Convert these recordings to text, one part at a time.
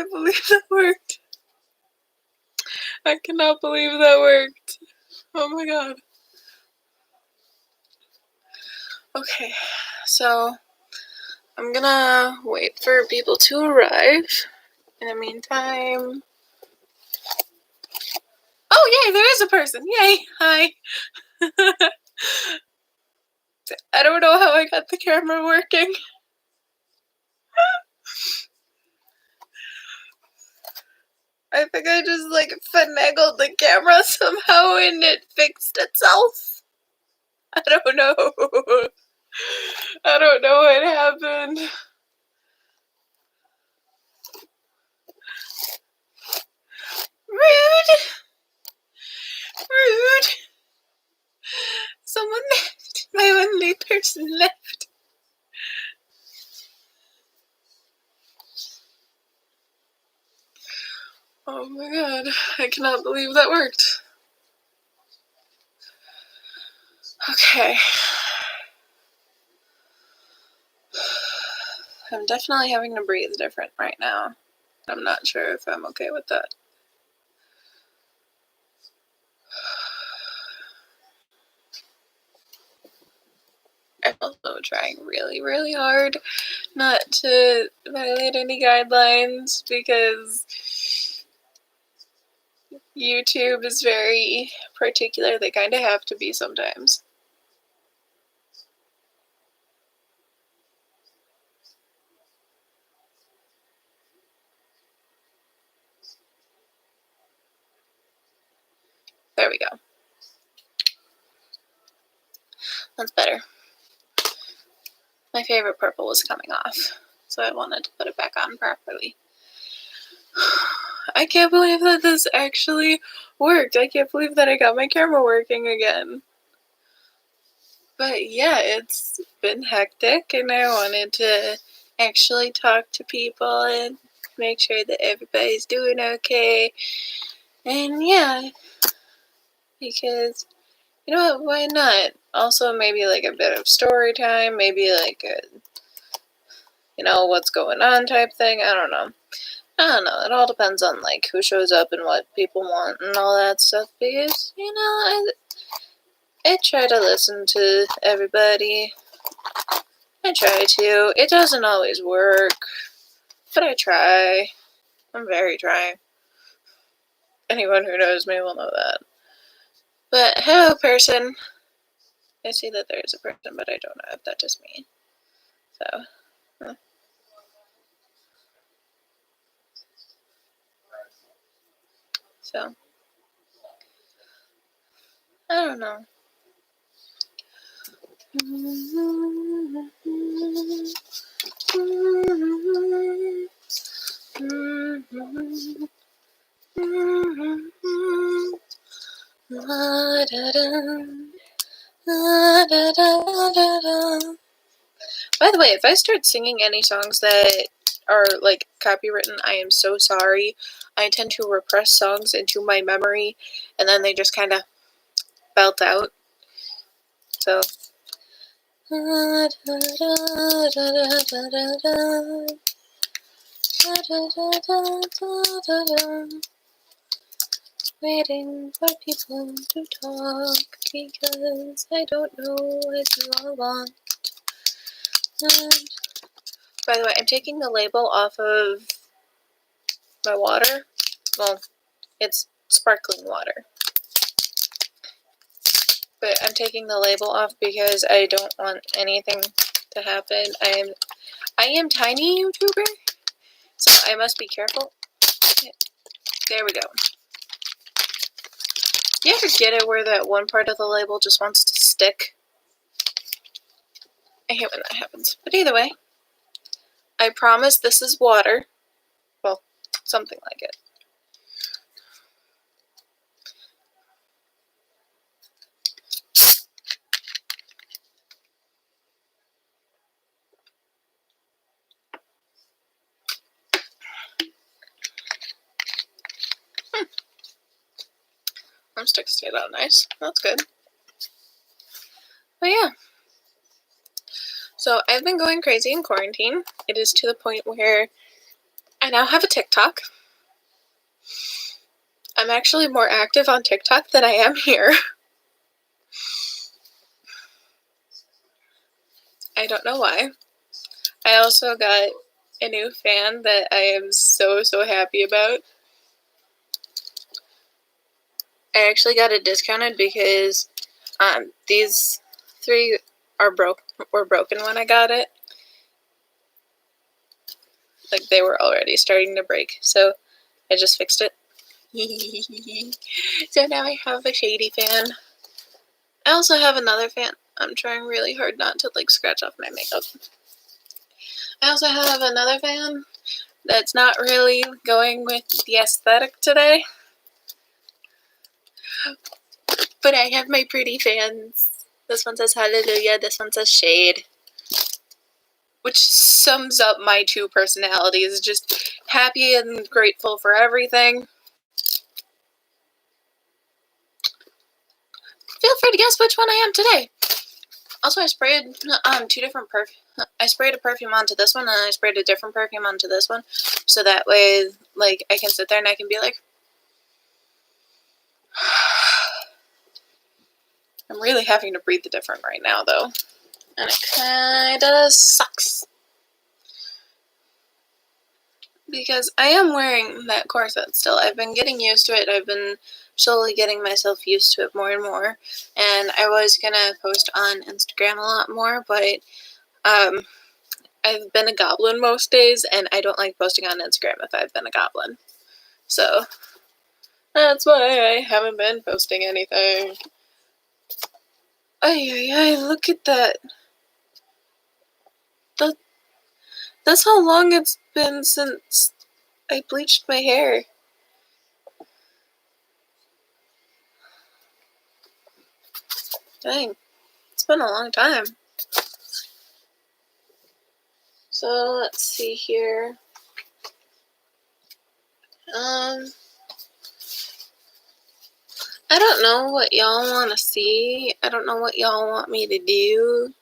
can't believe that worked. I cannot believe that worked. Oh my god. Okay, so I'm gonna wait for people to arrive. In the meantime... Oh, yay, there is a person! Yay! Hi! I don't know how I got the camera working. I think I just, like, finagled the camera somehow and it fixed itself. I don't know. I don't know what happened. Rude! Rude! Someone left. My only person left. Oh my god, I cannot believe that worked. Okay. I'm definitely having to breathe different right now. I'm not sure if I'm okay with that. I'm also trying really, really hard not to violate any guidelines because YouTube is very particular. They kind of have to be sometimes. There we go. That's better. My favorite purple was coming off, so I wanted to put it back on properly. I can't believe that this actually worked. I can't believe that I got my camera working again. But yeah, it's been hectic and I wanted to actually talk to people and make sure that everybody's doing okay. And yeah, because, you know what, why not? Also, maybe like a bit of story time, maybe like a, you know, what's going on type thing. I don't know. It all depends on like who shows up and what people want and all that stuff because, you know, I try to listen to everybody. I try to. It doesn't always work, but I try. I'm very trying. Anyone who knows me will know that. But hello, person. I see that there's a person, but I don't know if that's just me. So, So, I don't know. By the way, if I start singing any songs that are like copywritten, I am so sorry. I tend to repress songs into my memory and then they just kind of belt out. So. Waiting for people to talk because I don't know what you all want. And by the way, I'm taking the label off of my water. Well, it's sparkling water. But I'm taking the label off because I don't want anything to happen. I am tiny YouTuber, so I must be careful. There we go. You ever get it where that one part of the label just wants to stick? I hate when that happens. But either way, I promise this is water. Well, something like it. Them sticks stayed out nice. That's good. But yeah. So I've been going crazy in quarantine. It is to the point where I I now have a TikTok. I'm actually more active on TikTok than I am here. I don't know why. I also got a new fan that I am so happy about. I actually got it discounted because these 3 were broken when I got it. Like, they were already starting to break, so I just fixed it. So now I have a shady fan. I also have another fan. I'm trying really hard not to like scratch off my makeup. I also have another fan that's not really going with the aesthetic today. But I have my pretty fans. This one says hallelujah, this one says shade. Which sums up my 2 personalities. Just happy and grateful for everything. Feel free to guess which one I am today. Also, I sprayed 2 different perfumes. I sprayed a perfume onto this one, and I sprayed a different perfume onto this one. So that way, like, I can sit there and I can be like, I'm really having to breathe different right now, though. And it kinda sucks. Because I am wearing that corset still. I've been getting used to it. I've been slowly getting myself used to it more and more. And I was gonna post on Instagram a lot more, but I've been a goblin most days, and I don't like posting on Instagram if I've been a goblin. So that's why I haven't been posting anything. Ay, look at that. That's how long it's been since I bleached my hair. Dang, it's been a long time. So let's see here. I don't know what y'all want to see. I don't know what y'all want me to do.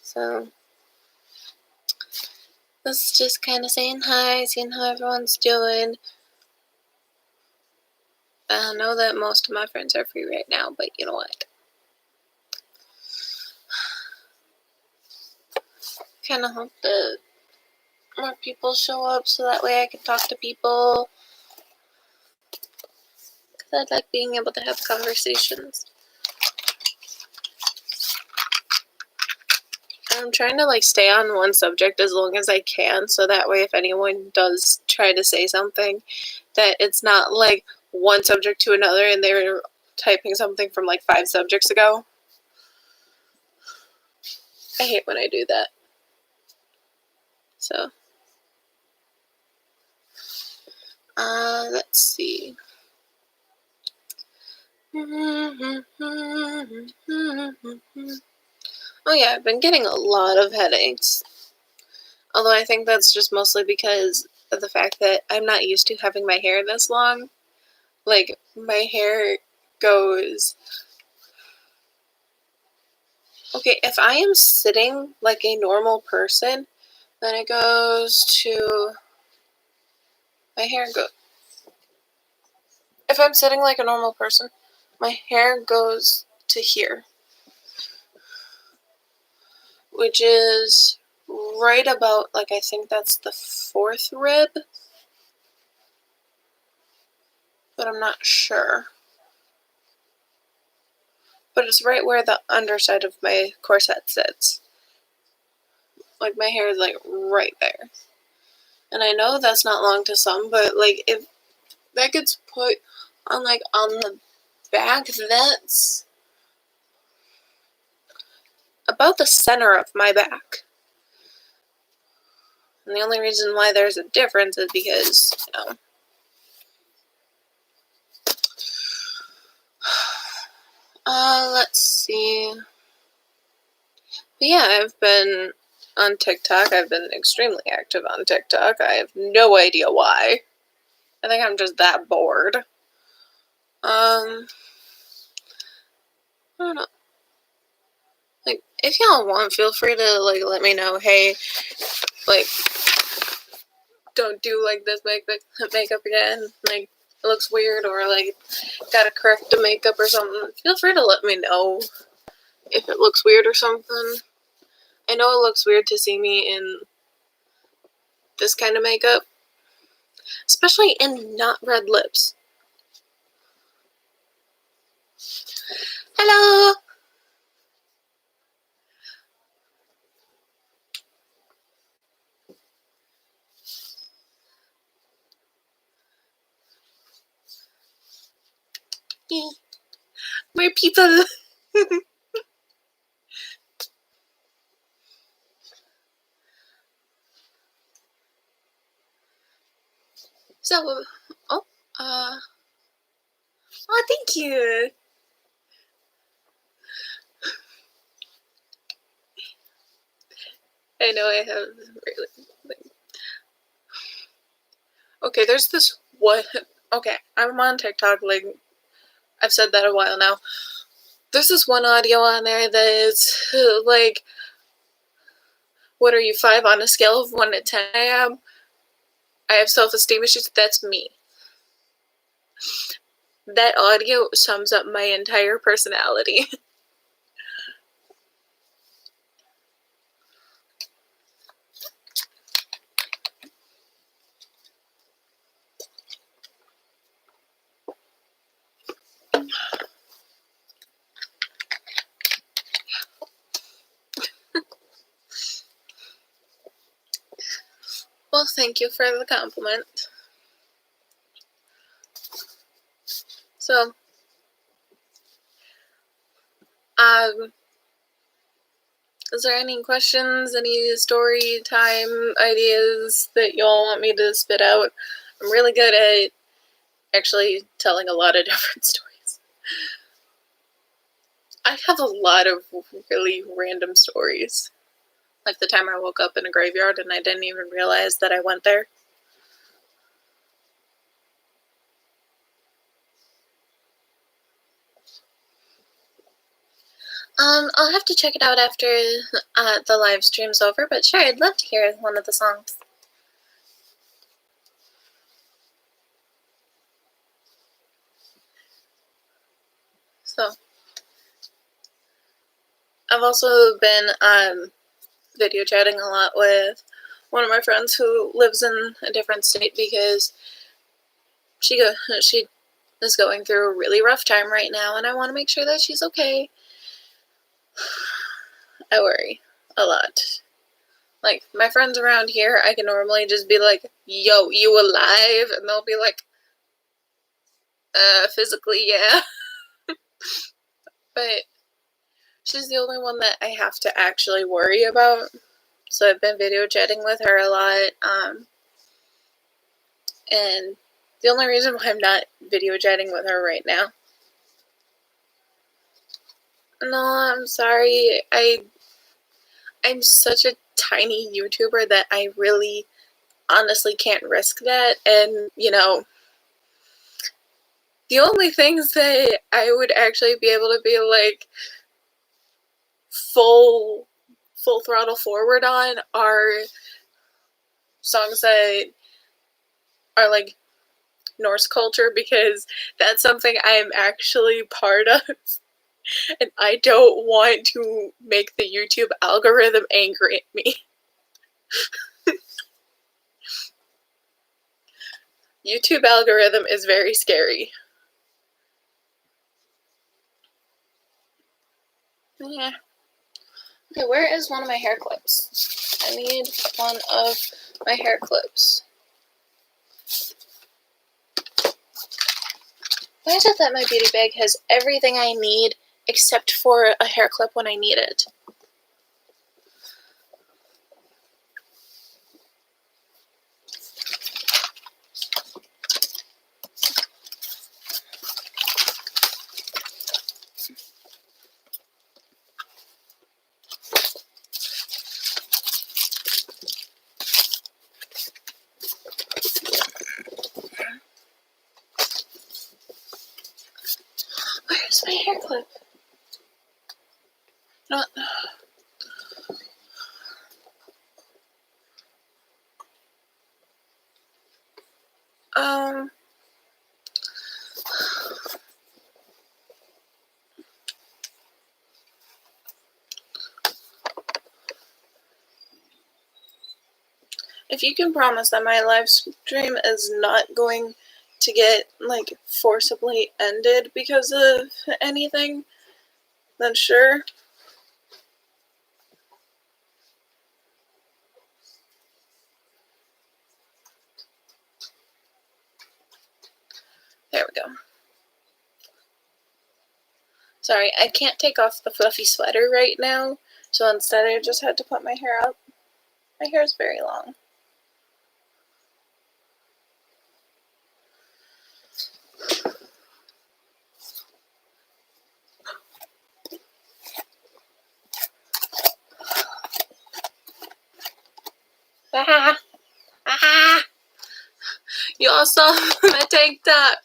So this is just kind of saying hi, seeing how everyone's doing. I know that most of my friends are free right now, but you know what? Kind of hope that more people show up so that way I can talk to people. Because I'd like being able to have conversations. I'm trying to like stay on one subject as long as I can, so that way if anyone does try to say something, that it's not like one subject to another and they're typing something from like 5 subjects ago. I hate when I do that. So, let's see. Oh yeah, I've been getting a lot of headaches. Although I think that's just mostly because of the fact that I'm not used to having my hair this long. Like, my hair goes... Okay, if I am sitting like a normal person, then it goes to... My hair goes... If I'm sitting like a normal person, my hair goes to here. Which is right about, like, I think that's the 4th rib. But I'm not sure. But it's right where the underside of my corset sits. Like, my hair is, like, right there. And I know that's not long to some, but, like, if that gets put on, like, on the back, that's about the center of my back. And the only reason why there's a difference is because, you know, let's see. But yeah, I've been on TikTok. I've been extremely active on TikTok. I have no idea why. I think I'm just that bored. I don't know. Like, if y'all want, feel free to, like, let me know, hey, like, don't do like this makeup again, like it looks weird, or like gotta correct the makeup or something, feel free to let me know if it looks weird or something. I know it looks weird to see me in this kind of makeup, especially in not red lips. Hello! More people! So, oh, oh, thank you! I know I have really, okay, there's this one, okay, I'm on TikTok, like, I've said that a while now. There's this one audio on there that is, like, what are you, 5 on a scale of 1 to 10 I am? I have self-esteem issues, that's me. That audio sums up my entire personality. Well, thank you for the compliment. So, is there any questions, any story time ideas that y'all want me to spit out? I'm really good at actually telling a lot of different stories. I have a lot of really random stories. Like the time I woke up in a graveyard and I didn't even realize that I went there. I'll have to check it out after the live stream's over, but sure, I'd love to hear one of the songs. So, I've also been video chatting a lot with one of my friends who lives in a different state because she is going through a really rough time right now, and I want to make sure that she's okay. I worry a lot. Like, my friends around here, I can normally just be like, yo, you alive? And they'll be like, physically, yeah. But she's the only one that I have to actually worry about. So I've been video chatting with her a lot. And the only reason why I'm not video chatting with her right now. No, I'm sorry. I'm such a tiny YouTuber that I really honestly can't risk that. And, you know, the only things that I would actually be able to be like full throttle forward on are songs that are like Norse culture, because that's something I am actually part of. And I don't want to make the YouTube algorithm angry at me. YouTube algorithm is very scary. Yeah. Okay, where is one of my hair clips? I need one of my hair clips. Why is it that my beauty bag has everything I need except for a hair clip when I need it? Where's my hair clip? No. If you can promise that my live stream is not going to get, like, forcibly ended because of anything, then sure. There we go. Sorry, I can't take off the fluffy sweater right now, so instead I just had to put my hair up. My hair is very long. Ah! Ah! Y'all saw my tank top.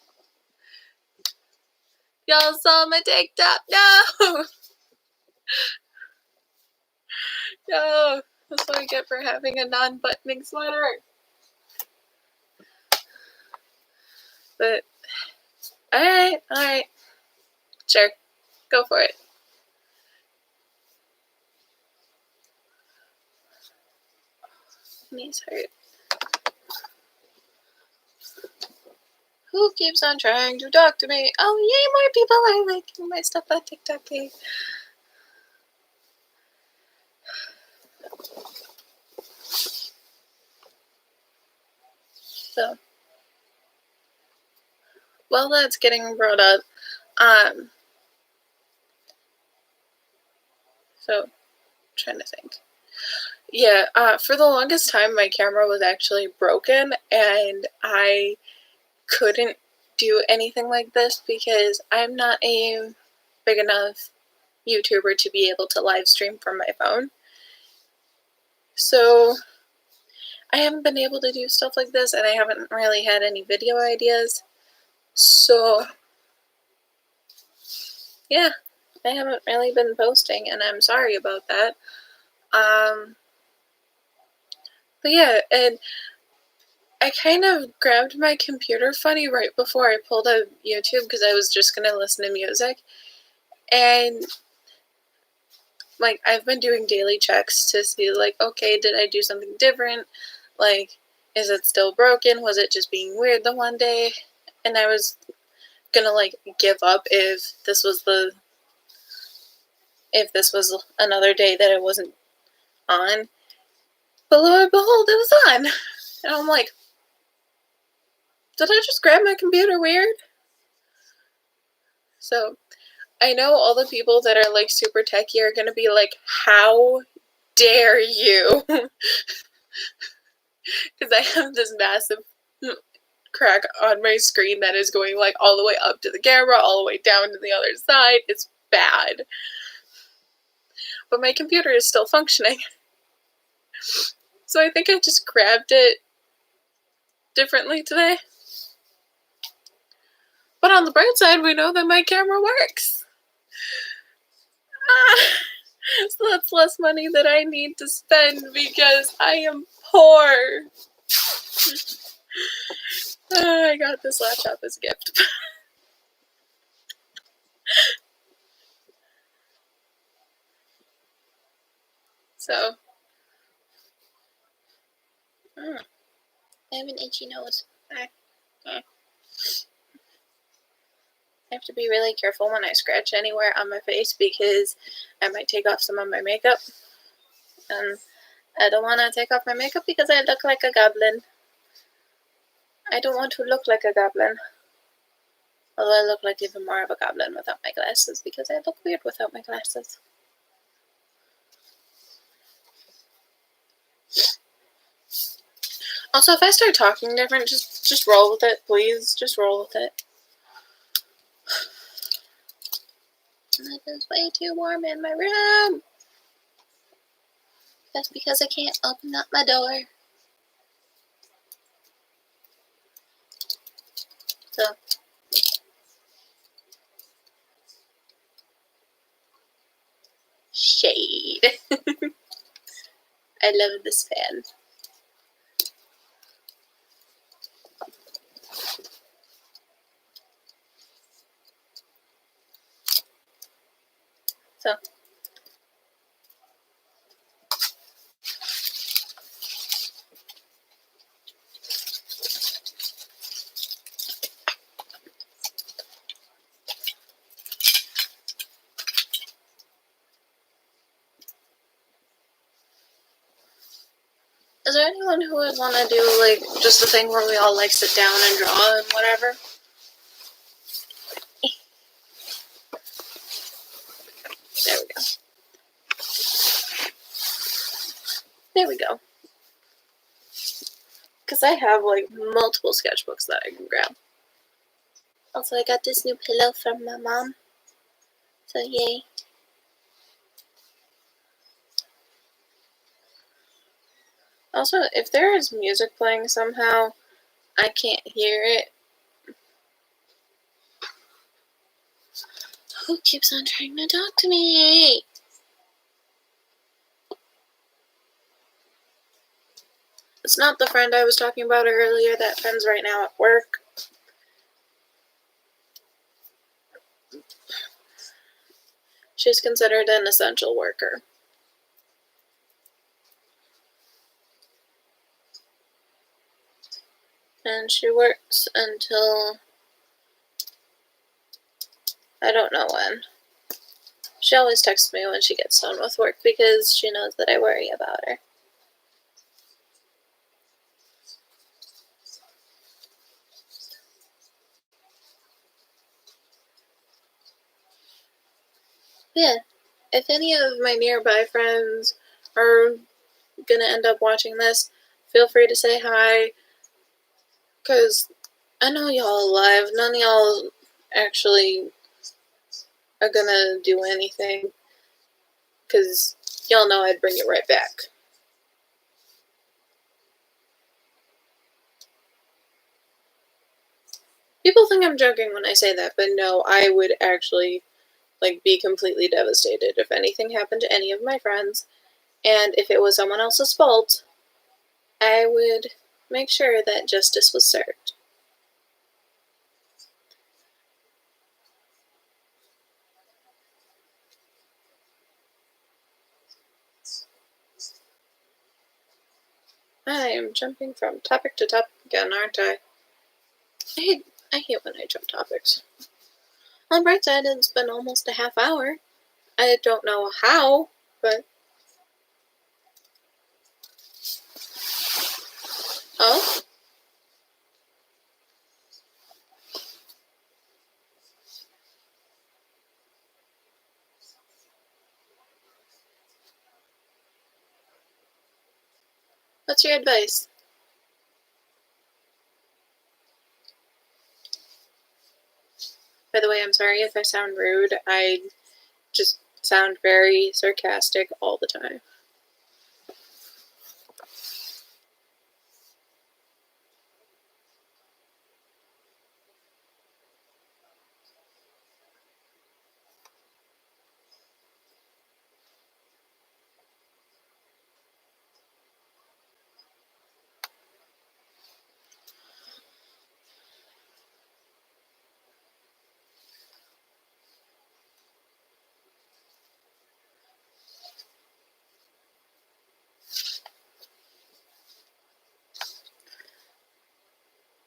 Y'all saw my tank top. No! No! That's what I get for having a non-buttoning sweater. But, alright. Sure. Go for it. Knees hurt. Who keeps on trying to talk to me? Oh, yay, more people are liking my stuff on TikTok. So, while that's getting brought up, so, I'm trying to think. Yeah, for the longest time, my camera was actually broken, and I couldn't do anything like this because I'm not a big enough YouTuber to be able to live stream from my phone. So, I haven't been able to do stuff like this, and I haven't really had any video ideas. So, yeah, I haven't really been posting, and I'm sorry about that. But yeah, and I kind of grabbed my computer funny right before I pulled up YouTube because I was just going to listen to music. And, like, I've been doing daily checks to see, like, okay, did I do something different? Like, is it still broken? Was it just being weird the one day? And I was gonna, like, give up if this was another day that it wasn't on. But lo and behold, it was on. And I'm like, did I just grab my computer weird? So, I know all the people that are, like, super techy are gonna be like, how dare you? Because I have this massive crack on my screen that is going, like, all the way up to the camera, all the way down to the other side. It's bad. But my computer is still functioning. So I think I just grabbed it differently today. But on the bright side, we know that my camera works. So that's less money that I need to spend because I am poor. I got this laptop as a gift. So, I have an itchy nose. I have to be really careful when I scratch anywhere on my face because I might take off some of my makeup. And I don't want to take off my makeup because I look like a goblin. I don't want to look like a goblin. Although I look like even more of a goblin without my glasses because I look weird without my glasses. Also, if I start talking different, just roll with it, please. Just roll with it. It is way too warm in my room. That's because I can't open up my door. So, shade. I love this fan. So. Is there anyone who would want to do, like, just a thing where we all, like, sit down and draw and whatever? There we go. There we go. Because I have, like, multiple sketchbooks that I can grab. Also, I got this new pillow from my mom. So, yay. Also, if there is music playing somehow, I can't hear it. Who keeps on trying to talk to me? It's not the friend I was talking about earlier. That friend's right now at work. She's considered an essential worker. And she works until I don't know when. She always texts me when she gets done with work because she knows that I worry about her. Yeah, if any of my nearby friends are gonna end up watching this, feel free to say hi. Because I know y'all alive. None of y'all actually are gonna do anything. Because y'all know I'd bring it right back. People think I'm joking when I say that, but no, I would actually, like, be completely devastated if anything happened to any of my friends. And if it was someone else's fault, I would make sure that justice was served. I am jumping from topic to topic again, aren't I? I hate when I jump topics. On the bright side, it's been almost a half hour. I don't know how, but... Oh? What's your advice? By the way, I'm sorry if I sound rude. I just sound very sarcastic all the time.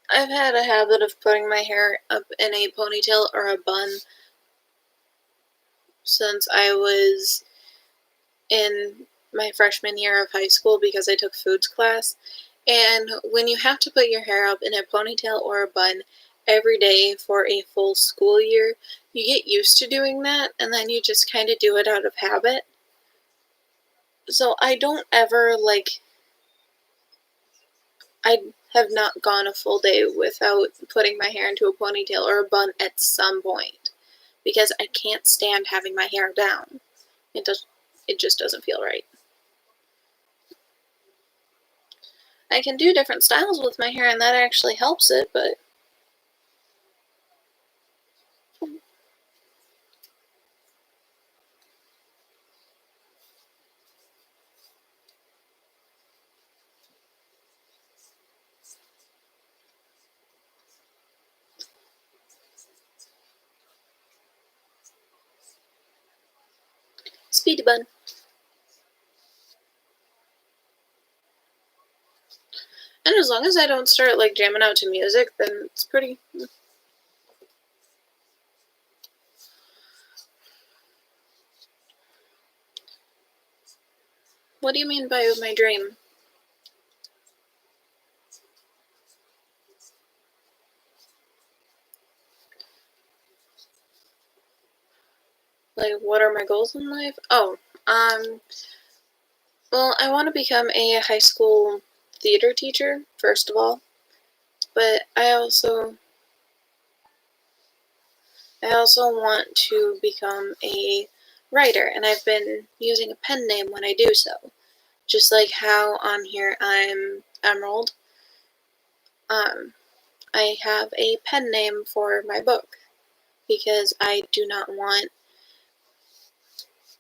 I've had a habit of putting my hair up in a ponytail or a bun since I was in my freshman year of high school because I took foods class. And when you have to put your hair up in a ponytail or a bun every day for a full school year, you get used to doing that, and then you just kind of do it out of habit. So I don't ever, like, I have not gone a full day without putting my hair into a ponytail or a bun at some point, because I can't stand having my hair down. It just doesn't feel right. I can do different styles with my hair, and that actually helps it, but Speedy bun. And as long as I don't start like jamming out to music, then it's pretty. What do you mean by my dream? Like, what are my goals in life? Oh, well, I want to become a high school theater teacher, first of all. But I also want to become a writer, and I've been using a pen name when I do so. Just like how on here I'm Emerald. I have a pen name for my book because I do not want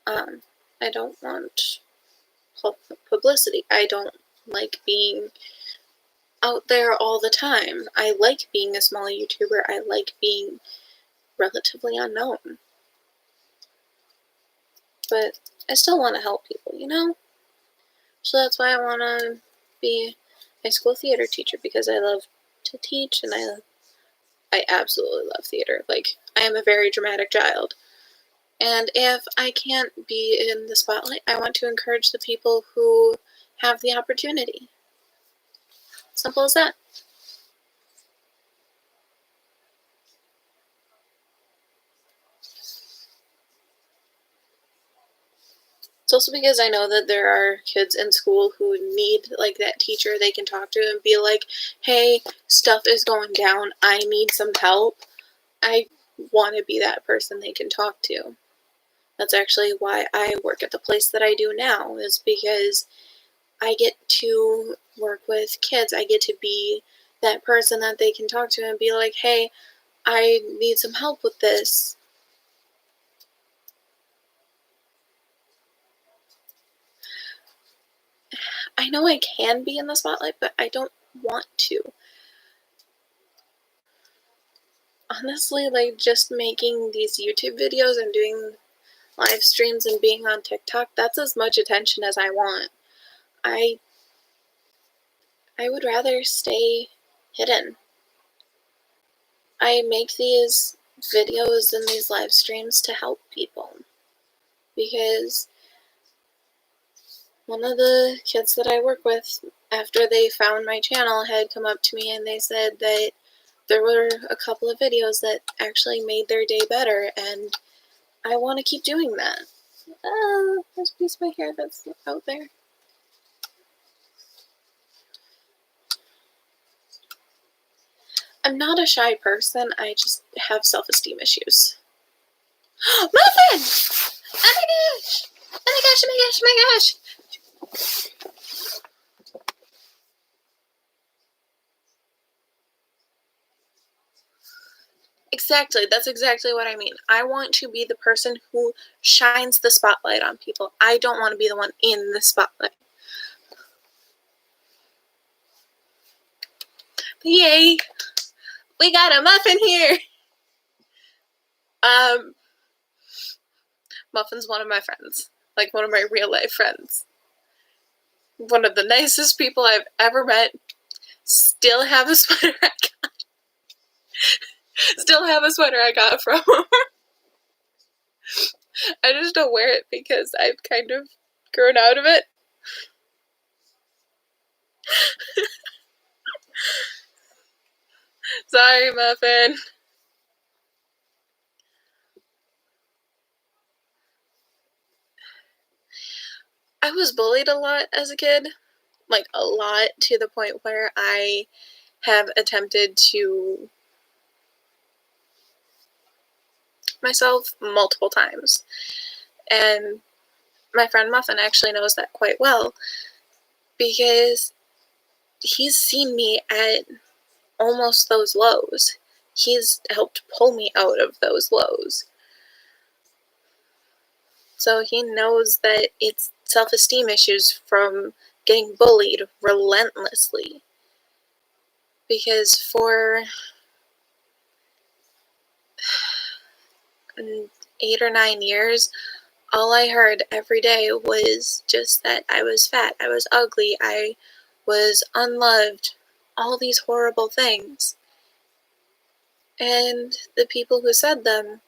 I don't want publicity. I don't like being out there all the time. I like being a small YouTuber. I like being relatively unknown. But I still want to help people, you know? So that's why I want to be a high school theater teacher, because I love to teach and I absolutely love theater. Like, I am a very dramatic child. And if I can't be in the spotlight, I want to encourage the people who have the opportunity. Simple as that. It's also because I know that there are kids in school who need like that teacher they can talk to and be like, hey, stuff is going down. I need some help. I want to be that person they can talk to. That's actually why I work at the place that I do now, is because I get to work with kids. I get to be that person that they can talk to and be like, hey, I need some help with this. I know I can be in the spotlight, but I don't want to. Honestly, like, just making these YouTube videos and doing live streams and being on TikTok, that's as much attention as I want. I would rather stay hidden. I make these videos and these live streams to help people, because one of the kids that I work with, after they found my channel, had come up to me and they said that there were a couple of videos that actually made their day better, and I want to keep doing that. There's a piece of my hair that's out there. I'm not a shy person, I just have self-esteem issues. Muffin! Oh my gosh! Oh my gosh, oh my gosh, oh my gosh! Exactly, that's exactly what I mean. I want to be the person who shines the spotlight on people. I don't want to be the one in the spotlight. Yay! We got a muffin here! Muffin's one of my friends. Like, one of my real life friends. One of the nicest people I've ever met. Still have a sweater I got. Still have a sweater I got from him. I just don't wear it because I've kind of grown out of it. Sorry, Muffin. I was bullied a lot as a kid. Like, a lot, to the point where I have attempted to myself multiple times. And my friend Muffin actually knows that quite well, because he's seen me at almost those lows. He's helped pull me out of those lows. So he knows that it's self-esteem issues from getting bullied relentlessly. Because for 8 or 9 years, all I heard every day was just that I was fat, I was ugly, I was unloved, all these horrible things. And the people who said them,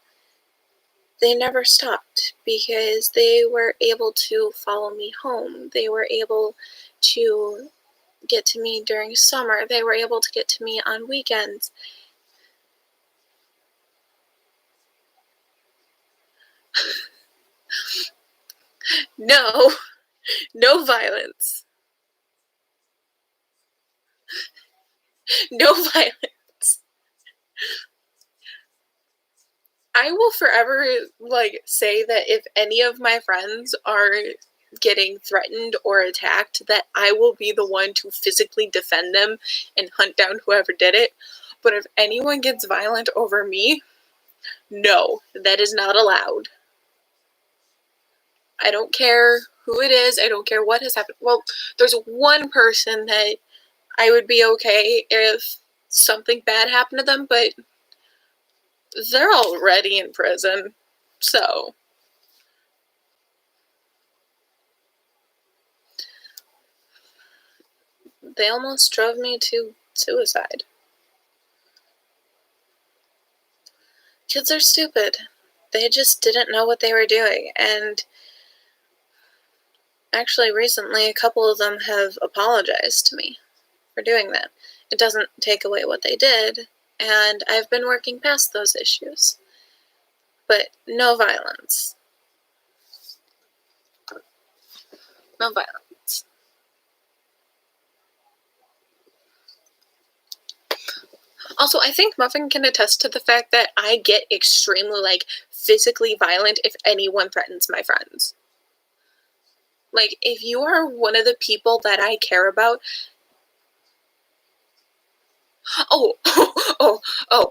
they never stopped because they were able to follow me home. They were able to get to me during summer. They were able to get to me on weekends. No, no violence. No violence. I will forever say that if any of my friends are getting threatened or attacked, that I will be the one to physically defend them and hunt down whoever did it. But if anyone gets violent over me, no, that is not allowed. I don't care who it is. I don't care what has happened. Well, there's one person that I would be okay if something bad happened to them, but they're already in prison. So they almost drove me to suicide. Kids are stupid. They just didn't know what they were doing. And actually, recently, a couple of them have apologized to me for doing that. It doesn't take away what they did, and I've been working past those issues. But no violence. No violence. Also, I think Muffin can attest to the fact that I get extremely, physically violent if anyone threatens my friends. If you are one of the people that I care about... Oh,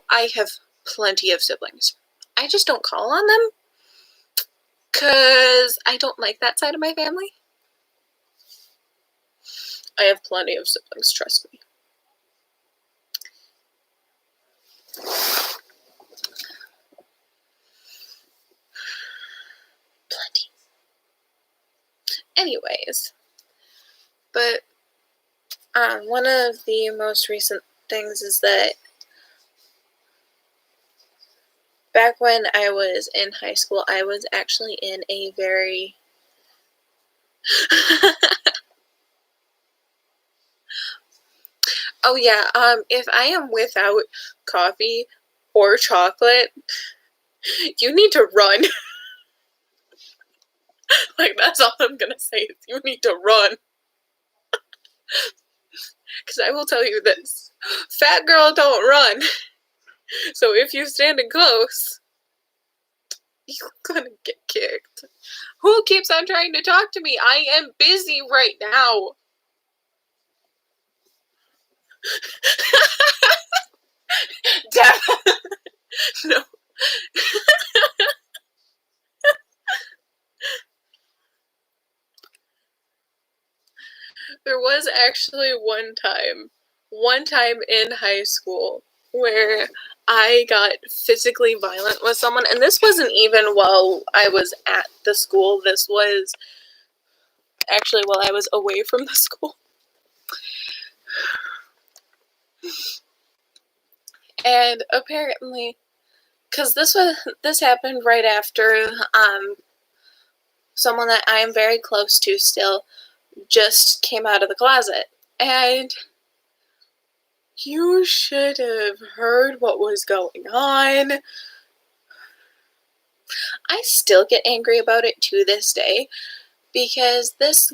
I have plenty of siblings. I just don't call on them because I don't like that side of my family. I have plenty of siblings, trust me. Plenty. Anyways, but one of the most recent things is that back when I was in high school, I was actually in a very... Oh yeah, if I am without coffee or chocolate, you need to run. That's all I'm gonna say is you need to run. Because I will tell you this, fat girl don't run. So if you're standing close, you're gonna get kicked. Who keeps on trying to talk to me? I am busy right now. No. There was actually one time in high school where I got physically violent with someone, and this wasn't even while I was at the school. This was actually while I was away from the school. And apparently, because this happened right after someone that I am very close to still just came out of the closet, and you should have heard what was going on. I still get angry about it to this day because this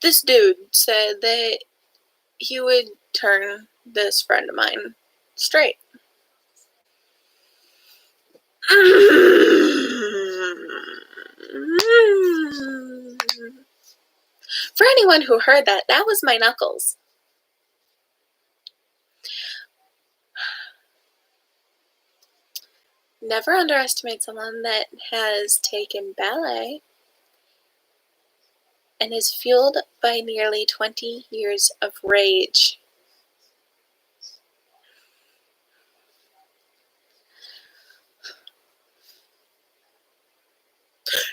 dude said that he would turn this friend of mine straight. For anyone who heard that was my knuckles. Never underestimate someone that has taken ballet and is fueled by nearly 20 years of rage.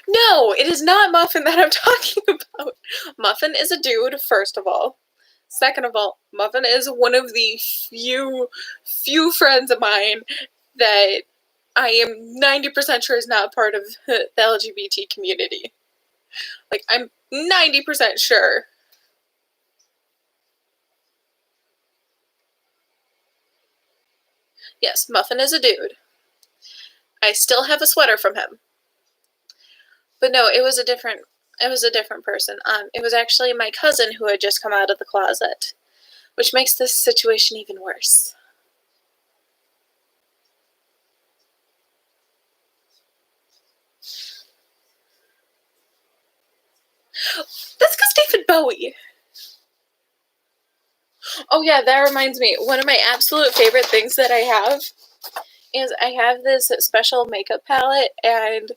No, it is not Muffin that I'm talking about. Muffin is a dude, first of all. Second of all, Muffin is one of the few friends of mine that I am 90% sure is not part of the LGBT community. Like, I'm 90% sure. Yes, Muffin is a dude. I still have a sweater from him. But no, it was a different person. It was actually my cousin who had just come out of the closet, which makes this situation even worse. That's because David Bowie. Oh yeah, that reminds me. One of my absolute favorite things that I have is I have this special makeup palette, and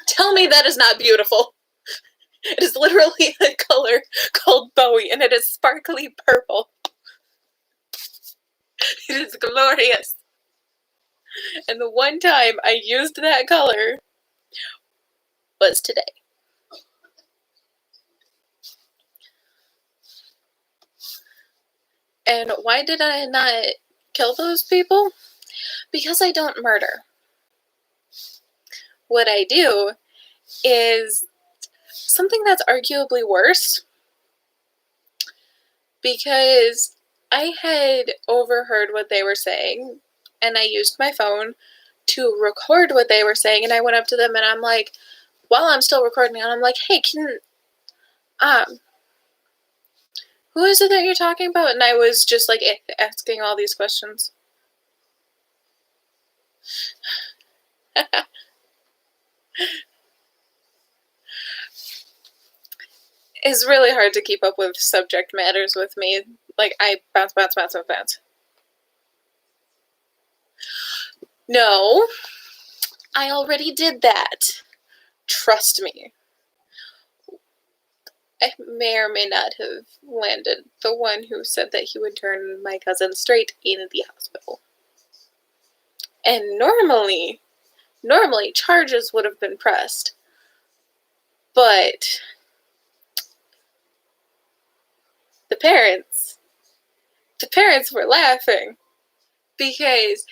tell me that is not beautiful. It is literally a color called Bowie, and it is sparkly purple. It is glorious. And the one time I used that color was today. And why did I not kill those people? Because I don't murder. What I do is something that's arguably worse, because I had overheard what they were saying, and I used my phone to record what they were saying, and I went up to them and I'm like, while I'm still recording, and I'm like, hey, who is it that you're talking about? And I was just like asking all these questions. It's really hard to keep up with subject matters with me. Like, I bounce. No, I already did that. Trust me. I may or may not have landed the one who said that he would turn my cousin straight in the hospital. And normally charges would have been pressed. But the parents were laughing because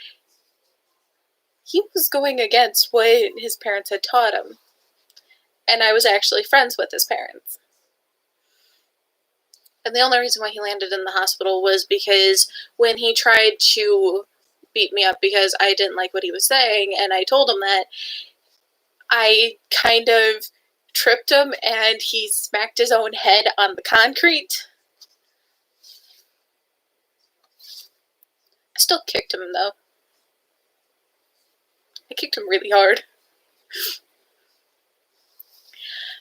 he was going against what his parents had taught him. And I was actually friends with his parents. And the only reason why he landed in the hospital was because when he tried to beat me up because I didn't like what he was saying, and I told him that, I kind of tripped him and he smacked his own head on the concrete. I still kicked him, though. I kicked him really hard.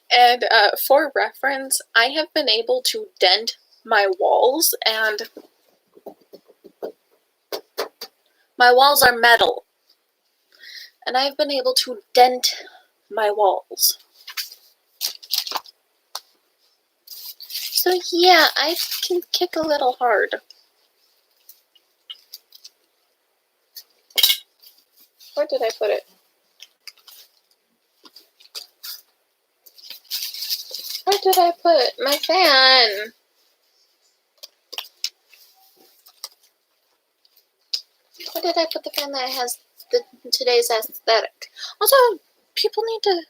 And for reference, I have been able to dent my walls, and my walls are metal. And I've been able to dent my walls. So yeah, I can kick a little hard. Where did I put it? Where did I put my fan? Where did I put the fan that has today's aesthetic? Also, people need to...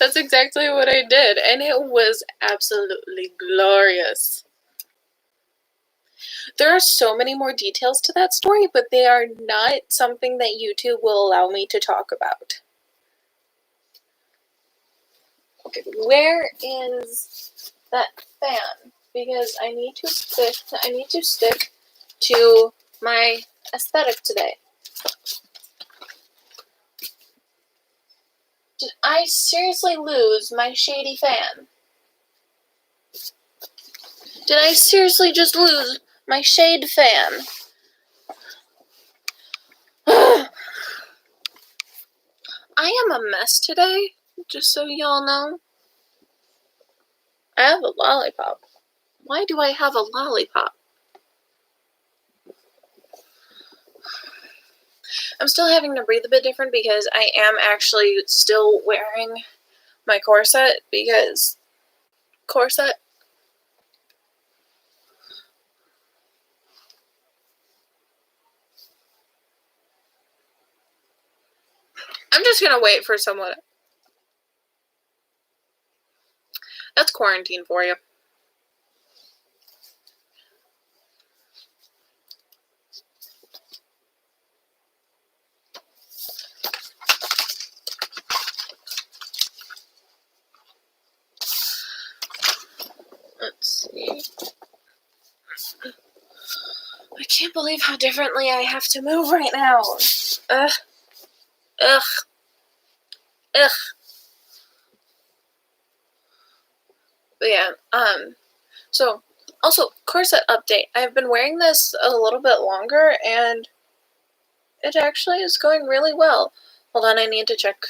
That's exactly what I did, and it was absolutely glorious. There are so many more details to that story, but they are not something that YouTube will allow me to talk about. Okay, where is that fan? Because I need to stick to my aesthetic today. Did I seriously lose my shady fan? Did I seriously just lose my shade fan? I am a mess today, just so y'all know. I have a lollipop. Why do I have a lollipop? I'm still having to breathe a bit different because I am actually still wearing my corset because corset. I'm just gonna wait for someone. That's quarantine for you. Let's see. I can't believe how differently I have to move right now. Ugh. Ugh. Ugh. But yeah, so also corset update. I've been wearing this a little bit longer and it actually is going really well. Hold on, I need to check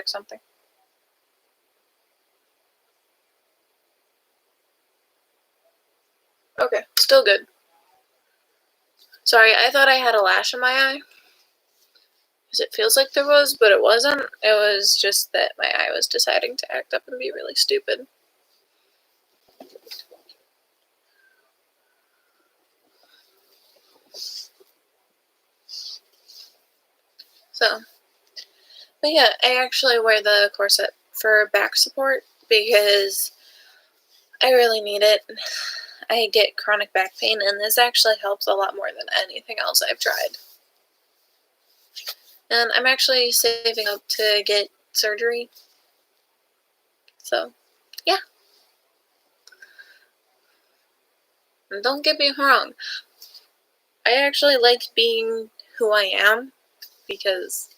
something. Okay, still good. Sorry, I thought I had a lash in my eye. Because it feels like there was, but it wasn't. It was just that my eye was deciding to act up and be really stupid. So, but yeah, I actually wear the corset for back support because I really need it. I get chronic back pain, and this actually helps a lot more than anything else I've tried. And I'm actually saving up to get surgery. So, yeah. And don't get me wrong, I actually like being who I am because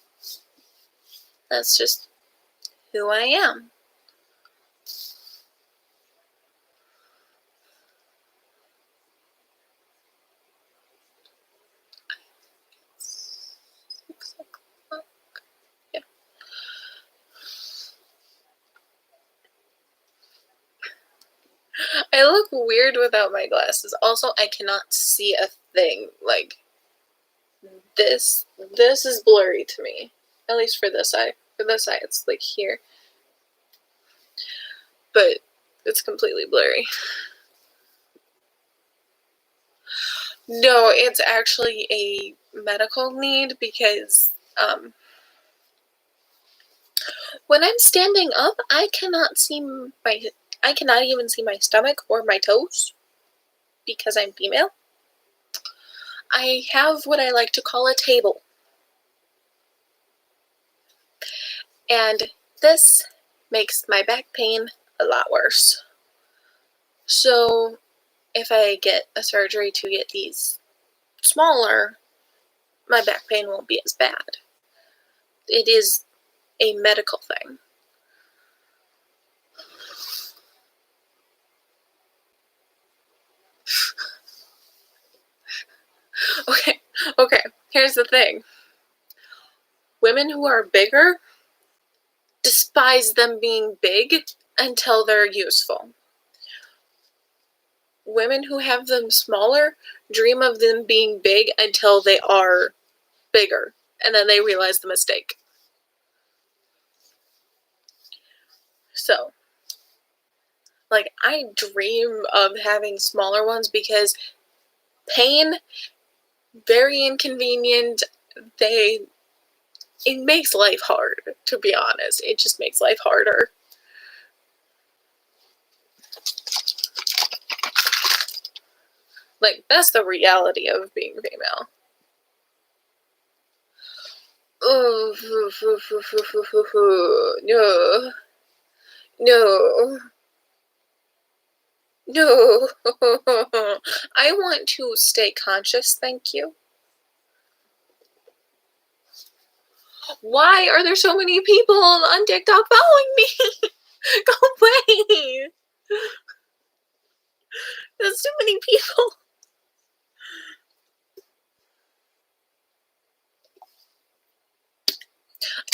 that's just who I am. Yeah. I look weird without my glasses. Also, I cannot see a thing. Like, this is blurry to me. At least for this eye. For this eye, it's like here. But it's completely blurry. No, it's actually a medical need because when I'm standing up, I cannot even see my stomach or my toes because I'm female. I have what I like to call a table. And this makes my back pain a lot worse. So if I get a surgery to get these smaller, my back pain won't be as bad. It is a medical thing. Okay, here's the thing. Women who are bigger despise them being big until they're useful. Women who have them smaller dream of them being big until they are bigger, and then they realize the mistake. So, like, I dream of having smaller ones because pain, very inconvenient. It makes life hard, to be honest. It just makes life harder. Like, that's the reality of being female. Oh, no. No. No. I want to stay conscious, thank you. Why are there so many people on TikTok following me? Go away. There's too many people.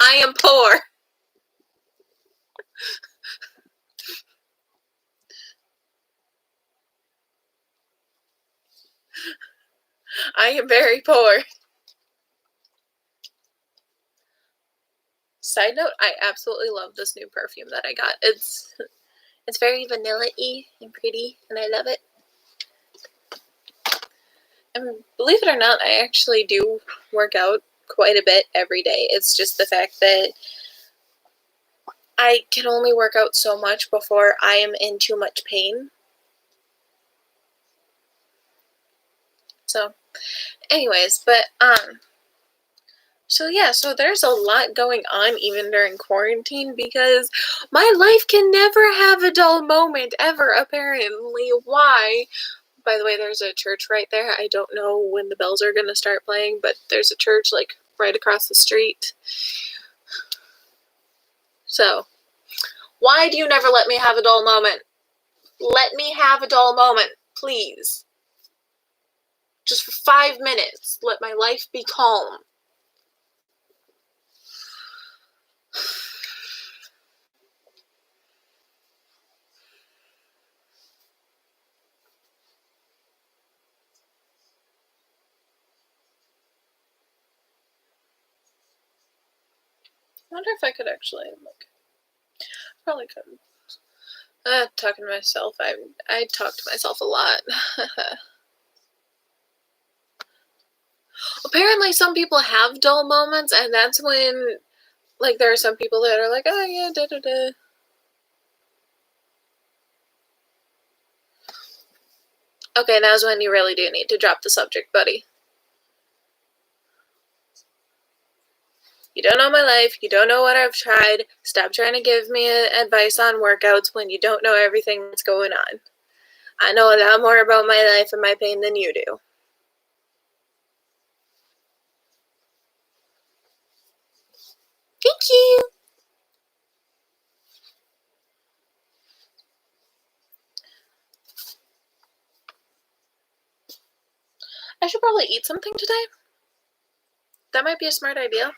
I am poor. I am very poor. Side note, I absolutely love this new perfume that I got. It's very vanilla-y and pretty, and I love it. And believe it or not, I actually do work out quite a bit every day. It's just the fact that I can only work out so much before I am in too much pain. So, anyways, but, so yeah, so there's a lot going on even during quarantine because my life can never have a dull moment ever, apparently. Why? By the way, there's a church right there. I don't know when the bells are going to start playing, but there's a church, like, right across the street. So, why do you never let me have a dull moment? Let me have a dull moment, please. Just for 5 minutes, let my life be calm. I wonder if I could actually, like, probably couldn't. Talking to myself, I talk to myself a lot. Apparently some people have dull moments, and that's when, like, there are some people that are like, oh yeah, da-da-da. Okay, now's when you really do need to drop the subject, buddy. You don't know my life, you don't know what I've tried, stop trying to give me advice on workouts when you don't know everything that's going on. I know a lot more about my life and my pain than you do. Thank you! I should probably eat something today. That might be a smart idea.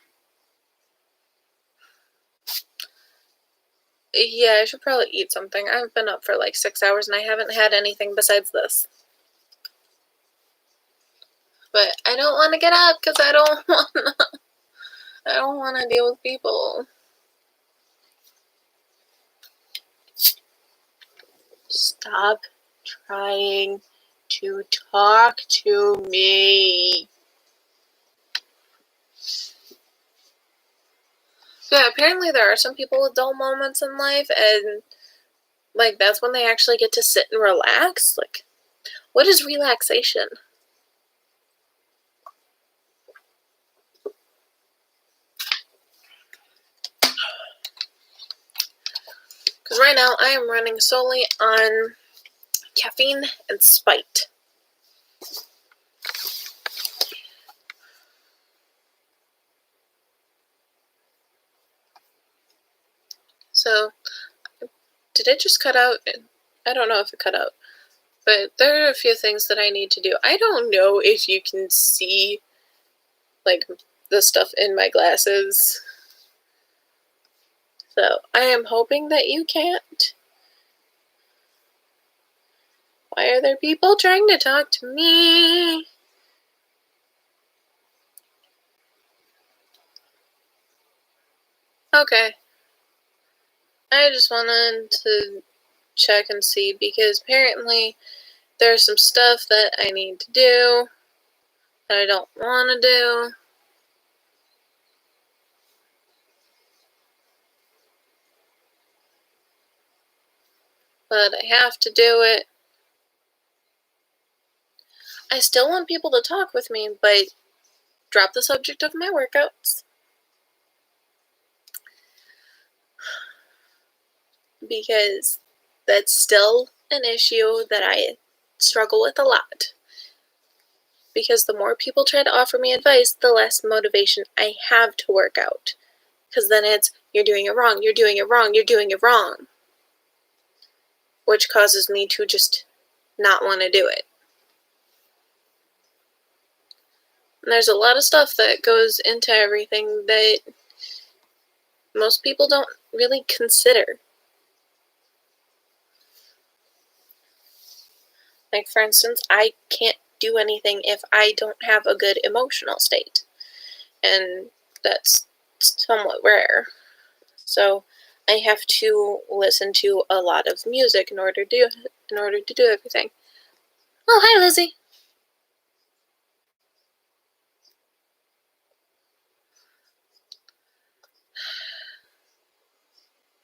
Yeah, I should probably eat something. I've been up for like 6 hours and I haven't had anything besides this. But I don't want to get up because I don't want to deal with people. Stop trying to talk to me. Yeah, apparently there are some people with dull moments in life, and, like, that's when they actually get to sit and relax. Like, what is relaxation? Because right now I am running solely on caffeine and spite. So, did it just cut out? I don't know if it cut out. But there are a few things that I need to do. I don't know if you can see, like, the stuff in my glasses. So, I am hoping that you can't. Why are there people trying to talk to me? Okay. I just wanted to check and see because apparently there's some stuff that I need to do that I don't want to do. But I have to do it. I still want people to talk with me, but drop the subject of my workouts. Because that's still an issue that I struggle with a lot. Because the more people try to offer me advice, the less motivation I have to work out. Because then it's, you're doing it wrong, you're doing it wrong, you're doing it wrong. Which causes me to just not want to do it. And there's a lot of stuff that goes into everything that most people don't really consider. Like, for instance, I can't do anything if I don't have a good emotional state. And that's somewhat rare. So I have to listen to a lot of music in order to do everything. Oh, hi, Lizzie.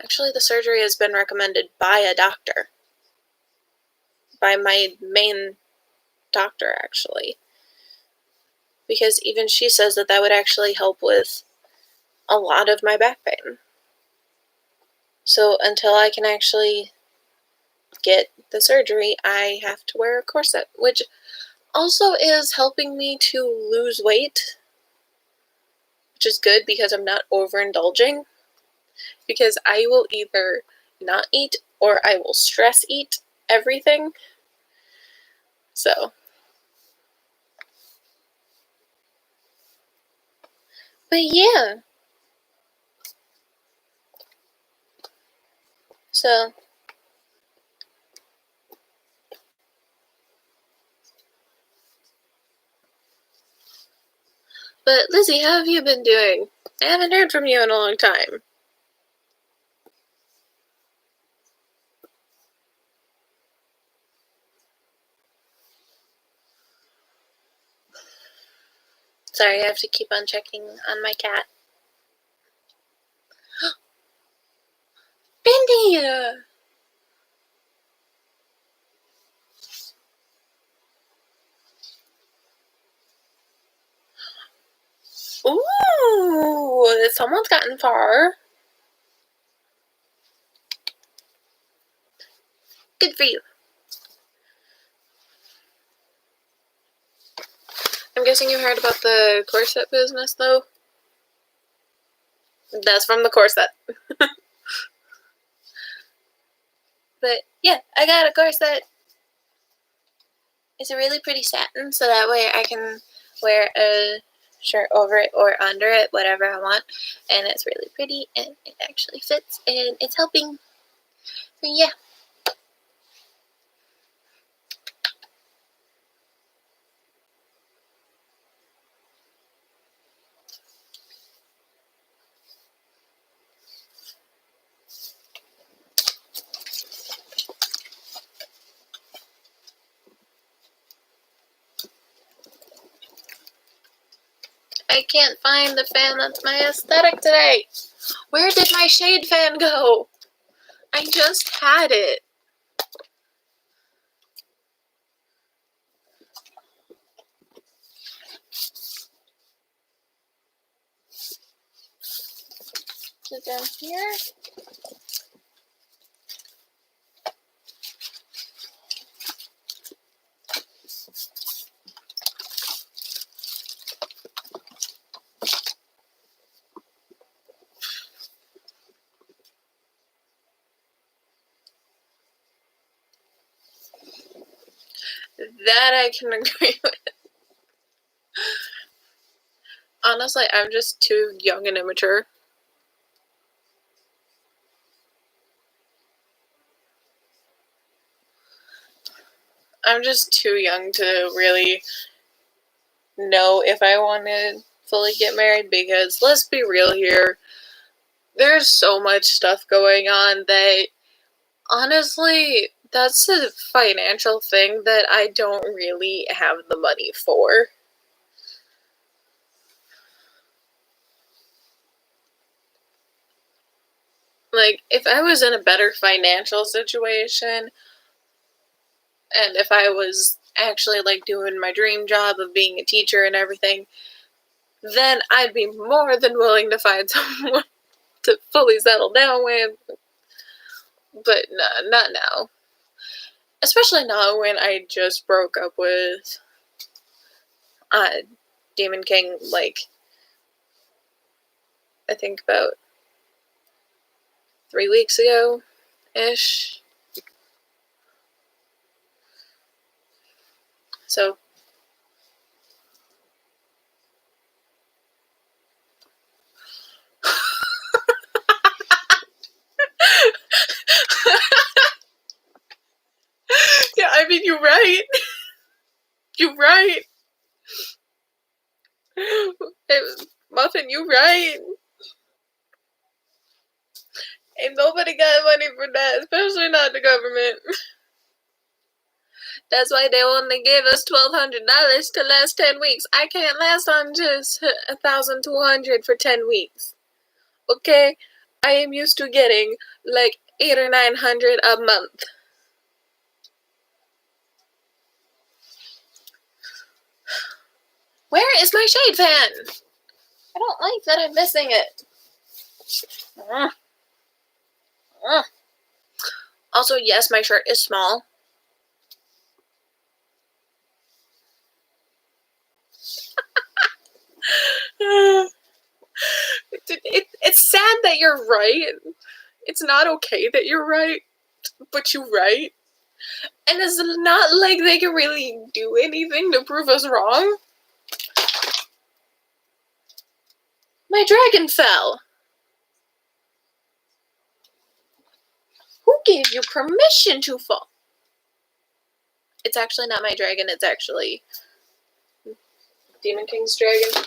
Actually, the surgery has been recommended by a doctor. By my main doctor, actually. Because even she says that that would actually help with a lot of my back pain. So until I can actually get the surgery, I have to wear a corset, which also is helping me to lose weight, which is good because I'm not overindulging. Because I will either not eat or I will stress eat everything. So, but yeah. So, but Lizzie, how have you been doing? I haven't heard from you in a long time. Sorry, I have to keep on checking on my cat. Bendy! Ooh, someone's gotten far. Good for you. I'm guessing you heard about the corset business, though? That's from the corset. But yeah, I got a corset. It's a really pretty satin, so that way I can wear a shirt over it or under it, whatever I want. And it's really pretty, and it actually fits, and it's helping. So yeah. I can't find the fan that's my aesthetic today. Where did my shade fan go? I just had it. Is it down here? That I can agree with. Honestly, I'm just too young and immature. I'm just too young to really know if I want to fully get married because let's be real here. There's so much stuff going on that honestly, that's a financial thing that I don't really have the money for. Like, if I was in a better financial situation, and if I was actually, like, doing my dream job of being a teacher and everything, then I'd be more than willing to find someone to fully settle down with. But no, not now. Especially not when I just broke up with Demon King, like, I think about 3 weeks ago-ish. So, yeah, I mean, you're right. You're right. Muffin, you're right. Ain't nobody got money for that, especially not the government. That's why they only gave us $1,200 to last 10 weeks. I can't last on just 1,200 for 10 weeks. Okay? I am used to getting like 800 or 900 a month. Where is my shade fan? I don't like that I'm missing it. Also, yes, my shirt is small. It's sad that you're right. It's not okay that you're right, but you're right. And it's not like they can really do anything to prove us wrong. My dragon fell. Who gave you permission to fall? It's actually not my dragon, it's actually Demon King's dragon.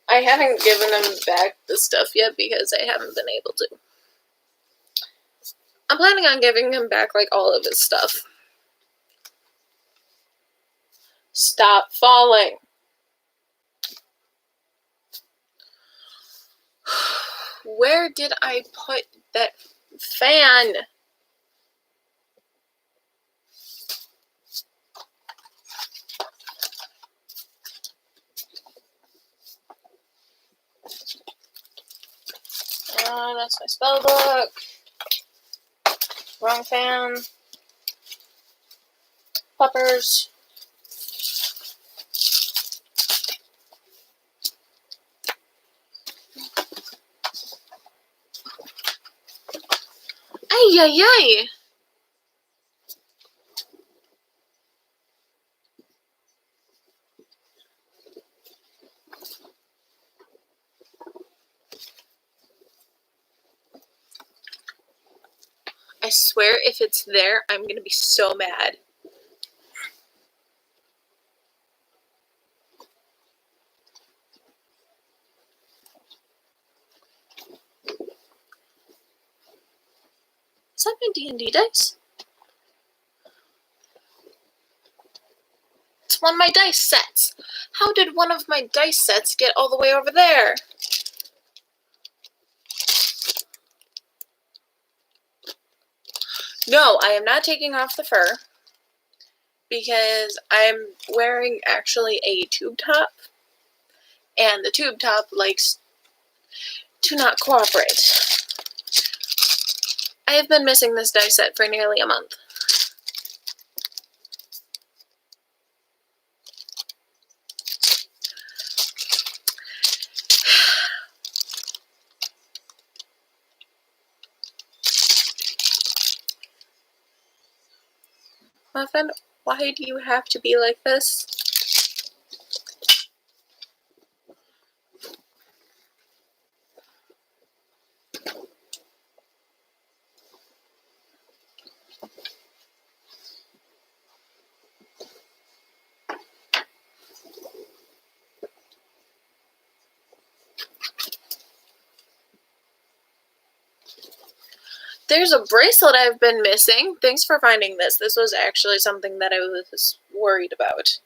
I haven't given him back the stuff yet because I haven't been able to. I'm planning on giving him back like all of his stuff. Stop falling. Where did I put that fan? That's my spell book. Wrong fan. Puppers. Ay, ay, ay. I swear if it's there, I'm gonna be so mad. Is that my D&D dice? It's one of my dice sets. How did one of my dice sets get all the way over there? No, I am not taking off the fur because I'm wearing actually a tube top, and the tube top likes to not cooperate. I have been missing this dice set for nearly a month. Muffin, why do you have to be like this? There's a bracelet I've been missing. Thanks for finding this. This was actually something that I was worried about.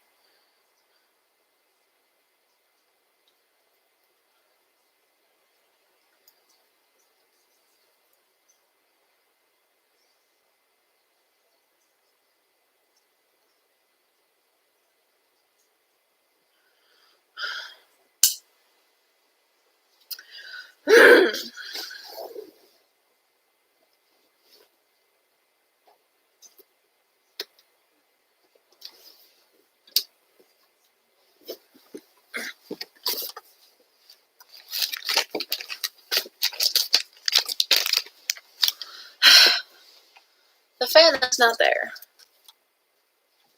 The fan is not there.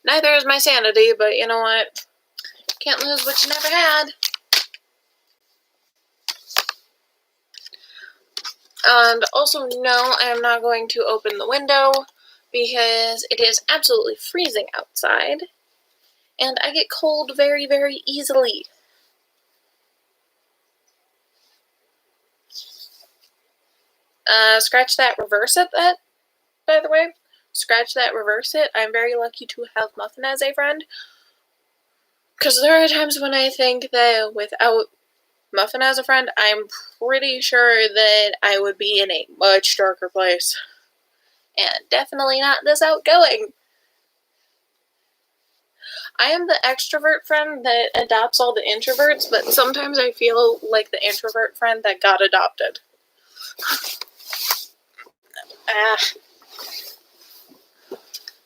Neither is my sanity, but you know what? Can't lose what you never had. And also, no, I am not going to open the window because it is absolutely freezing outside, and I get cold very, very easily. Scratch that, reverse it, that, by the way. Scratch that, reverse it. I'm very lucky to have Muffin as a friend. Because there are times when I think that without Muffin as a friend, I'm pretty sure that I would be in a much darker place. And definitely not this outgoing. I am the extrovert friend that adopts all the introverts, but sometimes I feel like the introvert friend that got adopted.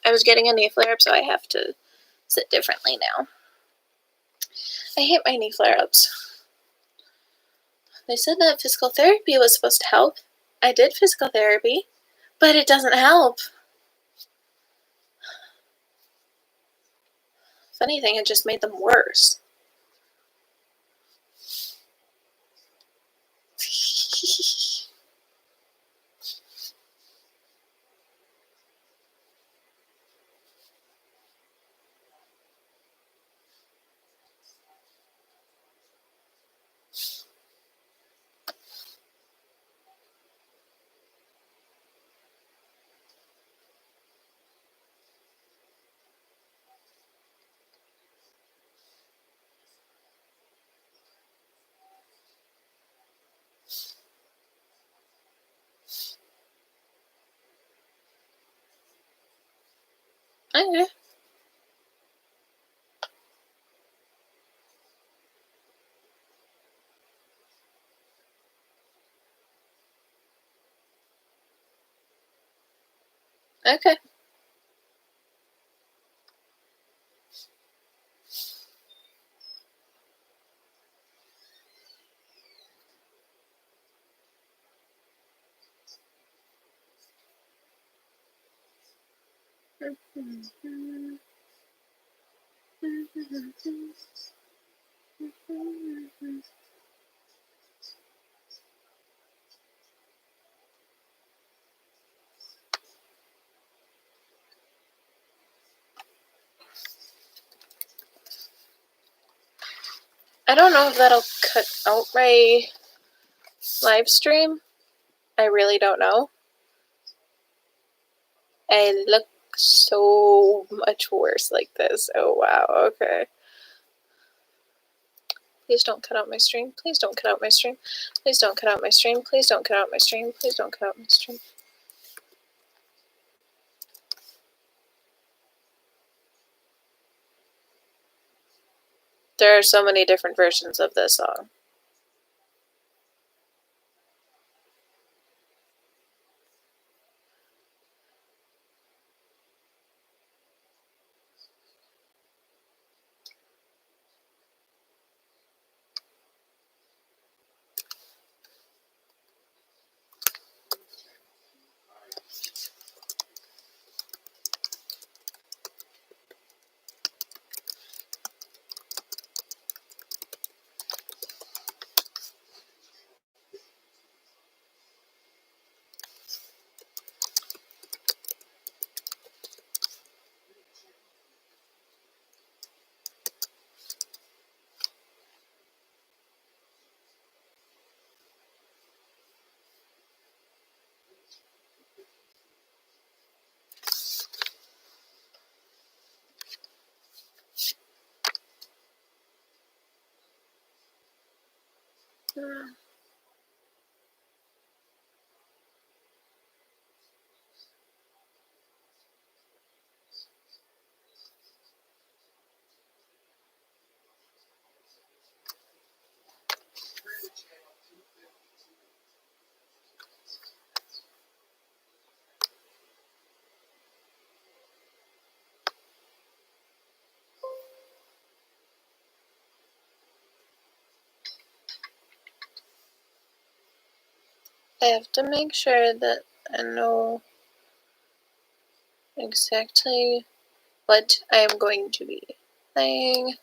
I was getting a knee flare-up, so I have to sit differently now. I hate my knee flare-ups. They said that physical therapy was supposed to help. I did physical therapy, but it doesn't help. If anything, it just made them worse. Okay. Okay. I don't know if that'll cut out my live stream. I really don't know. I look so much worse like this. Oh wow, okay. Please don't cut out my stream. Please don't cut out my stream. Please don't cut out my stream. Please don't cut out my stream. Please don't cut out my stream. There are so many different versions of this song. I have to make sure that I know exactly what I am going to be playing.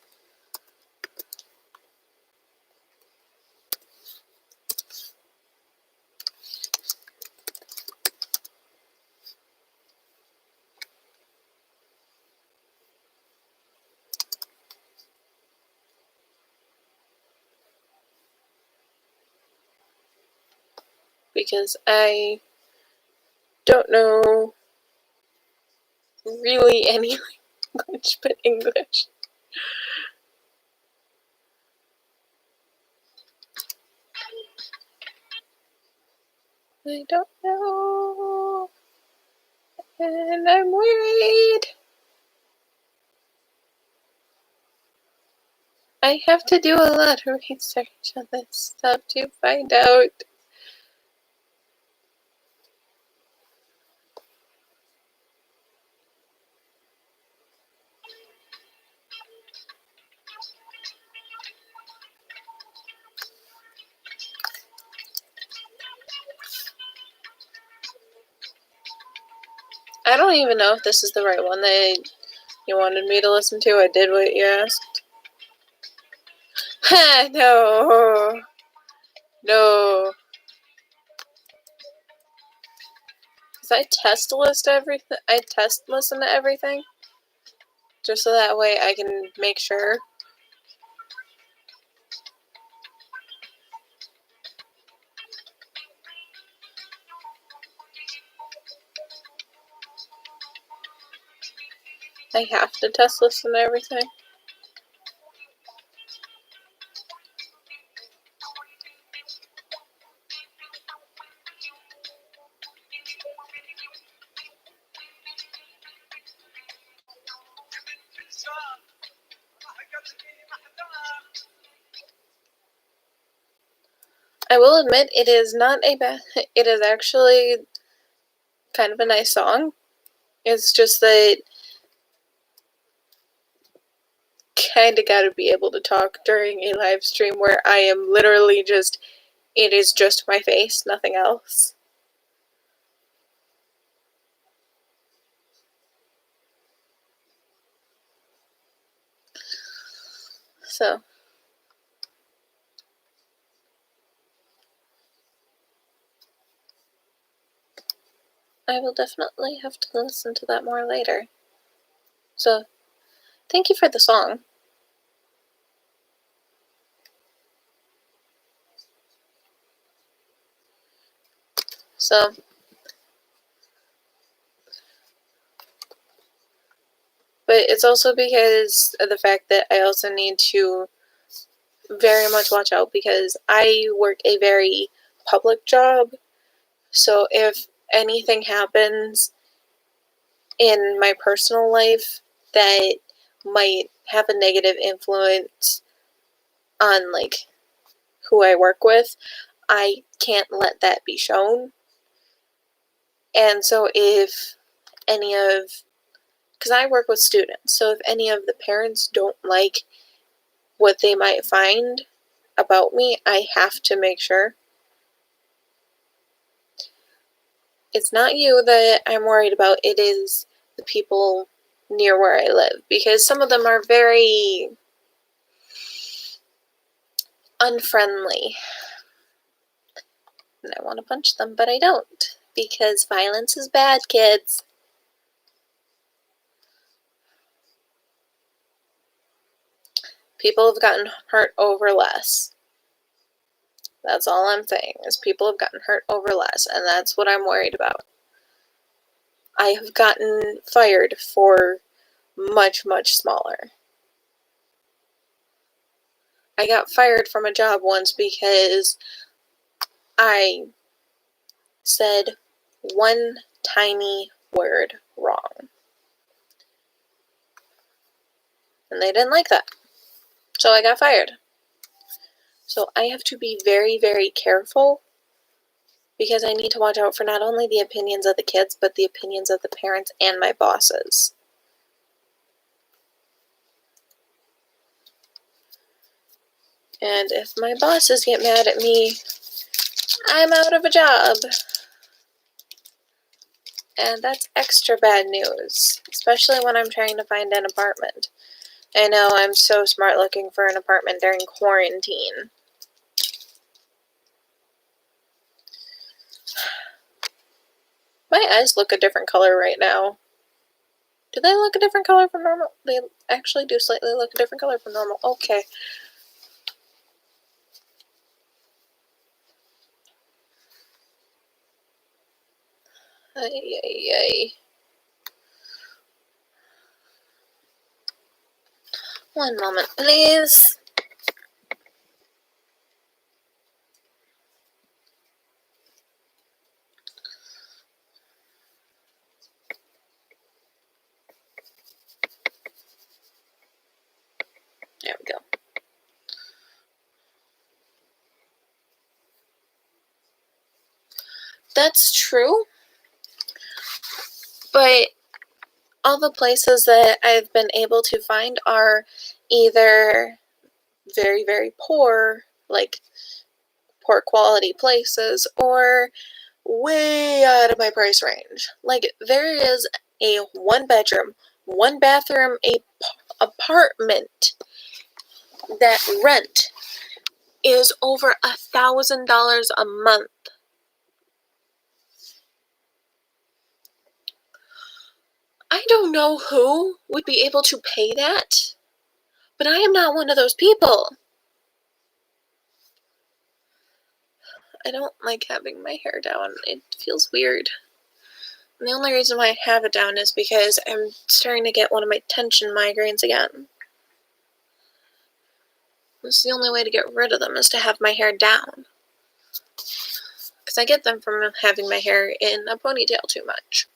because I don't know really any language but English. I don't know, and I'm worried. I have to do a lot of research on this stuff to find out. I don't even know if this is the right one that you wanted me to listen to. I did what you asked. Ha! No. No. Cause I test everything. I test listen to everything, just so that way I can make sure. I have to test listen to everything. I will admit it is not a bad. It is actually kind of a nice song. It's just that kind of got to be able to talk during a live stream where I am literally just. It is just my face, nothing else. So. I will definitely have to listen to that more later. So, thank you for the song. So, but it's also because of the fact that I also need to very much watch out because I work a very public job. So, if anything happens in my personal life that might have a negative influence on like who I work with, I can't let that be shown. And so if any of, because I work with students, so if any of the parents don't like what they might find about me, I have to make sure. It's not you that I'm worried about, it is the people near where I live, because some of them are very unfriendly. And I want to punch them, but I don't, because violence is bad, kids. People have gotten hurt over less. That's all I'm saying, is people have gotten hurt over less, and that's what I'm worried about. I have gotten fired for much, much smaller. I got fired from a job once because I said one tiny word wrong. And they didn't like that. So I got fired. So I have to be very, very careful because I need to watch out for not only the opinions of the kids, but the opinions of the parents and my bosses. And if my bosses get mad at me, I'm out of a job. And that's extra bad news, especially when I'm trying to find an apartment. I know I'm so smart looking for an apartment during quarantine. My eyes look a different color right now. Do they look a different color from normal? They actually do slightly look a different color from normal. Okay. Ay, ay, ay. One moment, please. There we go. That's true, but all the places that I've been able to find are either very, very poor, like poor quality places, or way out of my price range. Like, there is a 1-bedroom, 1-bathroom apartment that rent is over $1,000 a month. I don't know who would be able to pay that, but I am not one of those people. I don't like having my hair down. It feels weird. And the only reason why I have it down is because I'm starting to get one of my tension migraines again. That's the only way to get rid of them, is to have my hair down. Because I get them from having my hair in a ponytail too much.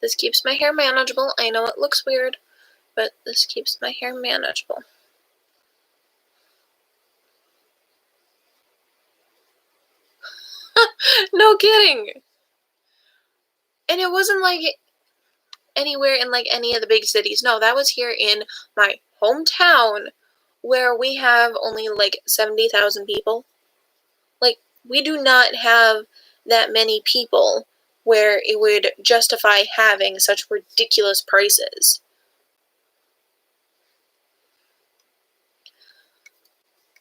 This keeps my hair manageable. I know it looks weird, but this keeps my hair manageable. No kidding! And it wasn't like anywhere in like any of the big cities. No, that was here in my hometown, where we have only like 70,000 people. Like, we do not have that many people where it would justify having such ridiculous prices.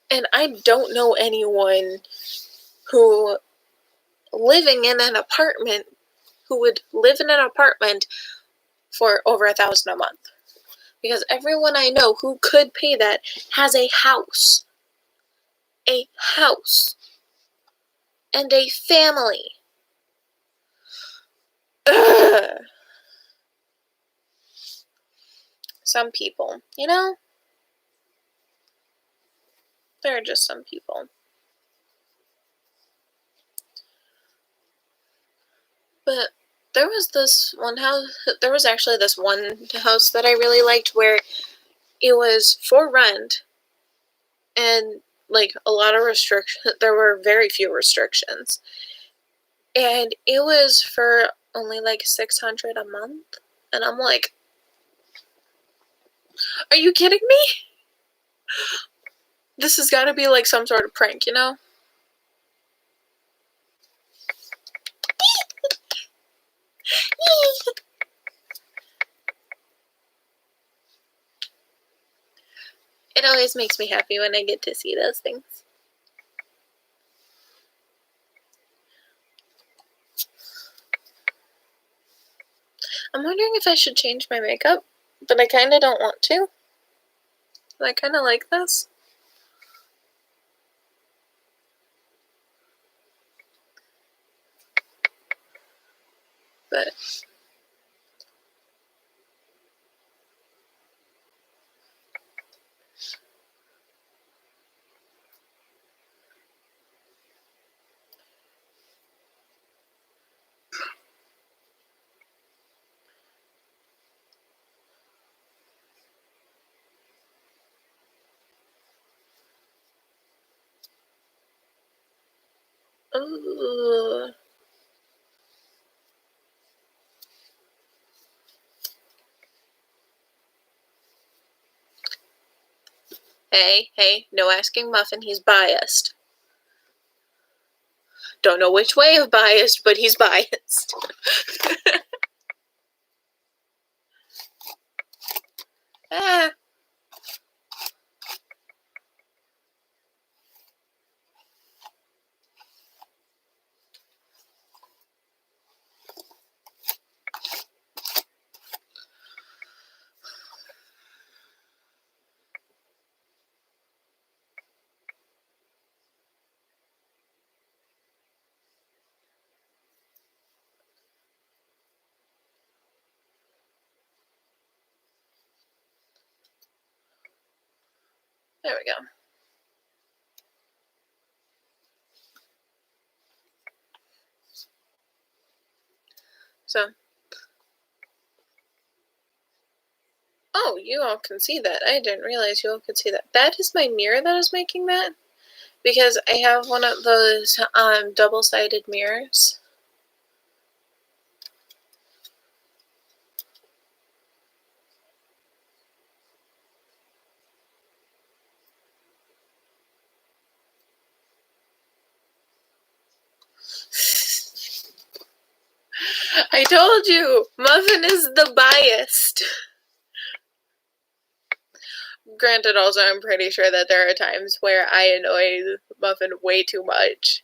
And I don't know anyone who living in an apartment who would live in an apartment for over $1,000 a month. Because everyone I know who could pay that has a house. A house. And a family. Ugh. Some people, you know? There are just some people. But there was this one house, there was actually this one house that I really liked where it was for rent and like a lot of restrictions. There were very few restrictions. And it was for only like $600 a month. And I'm like, are you kidding me? This has got to be like some sort of prank, you know? It always makes me happy when I get to see those things. I'm wondering if I should change my makeup, but I kind of don't want to. I kind of like this. But ooh. Hey, no asking Muffin, he's biased. Don't know which way of biased, but he's biased. Ah. There we go. So, oh, you all can see that. I didn't realize you all could see that. That is my mirror that is making that, because I have one of those double-sided mirrors. I told you, Muffin is the biased. Granted, also, I'm pretty sure that there are times where I annoy Muffin way too much.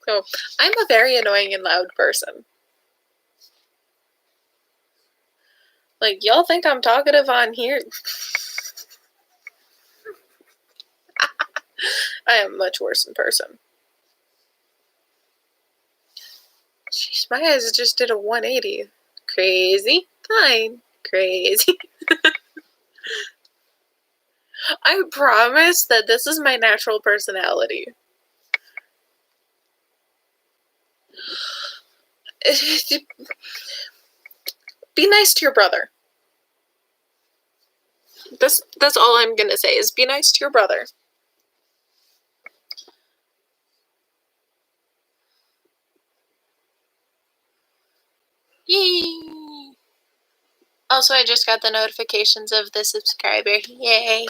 So, I'm a very annoying and loud person. Like, y'all think I'm talkative on here? I am much worse in person. Jeez, my eyes just did a 180. Crazy. Fine. Crazy. I promise that this is my natural personality. Be nice to your brother. That's all I'm gonna say is be nice to your brother. Yay! Also, I just got the notifications of the subscriber. Yay!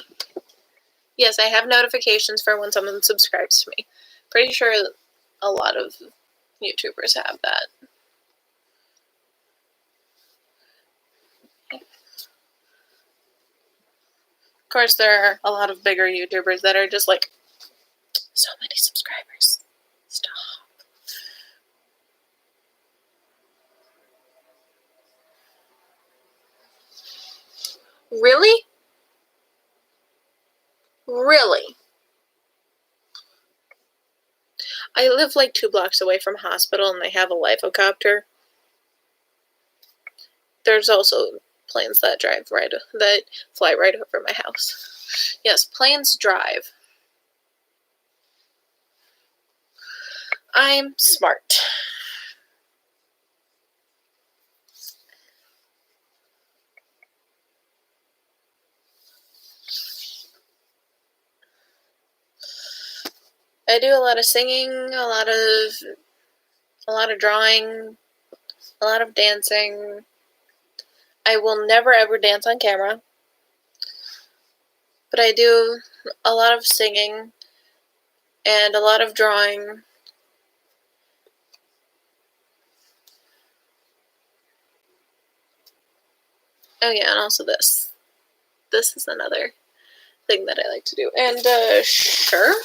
Yes, I have notifications for when someone subscribes to me. Pretty sure a lot of YouTubers have that. Of course, there are a lot of bigger YouTubers that are just like, so many subscribers. Stop. Really? Really? I live like 2 blocks away from a hospital and they have a lifocopter. There's also planes that fly right over my house. Yes, planes drive. I'm smart. I do a lot of singing, a lot of drawing, a lot of dancing. I will never ever dance on camera. But I do a lot of singing and a lot of drawing. Oh yeah, and also this. This is another thing that I like to do. And sure.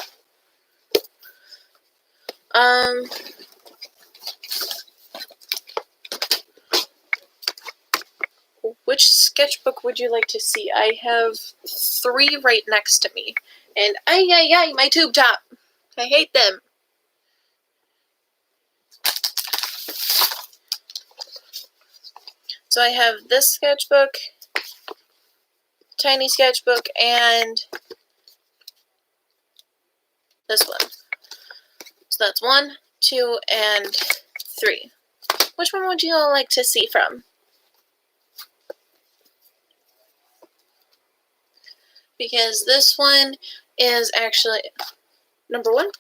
Which sketchbook would you like to see? I have 3 right next to me. And ay, my tube top. I hate them. So I have this sketchbook, tiny sketchbook, and this one. So that's 1, 2, and 3. Which one would you all like to see from? Because this one is actually, number 1,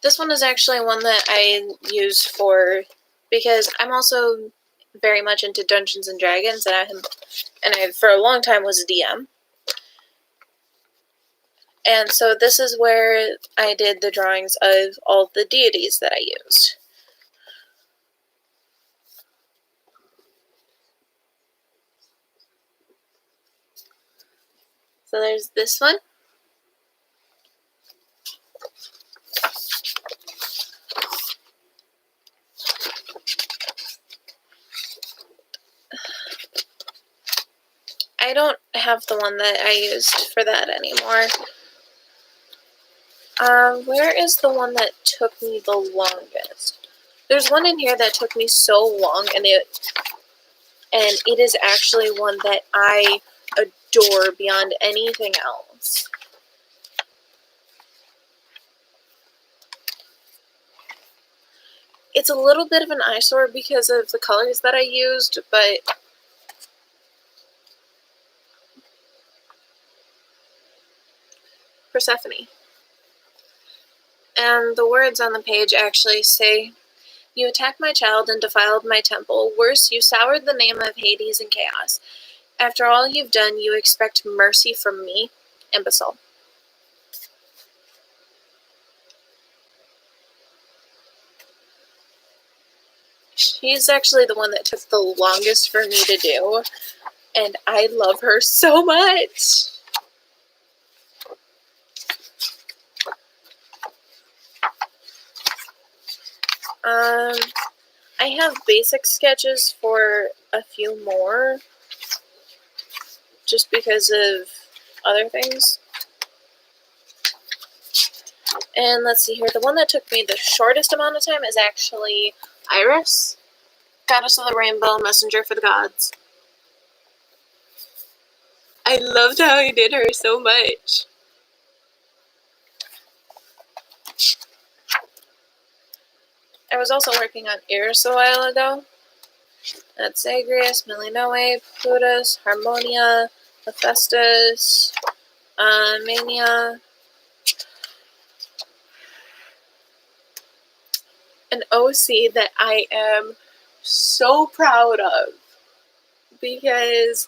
this one is actually one that I use for, because I'm also very much into Dungeons and Dragons, and I for a long time was a DM. And so this is where I did the drawings of all the deities that I used. So there's this one. I don't have the one that I used for that anymore. Where is the one that took me the longest? There's one in here that took me so long, and and it is actually one that I adore beyond anything else. It's a little bit of an eyesore because of the colors that I used, but Persephone. And the words on the page actually say, "You attacked my child and defiled my temple. Worse, you soured the name of Hades and Chaos. After all you've done, you expect mercy from me? Imbecile." She's actually the one that took the longest for me to do, and I love her so much. I have basic sketches for a few more, just because of other things. And let's see here, the one that took me the shortest amount of time is actually Iris, Goddess of the Rainbow, Messenger for the Gods. I loved how I did her so much. I was also working on Iris a while ago. That's Zagreus, Melinoe, Plutus, Harmonia, Hephaestus, Mania, an OC that I am so proud of because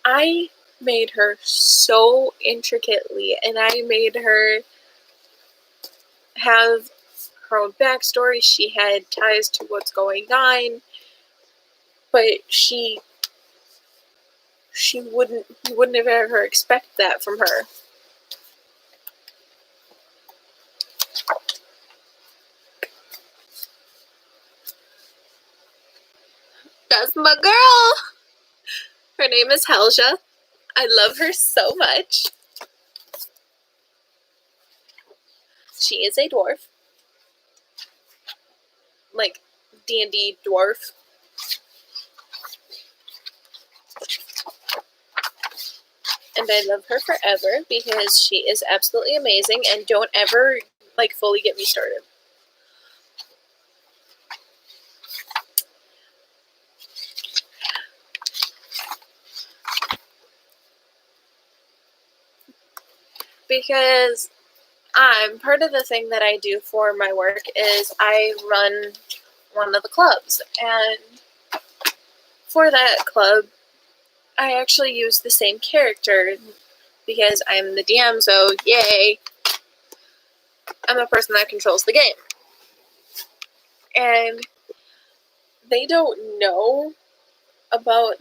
I made her so intricately, and I made her have her own backstory. She had ties to what's going on, but you wouldn't have ever expect that from her. That's my girl! Her name is Helja. I love her so much. She is a dwarf. Like, D&D dwarf. And I love her forever because she is absolutely amazing, and don't ever, fully get me started. Because part of the thing that I do for my work is I run one of the clubs, and for that club, I actually use the same character because I'm the DM, so yay! I'm the person that controls the game. And they don't know about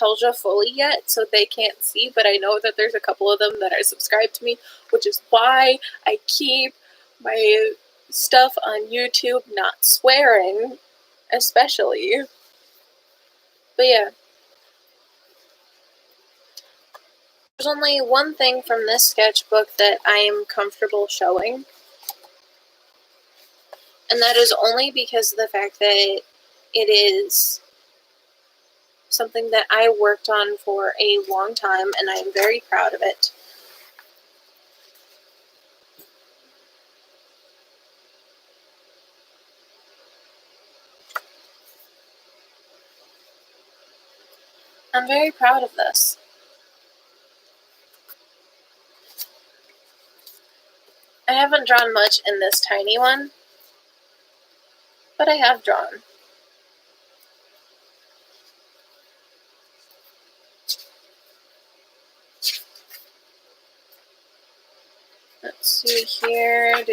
Helja fully yet, so they can't see, but I know that there's a couple of them that are subscribed to me, which is why I keep my stuff on YouTube not swearing, especially. But yeah. There's only one thing from this sketchbook that I am comfortable showing, and that is only because of the fact that it is something that I worked on for a long time, and I am very proud of it. I'm very proud of this. I haven't drawn much in this tiny one, but I have drawn. Let's see here.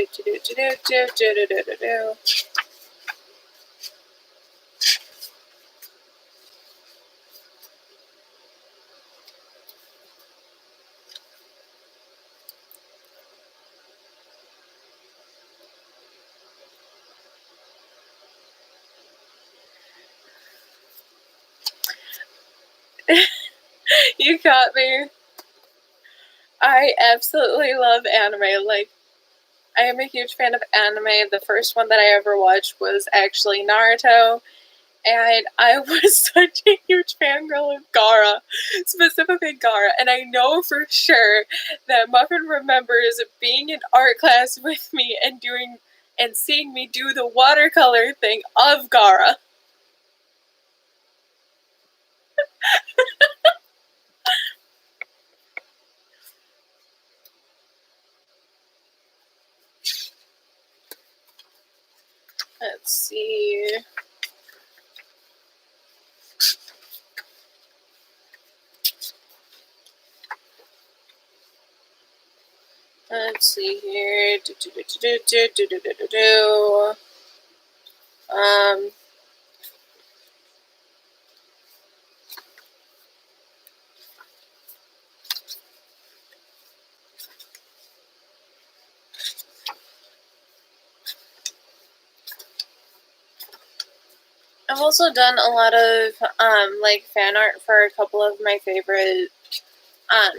You got me. I absolutely love anime. I am a huge fan of anime. The first one that I ever watched was actually Naruto, And I was such a huge fangirl of Gaara, specifically Gaara. And I know for sure that Muffin remembers being in art class with me and seeing me do the watercolor thing of Gaara. Let's see. Let's see here. I've also done a lot of like fan art for a couple of my favorite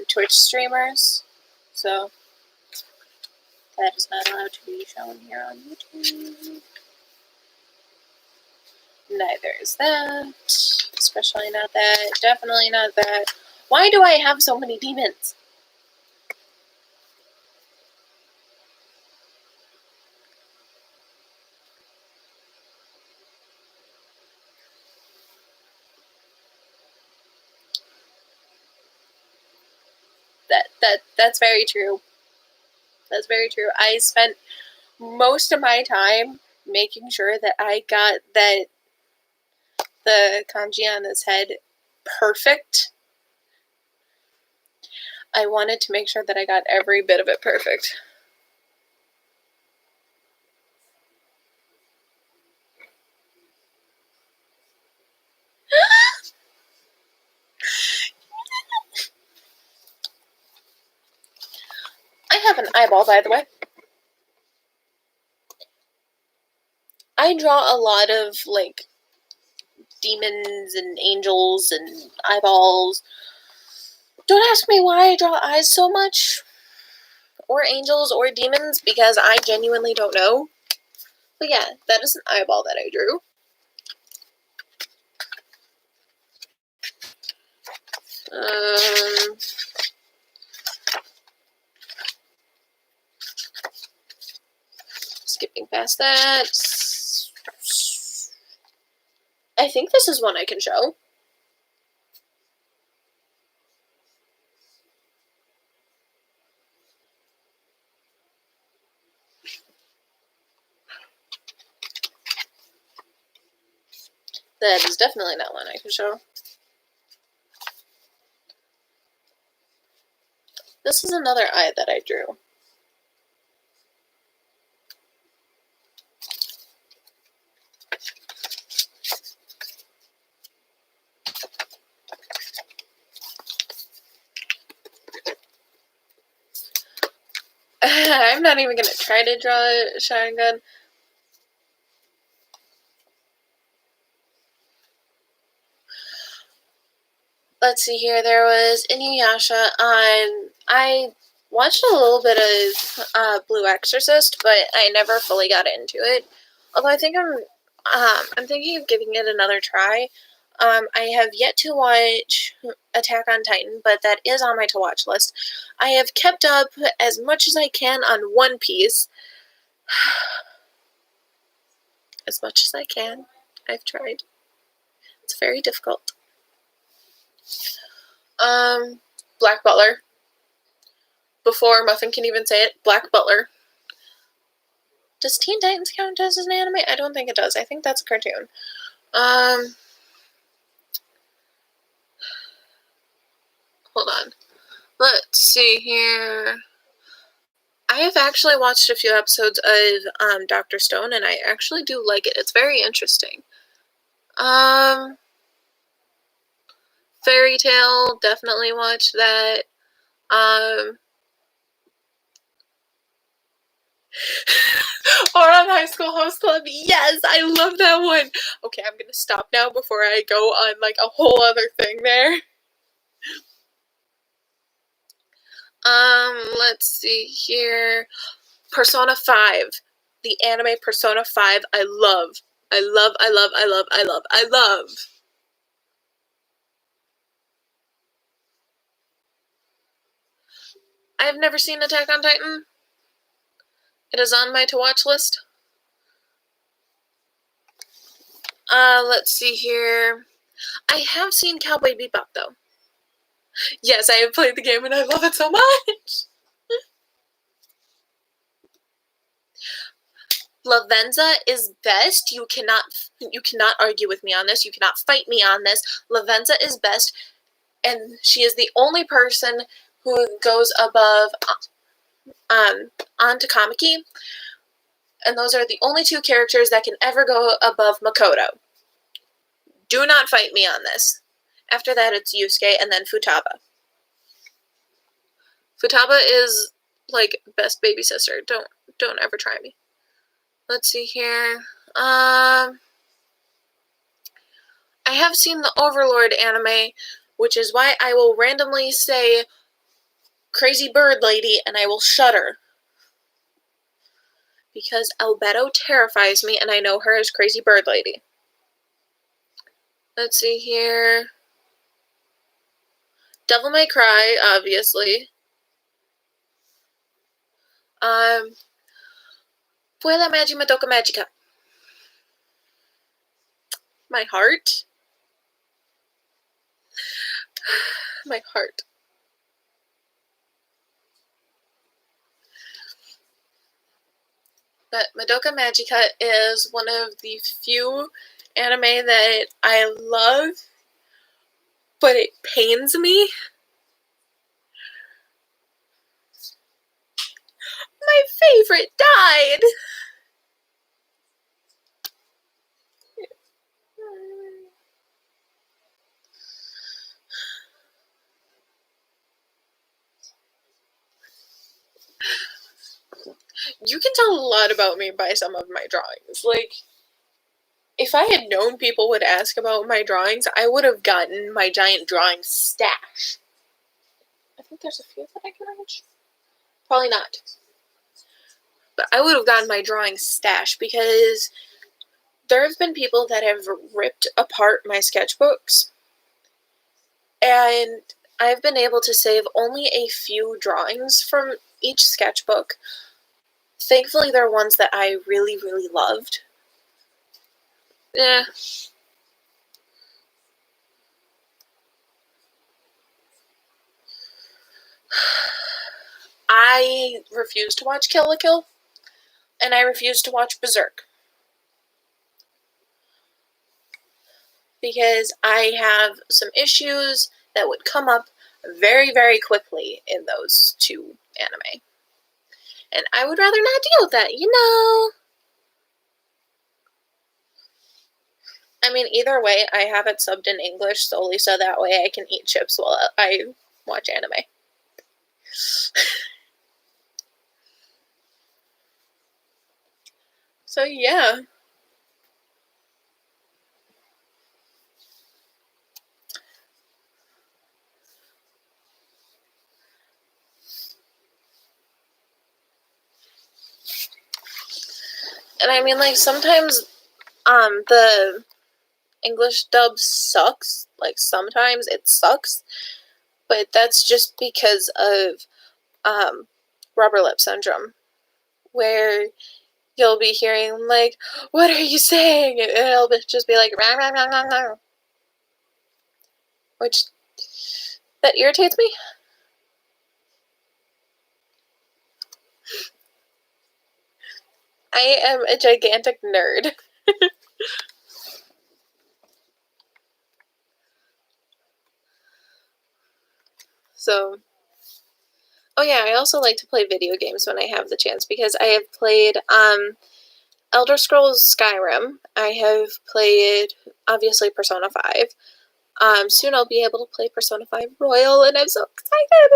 Twitch streamers. So that is not allowed to be shown here on YouTube. Neither is that. Especially not that. Definitely not that. Why do I have so many demons? That's very true. That's very true. I spent most of my time making sure that I got the kanji on his head perfect. I wanted to make sure that I got every bit of it perfect. I have an eyeball, by the way. I draw a lot of, like, demons and angels and eyeballs. Don't ask me why I draw eyes so much, or angels, or demons, because I genuinely don't know. But yeah, that is an eyeball that I drew. Skipping past that. I think this is one I can show. That is definitely not one I can show. This is another eye that I drew. I'm not even going to try to draw a Sharingan. Let's see here. There was Inuyasha. I watched a little bit of Blue Exorcist, but I never fully got into it. Although I think I'm thinking of giving it another try. I have yet to watch Attack on Titan, but that is on my to-watch list. I have kept up as much as I can on One Piece. As much as I can. I've tried. It's very difficult. Black Butler. Before Muffin can even say it, Black Butler. Does Teen Titans count as an anime? I don't think it does. I think that's a cartoon. Hold on. Let's see here. I have actually watched a few episodes of Dr. Stone, and I actually do like it. It's very interesting. Fairy Tail, definitely watch that. Ouran High School Host Club, yes, I love that one. Okay, I'm gonna stop now before I go on like a whole other thing there. Let's see here. Persona 5. The anime Persona 5 I love. I love. I've never seen Attack on Titan. It is on my to-watch list. Let's see here. I have seen Cowboy Bebop, though. Yes, I have played the game and I love it so much. Lavenza is best. You cannot argue with me on this. You cannot fight me on this. Lavenza is best, and she is the only person who goes above onto Kamiki. And those are the only two characters that can ever go above Makoto. Do not fight me on this. After that, it's Yusuke and then Futaba. Futaba is like best baby sister. Don't ever try me. Let's see here. I have seen the Overlord anime, which is why I will randomly say Crazy Bird Lady and I will shudder. Because Albedo terrifies me and I know her as Crazy Bird Lady. Let's see here. Devil May Cry, obviously. Puella Magi Madoka Magica. My heart. My heart. But Madoka Magica is one of the few anime that I love, but it pains me. My favorite died. You can tell a lot about me by some of my drawings. Like, if I had known people would ask about my drawings, I would have gotten my giant drawing stash. I think there's a few that I can reach. Probably not. But I would have gotten my drawing stash because there have been people that have ripped apart my sketchbooks, and I've been able to save only a few drawings from each sketchbook. Thankfully, they're ones that I really, really loved. Yeah. I refuse to watch Kill la Kill, and I refuse to watch Berserk. Because I have some issues that would come up very, very quickly in those two anime. And I would rather not deal with that, you know? I mean, either way, I have it subbed in English solely so that way I can eat chips while I watch anime. So, yeah. And I mean, like, sometimes, the English dub sucks. Like, sometimes it sucks. But that's just because of, rubber lip syndrome. Where you'll be hearing, like, what are you saying? And it'll just be like, rah, rah, rah, rah, rah. Which, that irritates me. I am a gigantic nerd. So, oh yeah, I also like to play video games when I have the chance because I have played Elder Scrolls Skyrim. I have played, obviously, Persona 5. Soon I'll be able to play Persona 5 Royal, and I'm so excited!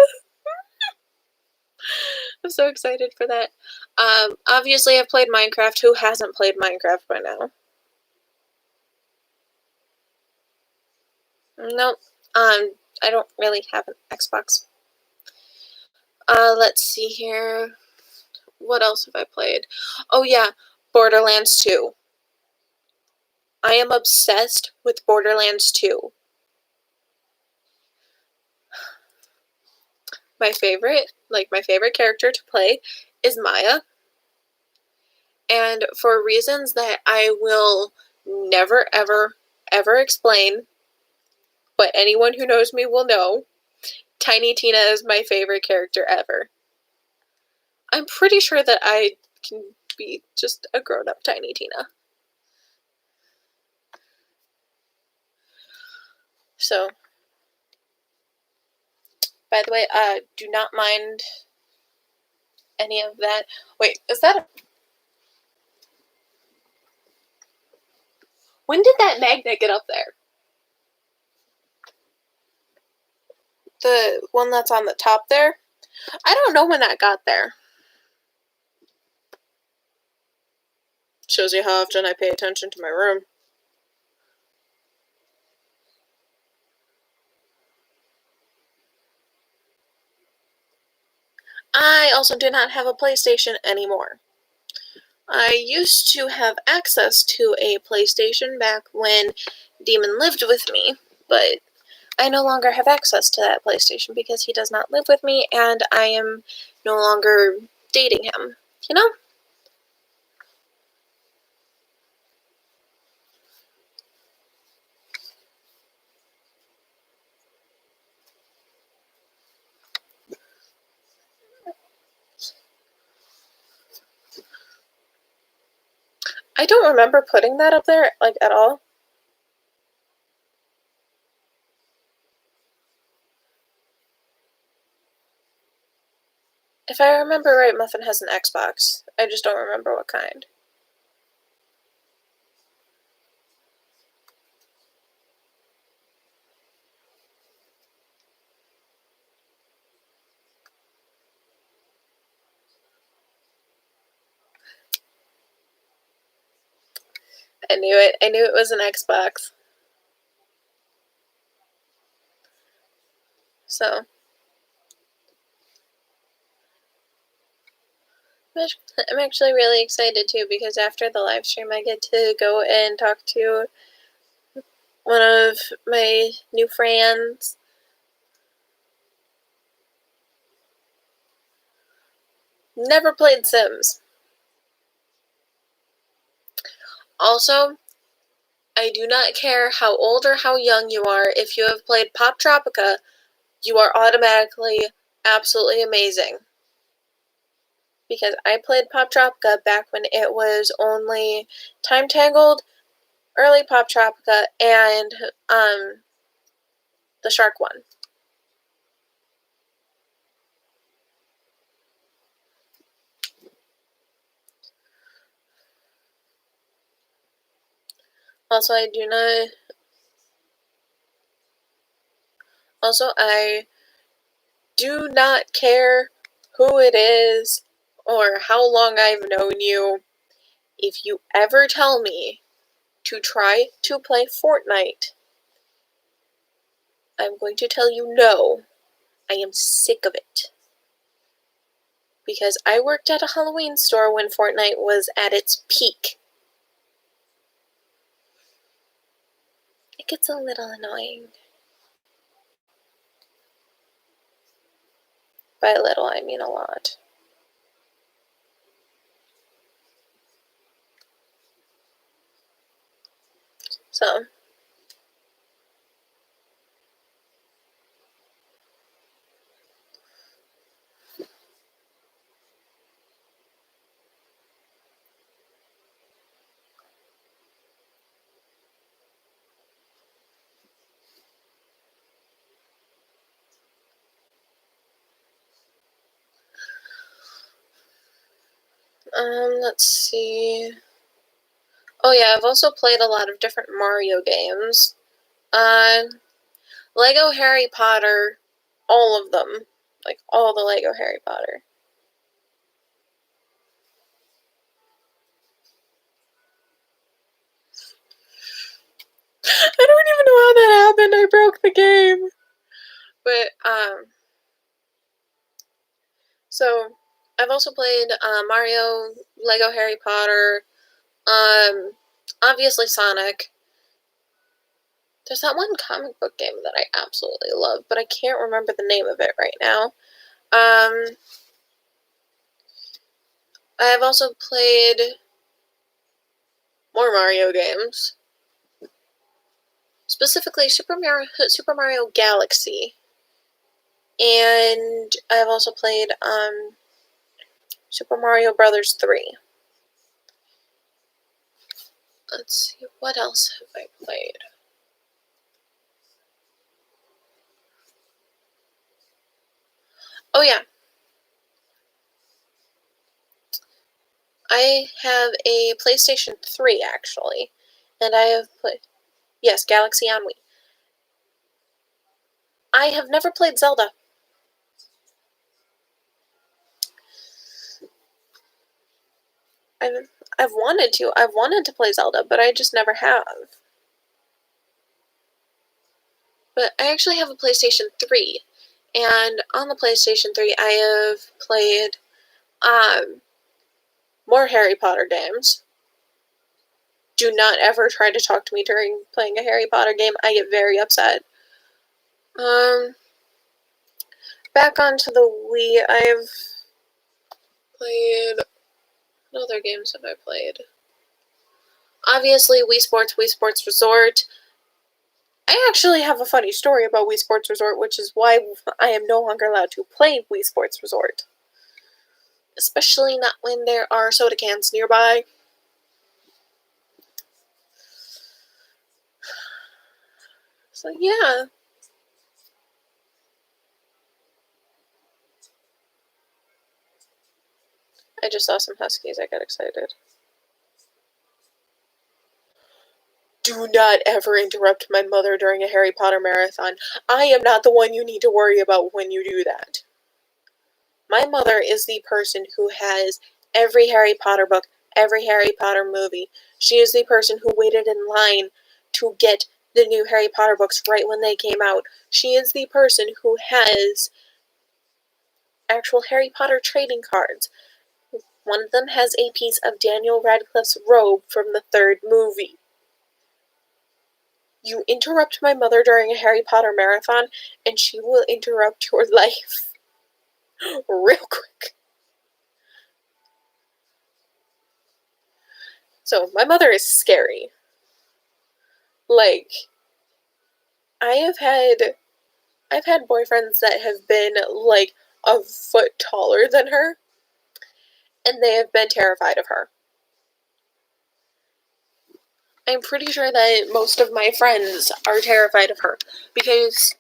I'm so excited for that. Obviously, I've played Minecraft. Who hasn't played Minecraft by now? Nope. I don't really have an Xbox. Let's see here. What else have I played? Oh yeah, Borderlands 2. I am obsessed with Borderlands 2. My favorite character to play is Maya. And for reasons that I will never, ever, ever explain, but anyone who knows me will know, Tiny Tina is my favorite character ever. I'm pretty sure that I can be just a grown-up Tiny Tina. So, by the way, do not mind any of that. Wait, is that a... When did that magnet get up there? The one that's on the top there? I don't know when that got there. Shows you how often I pay attention to my room. I also do not have a PlayStation anymore. I used to have access to a PlayStation back when Demon lived with me, but I no longer have access to that PlayStation because he does not live with me and I am no longer dating him. You know? I don't remember putting that up there, like, at all. If I remember right, Muffin has an Xbox. I just don't remember what kind. I knew it. I knew it was an Xbox. So, I'm actually really excited too because after the live stream I get to go and talk to one of my new friends. Never played Sims. Also, I do not care how old or how young you are, if you have played Pop Tropica, you are automatically absolutely amazing. Because I played Pop Tropica back when it was only Time Tangled, early Pop Tropica, and the Shark one. Also, I do not care who it is or how long I've known you. If you ever tell me to try to play Fortnite, I'm going to tell you no. I am sick of it. Because I worked at a Halloween store when Fortnite was at its peak. It gets a little annoying. By a little, I mean a lot. So, let's see. Oh yeah, I've also played a lot of different Mario games. Lego Harry Potter, all of them. Like, all the Lego Harry Potter. I don't even know how that happened. I broke the game. But, so, I've also played, Mario, Lego Harry Potter, Obviously Sonic. There's that one comic book game that I absolutely love, but I can't remember the name of it right now. I've also played more Mario games. Specifically Super Mario Galaxy. And I've also played Super Mario Brothers 3. Let's see, what else have I played? Oh yeah. I have a PlayStation 3 actually. And I have played, yes, Galaxy on Wii. I have never played Zelda. I've wanted to. I've wanted to play Zelda, but I just never have. But I actually have a PlayStation 3. And on the PlayStation 3, I have played more Harry Potter games. Do not ever try to talk to me during playing a Harry Potter game. I get very upset. Back onto the Wii, I've played... What other games have I played? Obviously, Wii Sports Resort. I actually have a funny story about Wii Sports Resort, which is why I am no longer allowed to play Wii Sports Resort. Especially not when there are soda cans nearby. So yeah. I just saw some huskies, I got excited. Do not ever interrupt my mother during a Harry Potter marathon. I am not the one you need to worry about when you do that. My mother is the person who has every Harry Potter book, every Harry Potter movie. She is the person who waited in line to get the new Harry Potter books right when they came out. She is the person who has actual Harry Potter trading cards. One of them has a piece of Daniel Radcliffe's robe from the third movie. You interrupt my mother during a Harry Potter marathon, and she will interrupt your life real quick. So, my mother is scary. Like, I've had boyfriends that have been, like, a foot taller than her, and they have been terrified of her. I'm pretty sure that most of my friends are terrified of her, because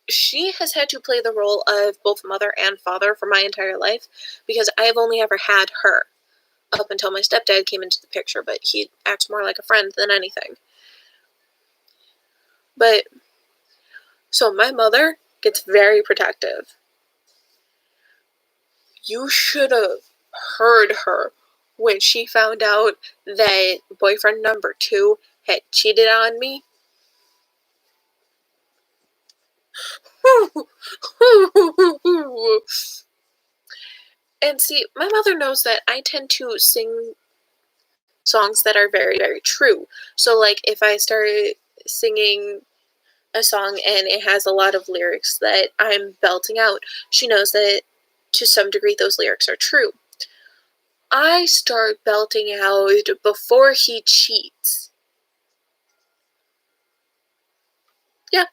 she has had to play the role of both mother and father for my entire life, because I have only ever had her up until my stepdad came into the picture, but he acts more like a friend than anything. But, so my mother gets very protective. You should have heard her when she found out that boyfriend number 2 had cheated on me. And see, my mother knows that I tend to sing songs that are very, very true. So, like, if I start singing a song and it has a lot of lyrics that I'm belting out, she knows that to some degree those lyrics are true. I start belting out before he cheats. Yeah.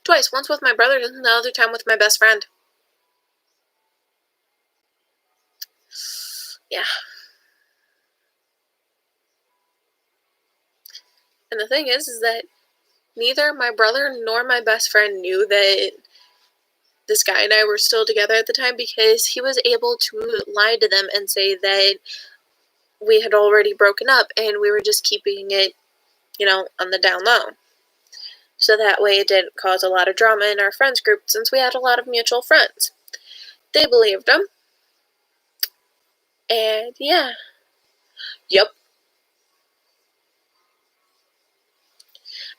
Twice. Once with my brother and the other time with my best friend. Yeah. And the thing is that neither my brother nor my best friend knew that this guy and I were still together at the time, because he was able to lie to them and say that we had already broken up and we were just keeping it, on the down low. So that way it didn't cause a lot of drama in our friends group, since we had a lot of mutual friends. They believed him. And yeah. Yep.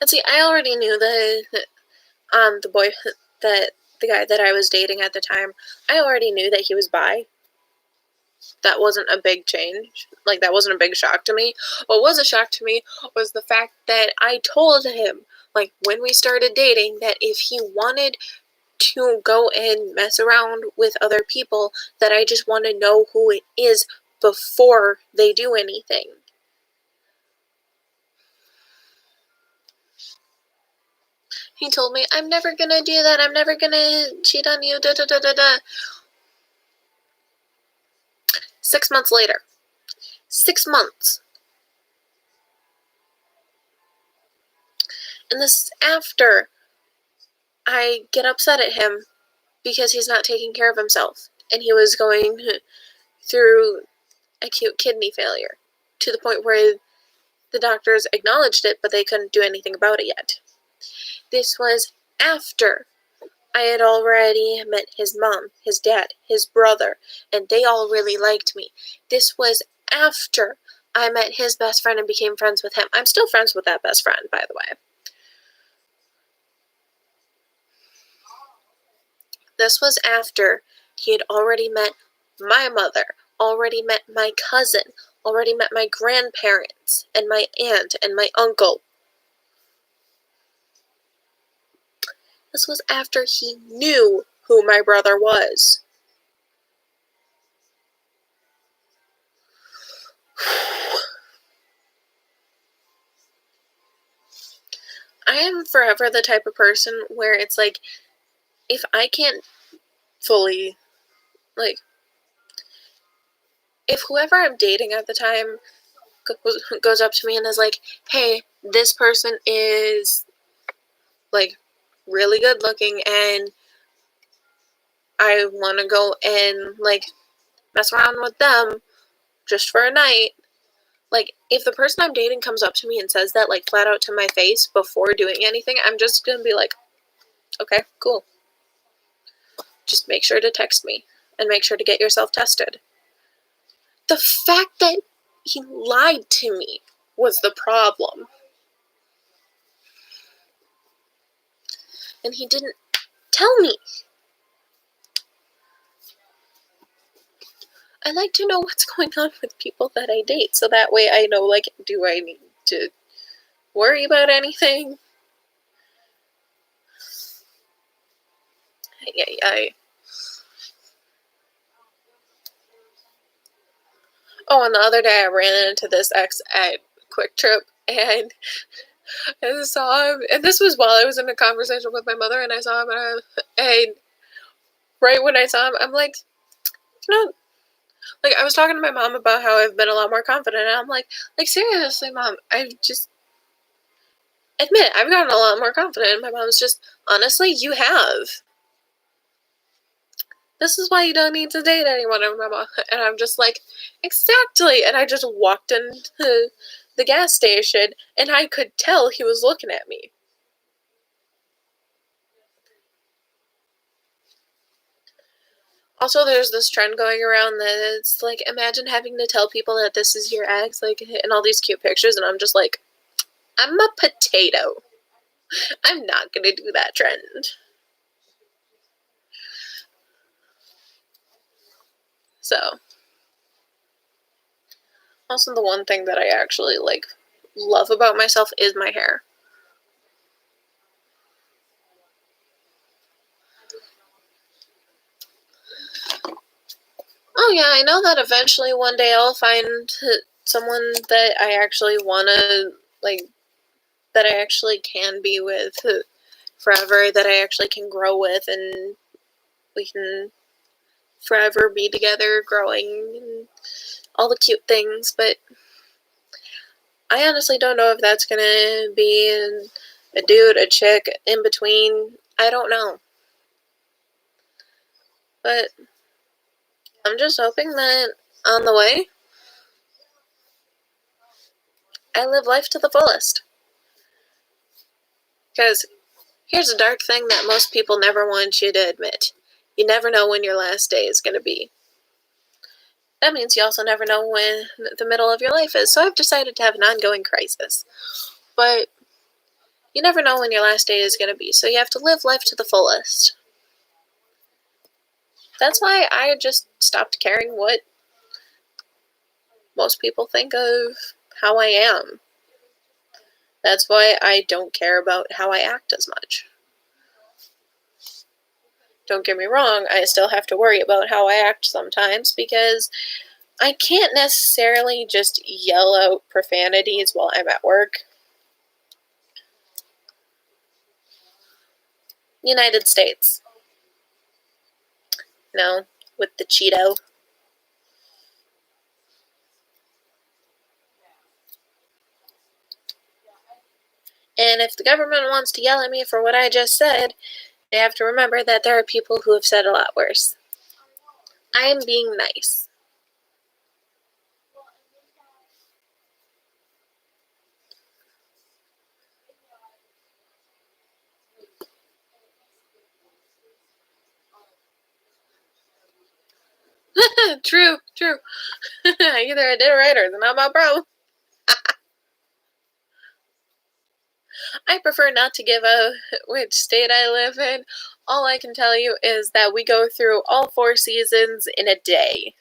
And see, I already knew that the guy that I was dating at the time, I already knew that he was bi. that wasn't a big change. Like, that wasn't a big shock to me. What was a shock to me was the fact that I told him, like, when we started dating, that if he wanted to go and mess around with other people, that I just want to know who it is before they do anything. He told me, I'm never gonna do that, I'm never gonna cheat on you, da da da da da. 6 months later. 6 months. And this is after I get upset at him because he's not taking care of himself. And he was going through acute kidney failure to the point where the doctors acknowledged it, but they couldn't do anything about it yet. This was after I had already met his mom, his dad, his brother, and they all really liked me. This was after I met his best friend and became friends with him. I'm still friends with that best friend, by the way. This was after he had already met my mother, already met my cousin, already met my grandparents, and my aunt, and my uncle. This was after he knew who my brother was. I am forever the type of person where it's like, if I can't fully, like, if whoever I'm dating at the time goes up to me and is like, hey, this person is, like, really good looking and I want to go and, like, mess around with them just for a night. Like, if the person I'm dating comes up to me and says that, like, flat out to my face before doing anything, I'm just gonna be like, okay, cool. Just make sure to text me and make sure to get yourself tested. The fact that he lied to me was the problem. And he didn't tell me. I like to know what's going on with people that I date, so that way I know, like, do I need to worry about anything? Oh, and the other day I ran into this ex at Quick Trip, and I saw him, and this was while I was in a conversation with my mother, and I saw him, and right when I saw him, I'm like, you know, like, I was talking to my mom about how I've been a lot more confident, and I'm like, seriously, Mom, I've just, admit it, I've gotten a lot more confident, and my mom's just, honestly, you have. This is why you don't need to date anyone, and I'm just like, exactly, and I just walked into the gas station, and I could tell he was looking at me. Also, there's this trend going around that it's like, imagine having to tell people that this is your ex, like, in all these cute pictures, and I'm just like, I'm a potato. I'm not gonna do that trend. So, also the one thing that I actually, like, love about myself is my hair. Oh yeah, I know that eventually one day I'll find someone that I actually want to, like, that I actually can be with forever, that I actually can grow with, and we can forever be together, growing, and all the cute things, but I honestly don't know if that's gonna be a dude, a chick, in between. I don't know. But I'm just hoping that on the way, I live life to the fullest. Because here's a dark thing that most people never want you to admit. You never know when your last day is going to be. That means you also never know when the middle of your life is, so I've decided to have an ongoing crisis. But you never know when your last day is going to be, so you have to live life to the fullest. That's why I just stopped caring what most people think of how I am. That's why I don't care about how I act as much. Don't get me wrong, I still have to worry about how I act sometimes because I can't necessarily just yell out profanities while I'm at work. United States. No, with the Cheeto. And if the government wants to yell at me for what I just said, they have to remember that there are people who have said a lot worse. I am being nice. True. Either I did it right or it's not my problem. I prefer not to give out which state I live in. All I can tell you is that we go through all 4 seasons in a day.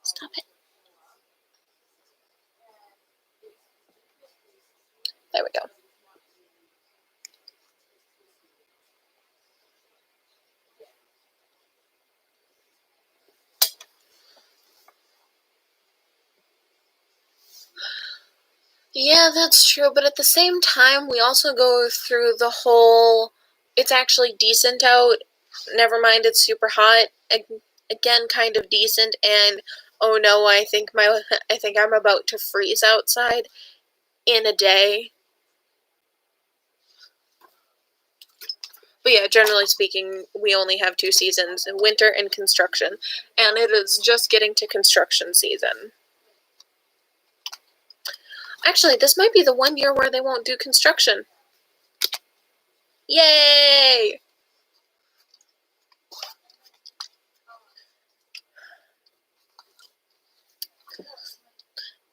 Stop it. There we go. Yeah, that's true, but at the same time, we also go through the whole, it's actually decent out, never mind it's super hot, again kind of decent, and oh no, I think I'm about to freeze outside in a day. But yeah, generally speaking, we only have 2 seasons, winter and construction, and it is just getting to construction season. Actually, this might be the one year where they won't do construction. Yay!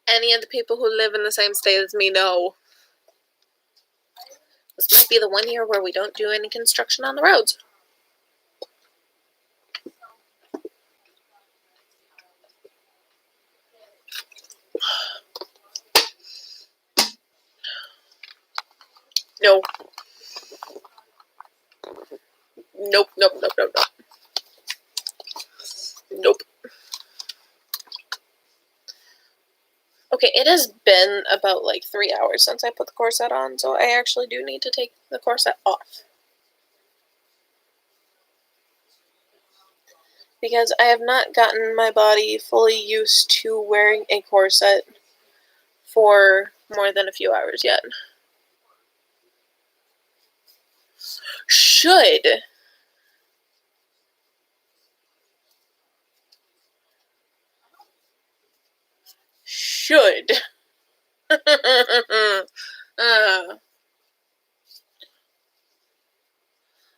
Any of the people who live in the same state as me know. This might be the one year where we don't do any construction on the roads. No. Nope. Nope. Okay, it has been about like 3 hours since I put the corset on, so I actually do need to take the corset off. Because I have not gotten my body fully used to wearing a corset for more than a few hours yet. Should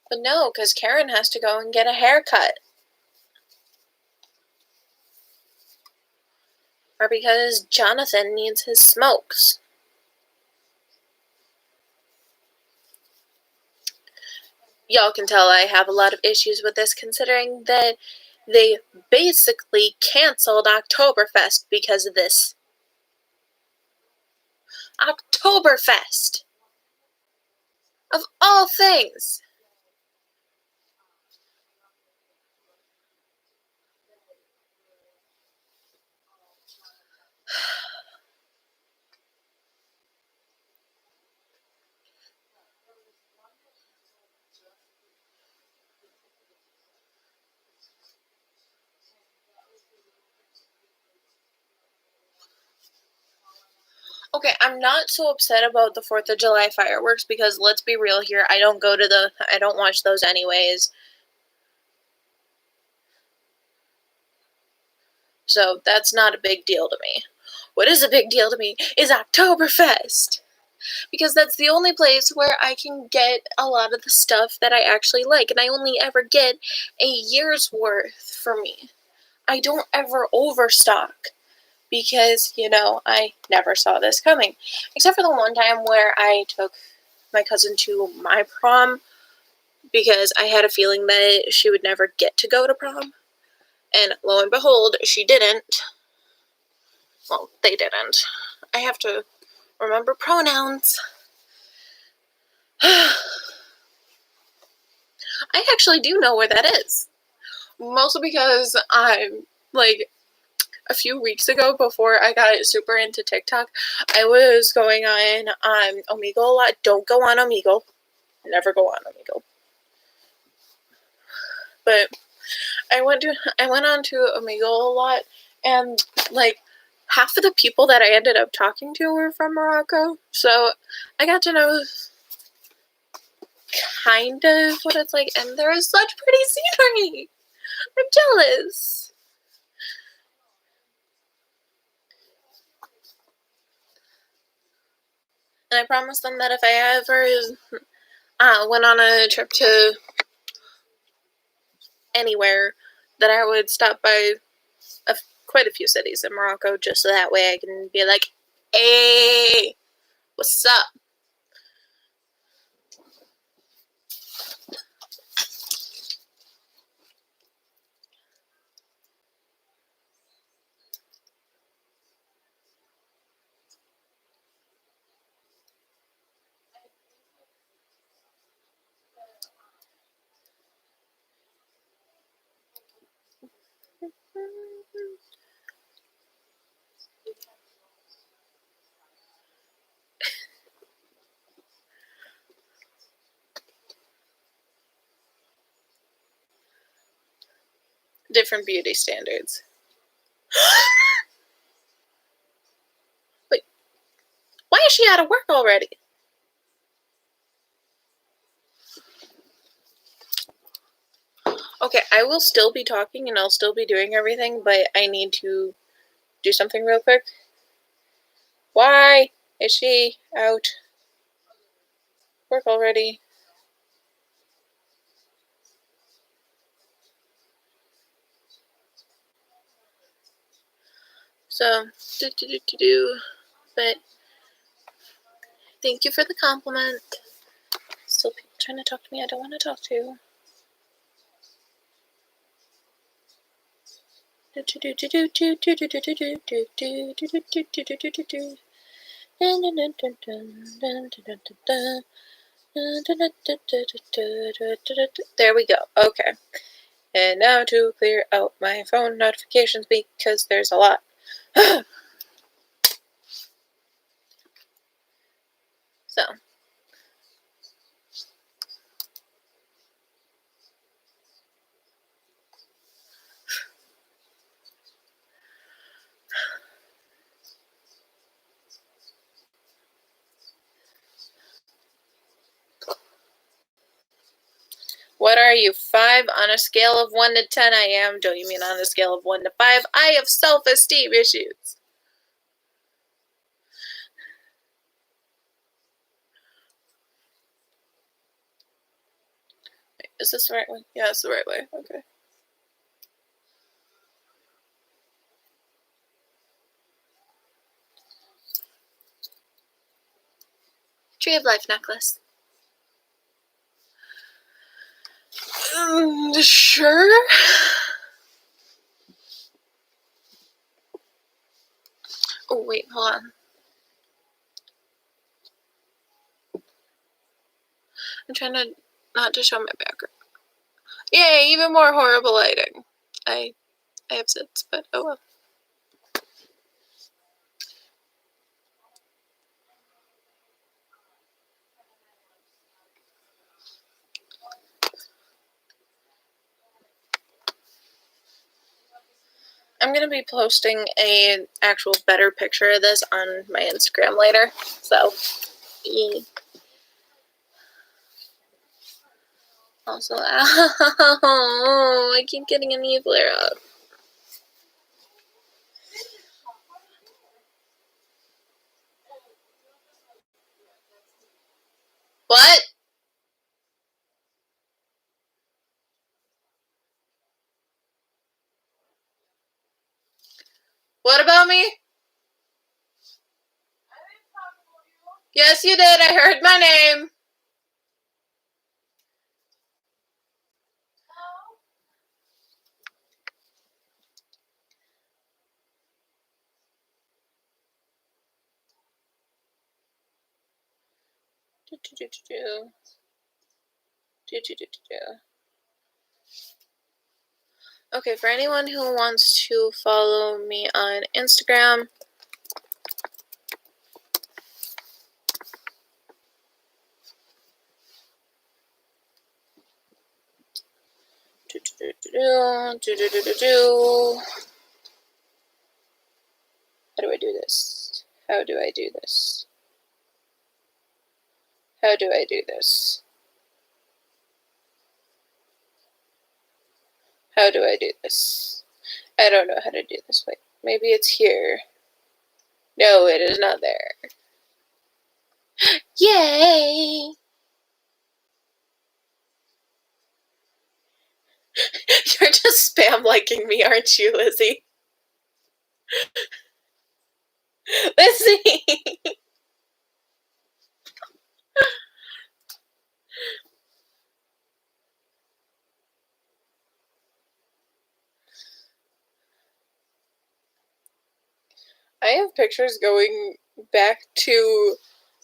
But no, because Karen has to go and get a haircut. Or because Jonathan needs his smokes. Y'all can tell I have a lot of issues with this, considering that they basically canceled Oktoberfest because of this. Oktoberfest! Of all things! Okay, I'm not so upset about the 4th of July fireworks because let's be real here, I don't watch those anyways. So that's not a big deal to me. What is a big deal to me is Oktoberfest. because that's the only place where I can get a lot of the stuff that I actually like, and I only ever get a year's worth for me. I don't ever overstock because, I never saw this coming. Except for the one time where I took my cousin to my prom because I had a feeling that she would never get to go to prom. And lo and behold, she didn't. Well, they didn't. I have to remember pronouns. I actually do know where that is. Mostly because I'm, a few weeks ago, before I got super into TikTok, I was going on Omegle a lot. Don't go on Omegle. Never go on Omegle. But I went on to Omegle a lot, and half of the people that I ended up talking to were from Morocco, so I got to know kind of what it's like, and there is such pretty scenery. I'm jealous. And I promised them that if I ever went on a trip to anywhere, that I would stop by quite a few cities in Morocco, just so that way I can be like, hey, what's up? Different beauty standards. Wait, why is she out of work already? Okay, I will still be talking and I'll still be doing everything, but I need to do something real quick. Why is she out work already? So, but thank you for the compliment. Still people trying to talk to me I don't want to talk to. There we go. Okay. And now to clear out my phone notifications because there's a lot. So. What are you, 5 on a scale of 1 to 10? I am. Don't you mean on a scale of 1 to 5? I have self-esteem issues. Wait, is this the right way? Yeah, it's the right way. Okay. Tree of Life necklace. Sure. Oh, wait, hold on. I'm trying to not to show my background. Yay, even more horrible lighting. I have zits, but oh well. I'm gonna be posting an actual better picture of this on my Instagram later. So, also, I keep getting a knee flare up. What? What about me? Yes, you did. I heard my name. Okay, for anyone who wants to follow me on Instagram, how do I do this? How do I do this? How do I do this? How do I do this? I don't know how to do this. Wait, maybe it's here. No, it is not there. Yay! You're just spam liking me, aren't you, Lizzie? Lizzie! I have pictures going back to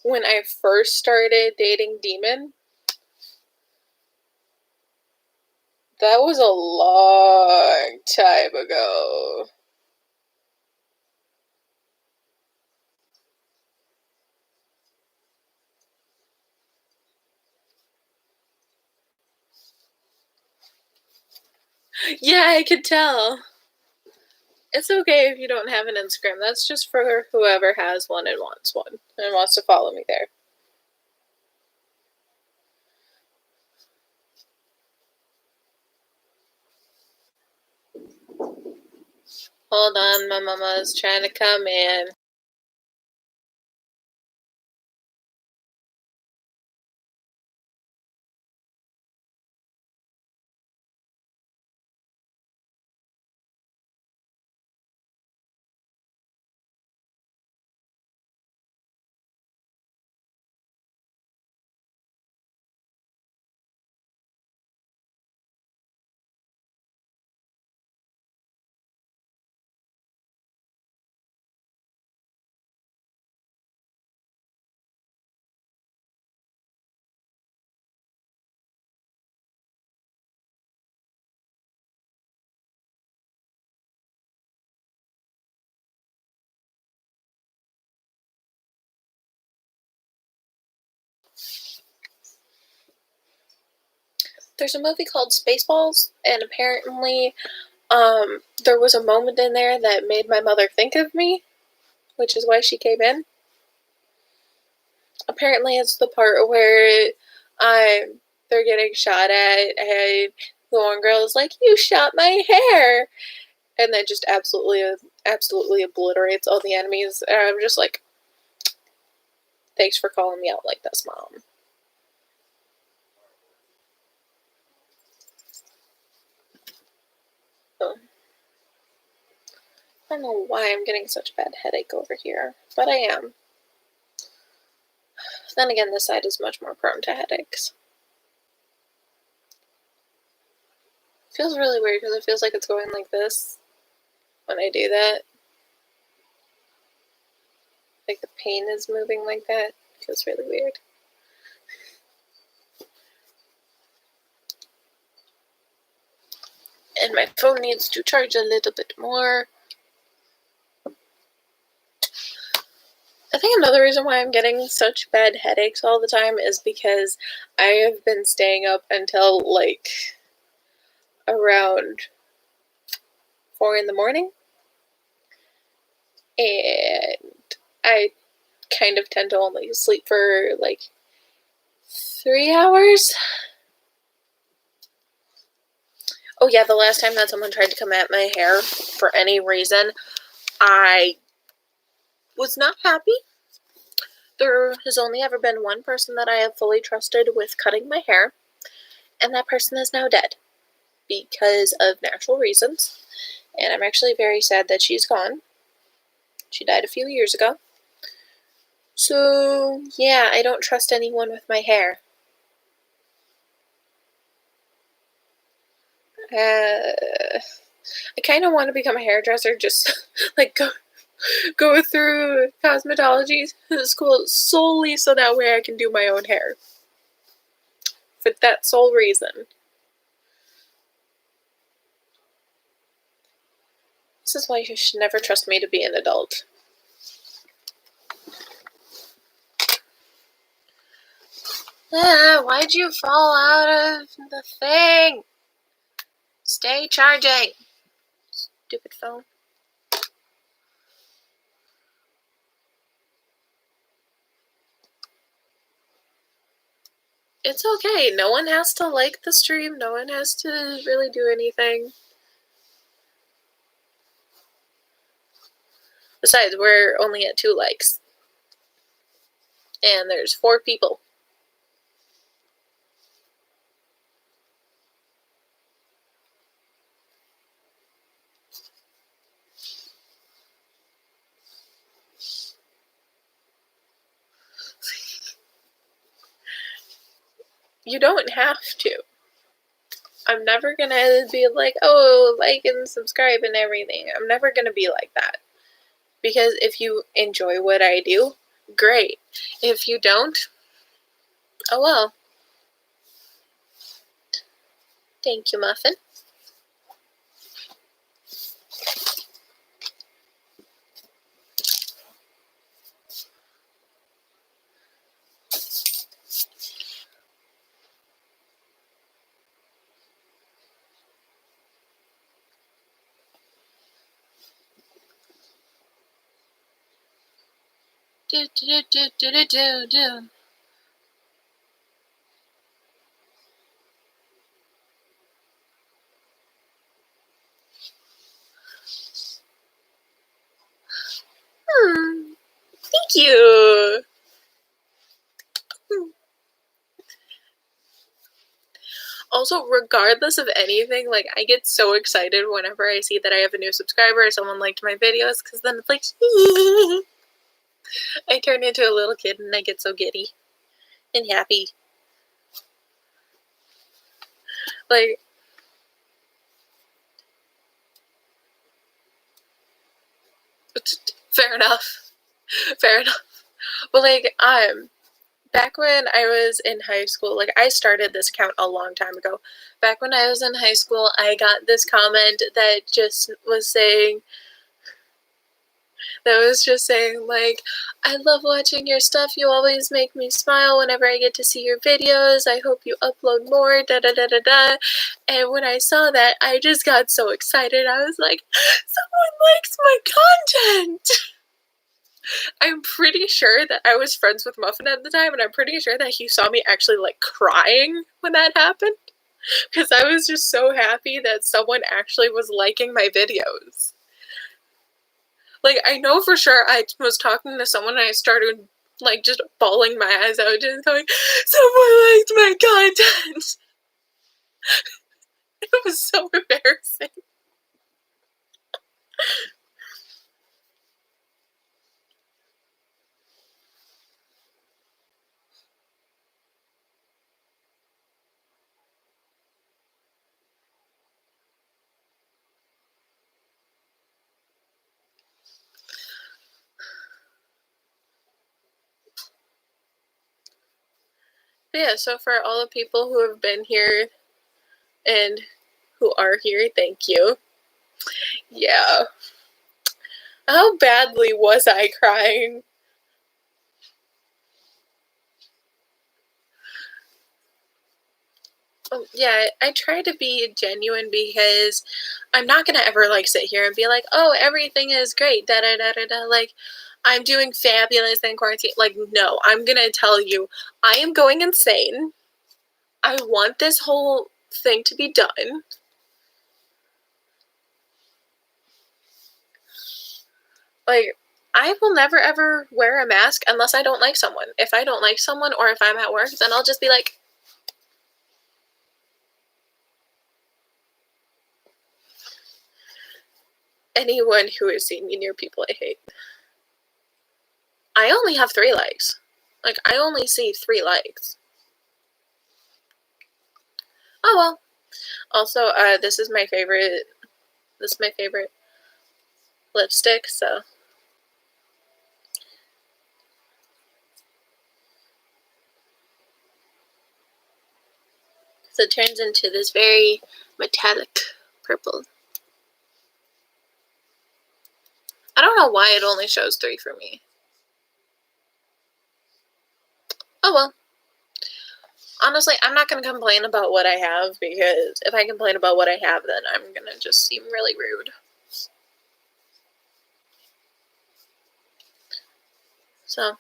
when I first started dating Demon. That was a long time ago. Yeah, I could tell. It's okay if you don't have an Instagram. That's just for whoever has one and wants to follow me there. Hold on, my mama's trying to come in. There's a movie called Spaceballs, and apparently there was a moment in there that made my mother think of me, which is why she came in. Apparently it's the part where they're getting shot at, and the one girl is like, "You shot my hair!" And then just absolutely obliterates all the enemies. And I'm just like, thanks for calling me out like this, Mom. So, I don't know why I'm getting such a bad headache over here, but I am. Then again, this side is much more prone to headaches. It feels really weird because it feels like it's going like this when I do that. Like the pain is moving like that. It feels really weird. And my phone needs to charge a little bit more. I think another reason why I'm getting such bad headaches all the time is because I have been staying up until like around 4 in the morning. And I kind of tend to only sleep for like 3 hours. Oh yeah, the last time that someone tried to come at my hair for any reason, I was not happy. There has only ever been one person that I have fully trusted with cutting my hair, and that person is now dead because of natural reasons. And I'm actually very sad that she's gone. She died a few years ago. So, yeah, I don't trust anyone with my hair. I kind of want to become a hairdresser, just like go through cosmetology school solely so that way I can do my own hair. For that sole reason. This is why you should never trust me to be an adult. Why'd you fall out of the thing? Stay charging. Stupid phone. It's okay. No one has to like the stream. No one has to really do anything. Besides, we're only at 2 likes. And there's 4 people. You don't have to. I'm never gonna be like, oh, like and subscribe and everything. I'm never gonna be like that. Because if you enjoy what I do, great. If you don't, oh well. Thank you, Muffin. Do do do do do do do. Thank you. Also, regardless of anything, like, I get so excited whenever I see that I have a new subscriber or someone liked my videos, because then it's like, I turn into a little kid and I get so giddy and happy. Like, fair enough. Fair enough. But, like, back when I was in high school, like, I started this account a long time ago. Back when I was in high school, I got this comment that was just saying, like, I love watching your stuff. You always make me smile whenever I get to see your videos. I hope you upload more, da da da da da. And when I saw that, I just got so excited. I was like, someone likes my content! I'm pretty sure that I was friends with Muffin at the time, and I'm pretty sure that he saw me actually, like, crying when that happened. Because I was just so happy that someone actually was liking my videos. Like, I know for sure I was talking to someone and I started, like, just bawling my eyes out, just going, someone liked my content! It was so embarrassing. But yeah, so for all the people who have been here and who are here, thank you. Yeah. How badly was I crying? Oh, yeah, I try to be genuine because I'm not gonna ever, like, sit here and be like, oh, everything is great, da da da da da, like, I'm doing fabulous in quarantine. Like, no, I'm gonna tell you, I am going insane. I want this whole thing to be done. Like, I will never ever wear a mask unless I don't like someone. If I don't like someone or if I'm at work, then I'll just be like, anyone who has seen me near people I hate. I only have 3 legs. Like, I only see 3 legs. Oh well. Also, this is my favorite lipstick, so. So it turns into this very metallic purple. I don't know why it only shows 3 for me. Oh well. Honestly, I'm not going to complain about what I have, because if I complain about what I have, then I'm going to just seem really rude. So.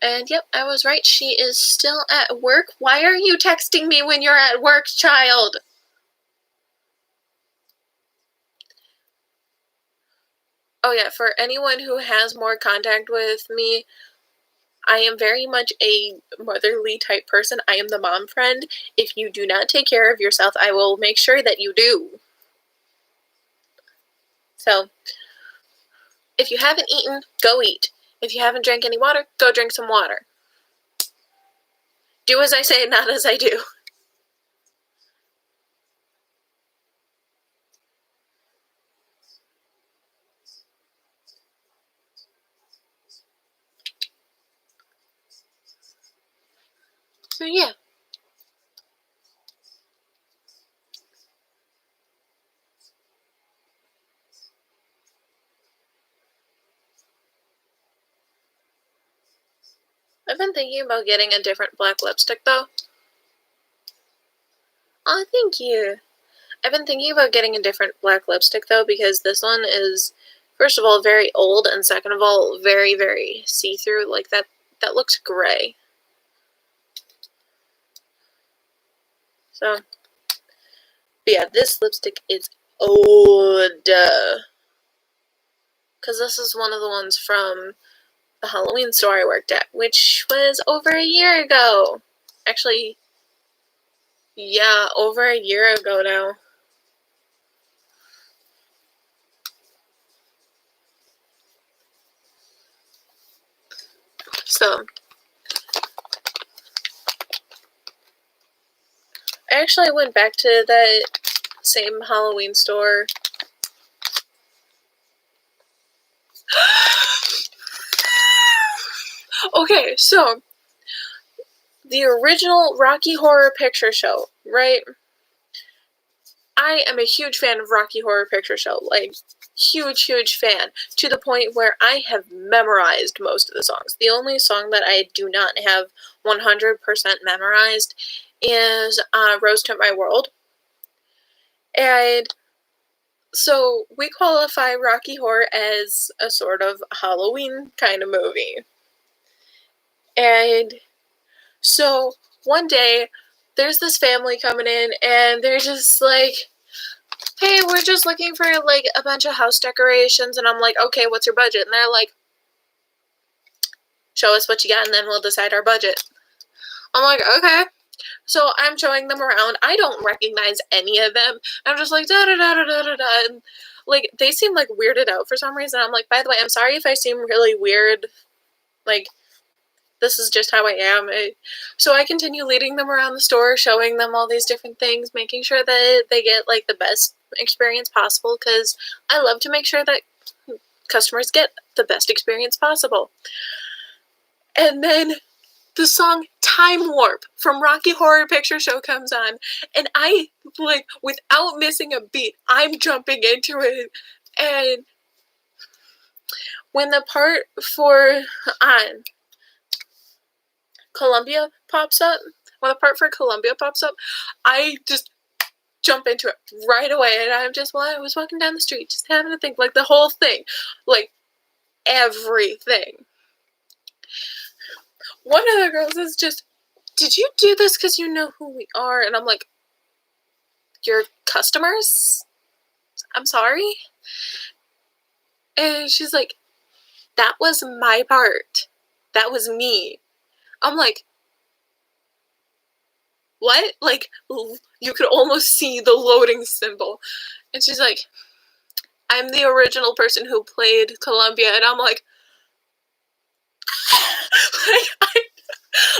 And yep, I was right. She is still at work. Why are you texting me when you're at work, child? Oh yeah, for anyone who has more contact with me, I am very much a motherly type person. I am the mom friend. If you do not take care of yourself, I will make sure that you do. So, if you haven't eaten, go eat. If you haven't drank any water, go drink some water. Do as I say, not as I do. So yeah. I've been thinking about getting a different black lipstick, though. Oh, thank you. I've been thinking about getting a different black lipstick, though, because this one is, first of all, very old, and second of all, very, very see-through. Like, that looks gray. So, but yeah, this lipstick is old. Because this is one of the ones from the Halloween store I worked at, which was over a year ago. Actually, yeah, over a year ago now. So, I actually went back to that same Halloween store. Okay, so the original Rocky Horror Picture Show, right? I am a huge fan of Rocky Horror Picture Show, like, huge, huge fan, to the point where I have memorized most of the songs. The only song that I do not have 100% memorized is Rose to My World. And so we qualify Rocky Horror as a sort of Halloween kind of movie. And so one day, there's this family coming in, and they're just like, hey, we're just looking for, like, a bunch of house decorations. And I'm like, okay, what's your budget? And they're like, show us what you got, and then we'll decide our budget. I'm like, okay. So I'm showing them around. I don't recognize any of them. I'm just like, da-da-da-da-da-da-da. And, like, they seem, like, weirded out for some reason. I'm like, by the way, I'm sorry if I seem really weird. Like, this is just how I am. So I continue leading them around the store, showing them all these different things, making sure that they get, like, the best experience possible, because I love to make sure that customers get the best experience possible. And then the song Time Warp from Rocky Horror Picture Show comes on, and I, like, without missing a beat, I'm jumping into it. And when the part for Columbia pops up, I just jump into it right away. And I'm just, I was walking down the street, just having to think, like, the whole thing, like, everything. One of the girls is just, did you do this because you know who we are? And I'm like, your customers? I'm sorry? And she's like, that was my part. That was me. I'm like, what? Like, you could almost see the loading symbol. And she's like, I'm the original person who played Columbia. And I'm like,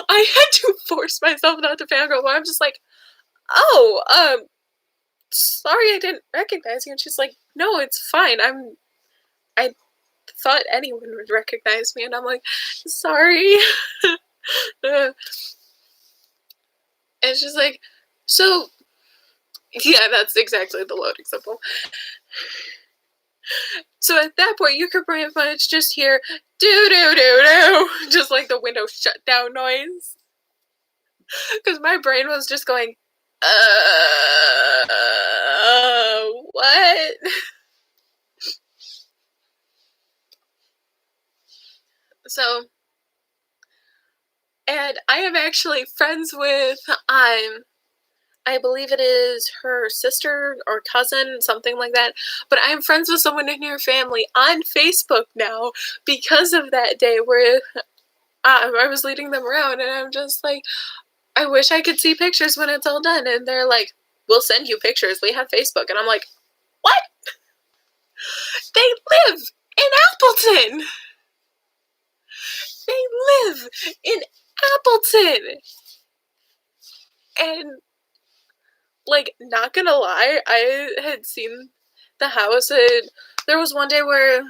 I had to force myself not to fangirl. I'm just like, oh, sorry I didn't recognize you. And she's like, no, it's fine. I thought anyone would recognize me. And I'm like, sorry. And she's like, so, yeah, that's exactly the loading symbol. So at that point, you could pretty much just hear do, just like the window shut down noise. Because my brain was just going, what? So, and I am actually friends with, I believe it is her sister or cousin, something like that. But I'm friends with someone in her family on Facebook now because of that day where I was leading them around, and I'm just like, I wish I could see pictures when it's all done. And they're like, we'll send you pictures. We have Facebook. And I'm like, what? They live in Appleton. They live in Appleton. And, like, not gonna lie, I had seen the house. There was one day where,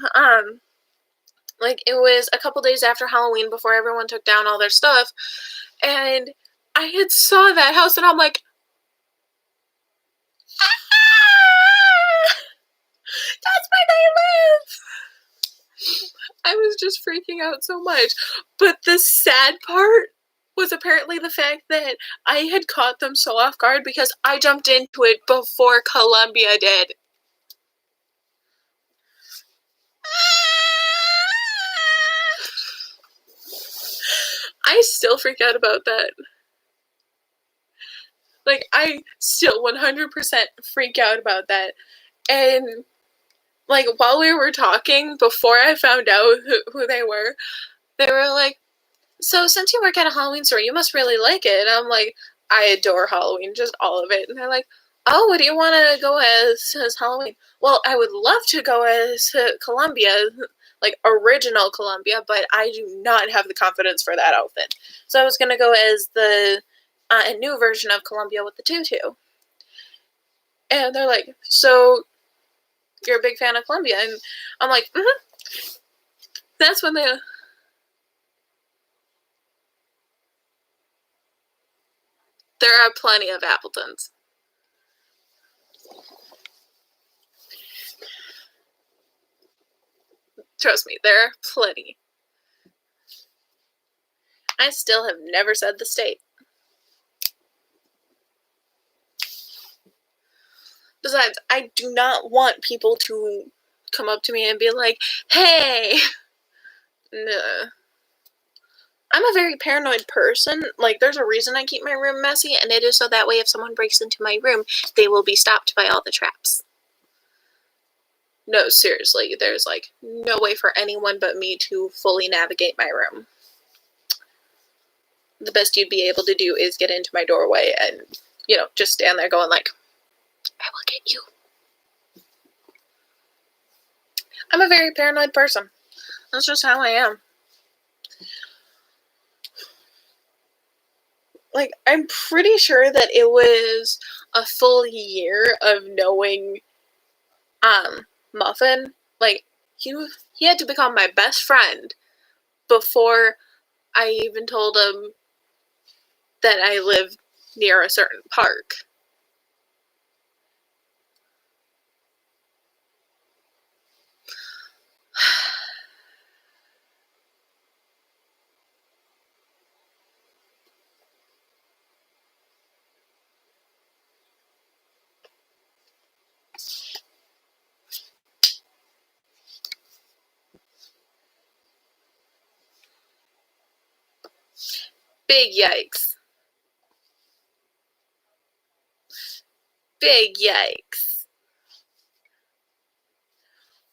like, it was a couple days after Halloween before everyone took down all their stuff. And I had saw that house, and I'm like, that's where they live! I was just freaking out so much. But the sad part was apparently the fact that I had caught them so off guard because I jumped into it before Columbia did. I still freak out about that. Like, I still 100% freak out about that. And, like, while we were talking, before I found out who they were like, so since you work at a Halloween store, you must really like it. And I'm like, I adore Halloween, just all of it. And they're like, oh, what do you want to go as Halloween? Well, I would love to go as Columbia, like original Columbia, but I do not have the confidence for that outfit. So I was going to go as the new version of Columbia with the tutu. And they're like, so you're a big fan of Columbia? And I'm like, mm-hmm. That's when they... There are plenty of Appletons. Trust me, there are plenty. I still have never said the state. Besides, I do not want people to come up to me and be like, hey! No. I'm a very paranoid person. Like, there's a reason I keep my room messy, and it is so that way if someone breaks into my room, they will be stopped by all the traps. No, seriously, there's, like, no way for anyone but me to fully navigate my room. The best you'd be able to do is get into my doorway and, you know, just stand there going like, I will get you. I'm a very paranoid person. That's just how I am. Like, I'm pretty sure that it was a full year of knowing Muffin. Like, he had to become my best friend before I even told him that I lived near a certain park. Big yikes. Big yikes.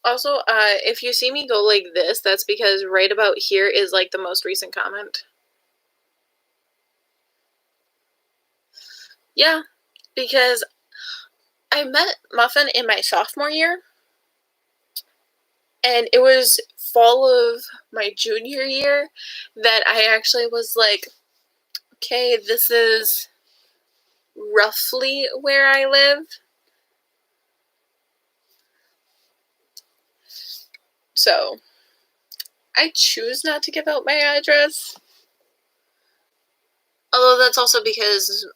Also, if you see me go like this, that's because right about here is like the most recent comment. Yeah, because I met Muffin in my sophomore year, and it was fall of my junior year that I actually was like, okay, this is roughly where I live. So, I choose not to give out my address. Although that's also because,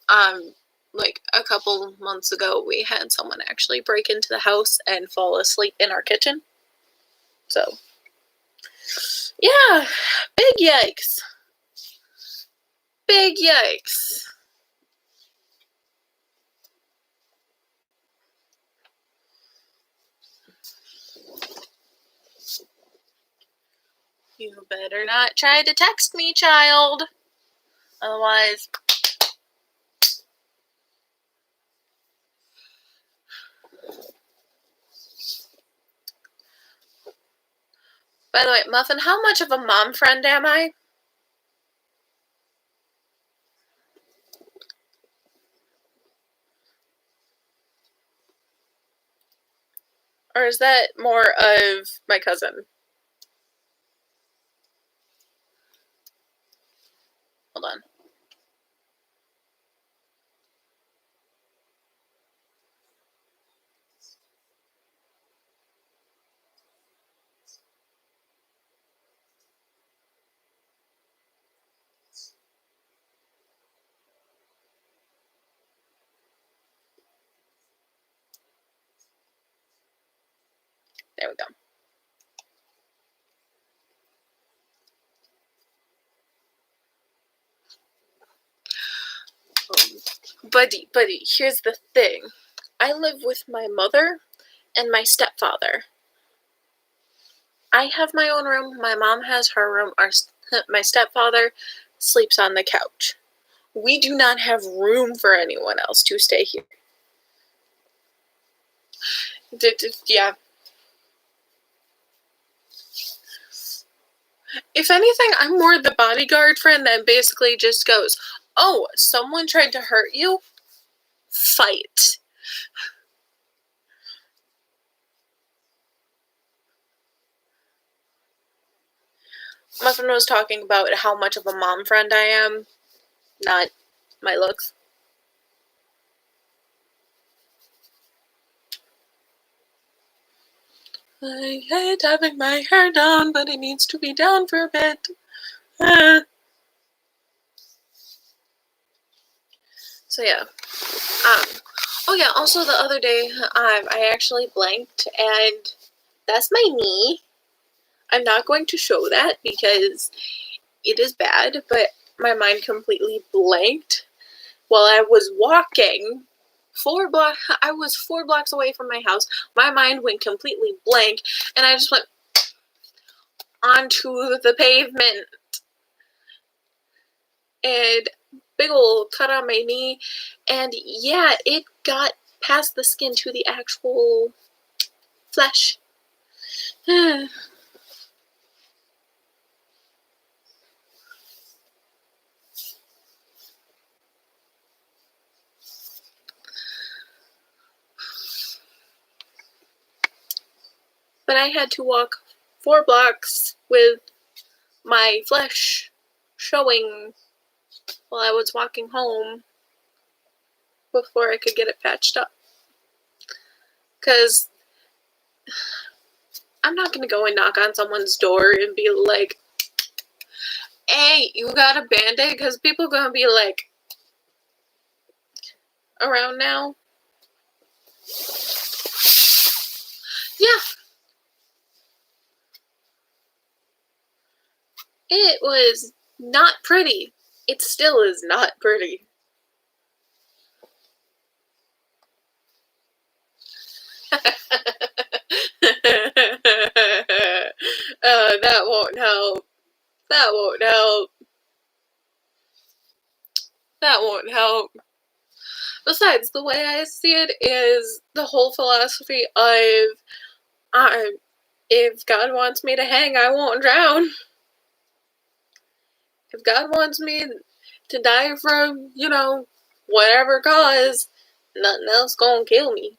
like a couple months ago, we had someone actually break into the house and fall asleep in our kitchen. So, yeah, big yikes. Big yikes. You better not try to text me, child. Otherwise, by the way, Muffin, how much of a mom friend am I? Or is that more of my cousin? Hold on. There we go. Buddy, here's the thing. I live with my mother and my stepfather. I have my own room, my mom has her room, my stepfather sleeps on the couch. We do not have room for anyone else to stay here. Yeah. If anything, I'm more the bodyguard friend that basically just goes, oh, someone tried to hurt you? Fight. Muffin was talking about how much of a mom friend I am, not my looks. I hate having my hair down, but it needs to be down for a bit. So yeah. Oh yeah, also the other day, I actually blanked, and that's my knee. I'm not going to show that because it is bad, but my mind completely blanked while I was walking. I was 4 blocks away from my house. My mind went completely blank, and I just went onto the pavement. And big ol' cut on my knee, and yeah, it got past the skin to the actual flesh. But I had to walk 4 blocks with my flesh showing while I was walking home before I could get it patched up. Because I'm not going to go and knock on someone's door and be like, hey, you got a Band-Aid? Because people are going to be like, around now? Yeah. It was not pretty. It still is not pretty. That won't help. That won't help. That won't help. Besides, the way I see it is the whole philosophy of If God wants me to hang, I won't drown. If God wants me to die from, whatever cause, nothing else gonna kill me.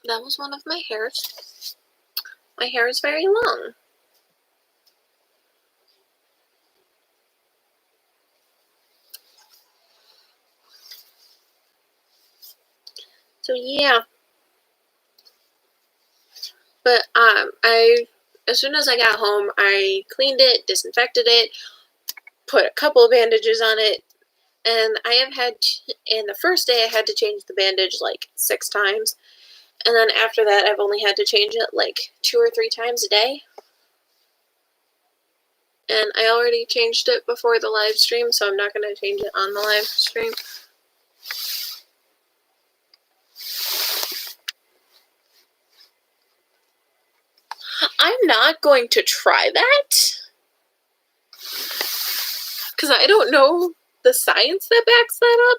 That was one of my hairs. My hair is very long. So yeah. But as soon as I got home, I cleaned it, disinfected it, put a couple of bandages on it, and in the first day I had to change the bandage like 6 times, and then after that I've only had to change it like 2 or 3 times a day. And I already changed it before the live stream, so I'm not going to change it on the live stream. I'm not going to try that, because I don't know the science that backs that up.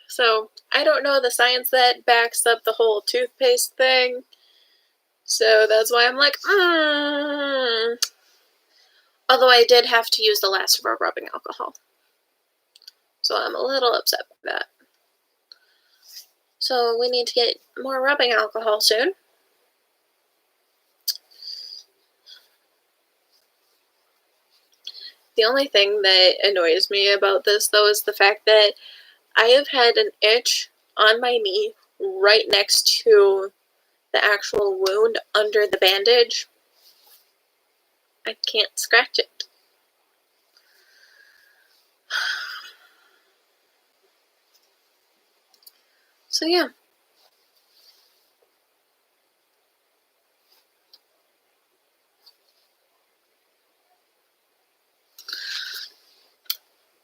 So, I don't know the science that backs up the whole toothpaste thing. So that's why I'm like, Although I did have to use the last of our rubbing alcohol. So I'm a little upset by that. So we need to get more rubbing alcohol soon. The only thing that annoys me about this, though, is the fact that I have had an itch on my knee right next to the actual wound under the bandage. I can't scratch it. So yeah.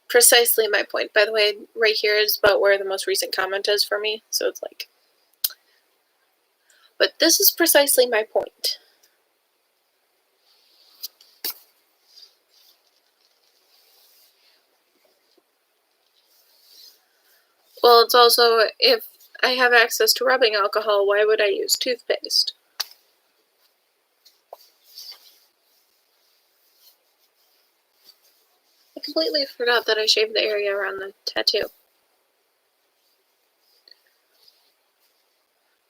Precisely my point. By the way, right here is about where the most recent comment is for me. So it's like... But this is precisely my point. Well, it's also, if I have access to rubbing alcohol, why would I use toothpaste? I completely forgot that I shaved the area around the tattoo.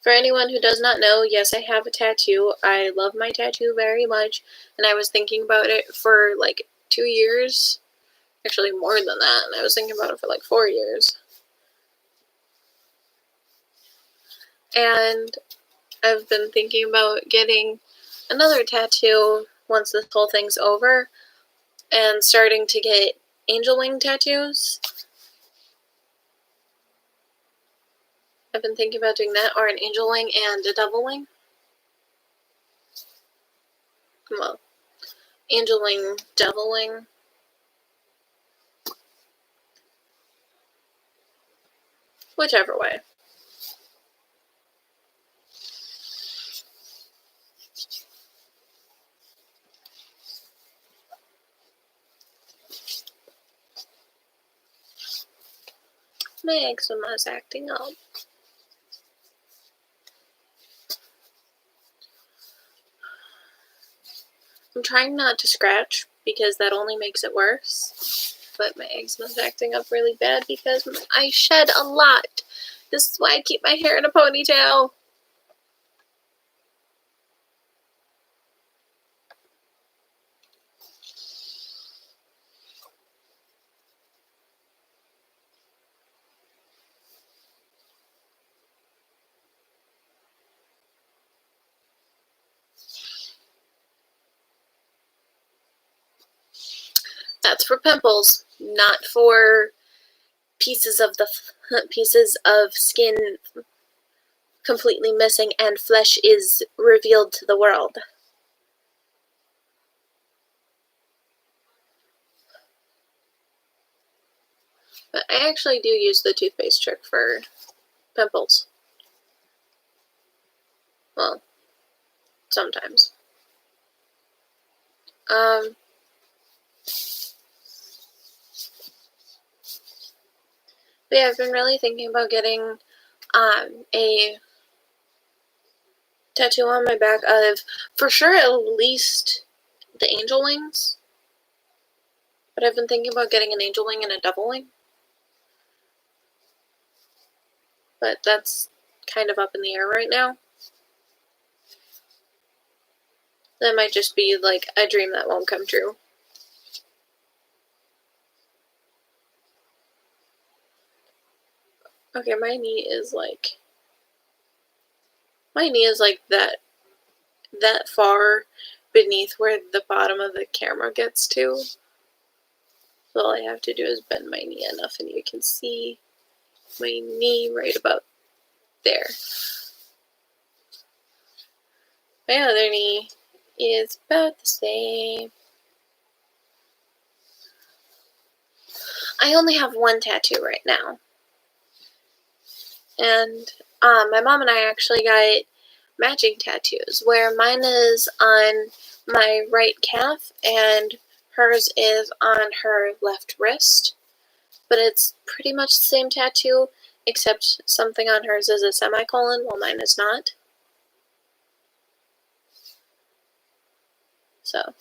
For anyone who does not know, yes, I have a tattoo. I love my tattoo very much, and I was thinking about it for like 2 years. Actually, more than that. And I was thinking about it for like 4 years. And I've been thinking about getting another tattoo once this whole thing's over, and starting to get angel wing tattoos. I've been thinking about doing that, or an angel wing and a devil wing. Well, angel wing, devil wing. Whichever way. My eczema's acting up. I'm trying not to scratch because that only makes it worse. But my eczema's acting up really bad because I shed a lot. This is why I keep my hair in a ponytail. That's for pimples, not for pieces of skin completely missing and flesh is revealed to the world. But I actually do use the toothpaste trick for pimples. Well, sometimes. But yeah, I've been really thinking about getting a tattoo on my back of, for sure, at least the angel wings. But I've been thinking about getting an angel wing and a devil wing. But that's kind of up in the air right now. That might just be like a dream that won't come true. Okay, my knee is like that far beneath where the bottom of the camera gets to. So all I have to do is bend my knee enough and you can see my knee right about there. My other knee is about the same. I only have one tattoo right now. And my mom and I actually got matching tattoos, where mine is on my right calf and hers is on her left wrist. But it's pretty much the same tattoo, except something on hers is a semicolon while mine is not. So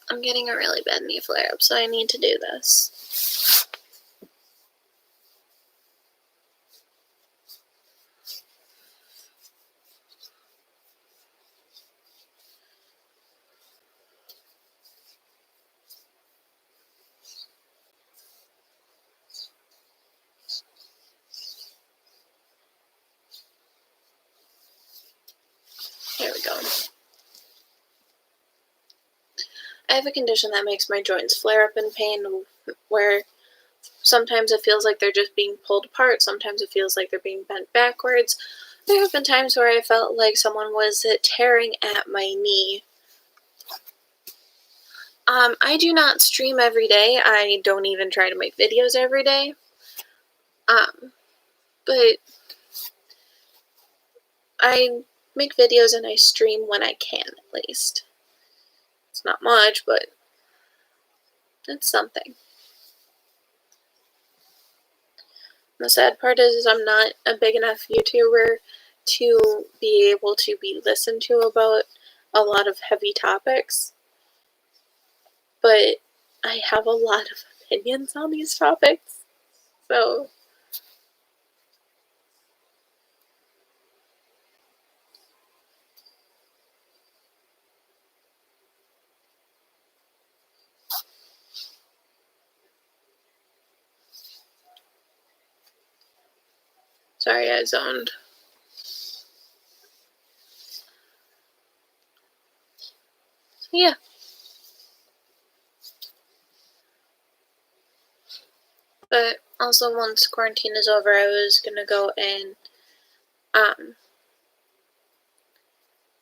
I'm getting a really bad knee flare-up, so I need to do this. There we go. I have a condition that makes my joints flare up in pain, where sometimes it feels like they're just being pulled apart, sometimes it feels like they're being bent backwards. There have been times where I felt like someone was tearing at my knee. I do not stream every day. I don't even try to make videos every day. But I make videos and I stream when I can, at least. It's not much, but it's something. The sad part is I'm not a big enough YouTuber to be able to be listened to about a lot of heavy topics. But I have a lot of opinions on these topics, so sorry I zoned. Yeah. But also, once quarantine is over, I was gonna go and I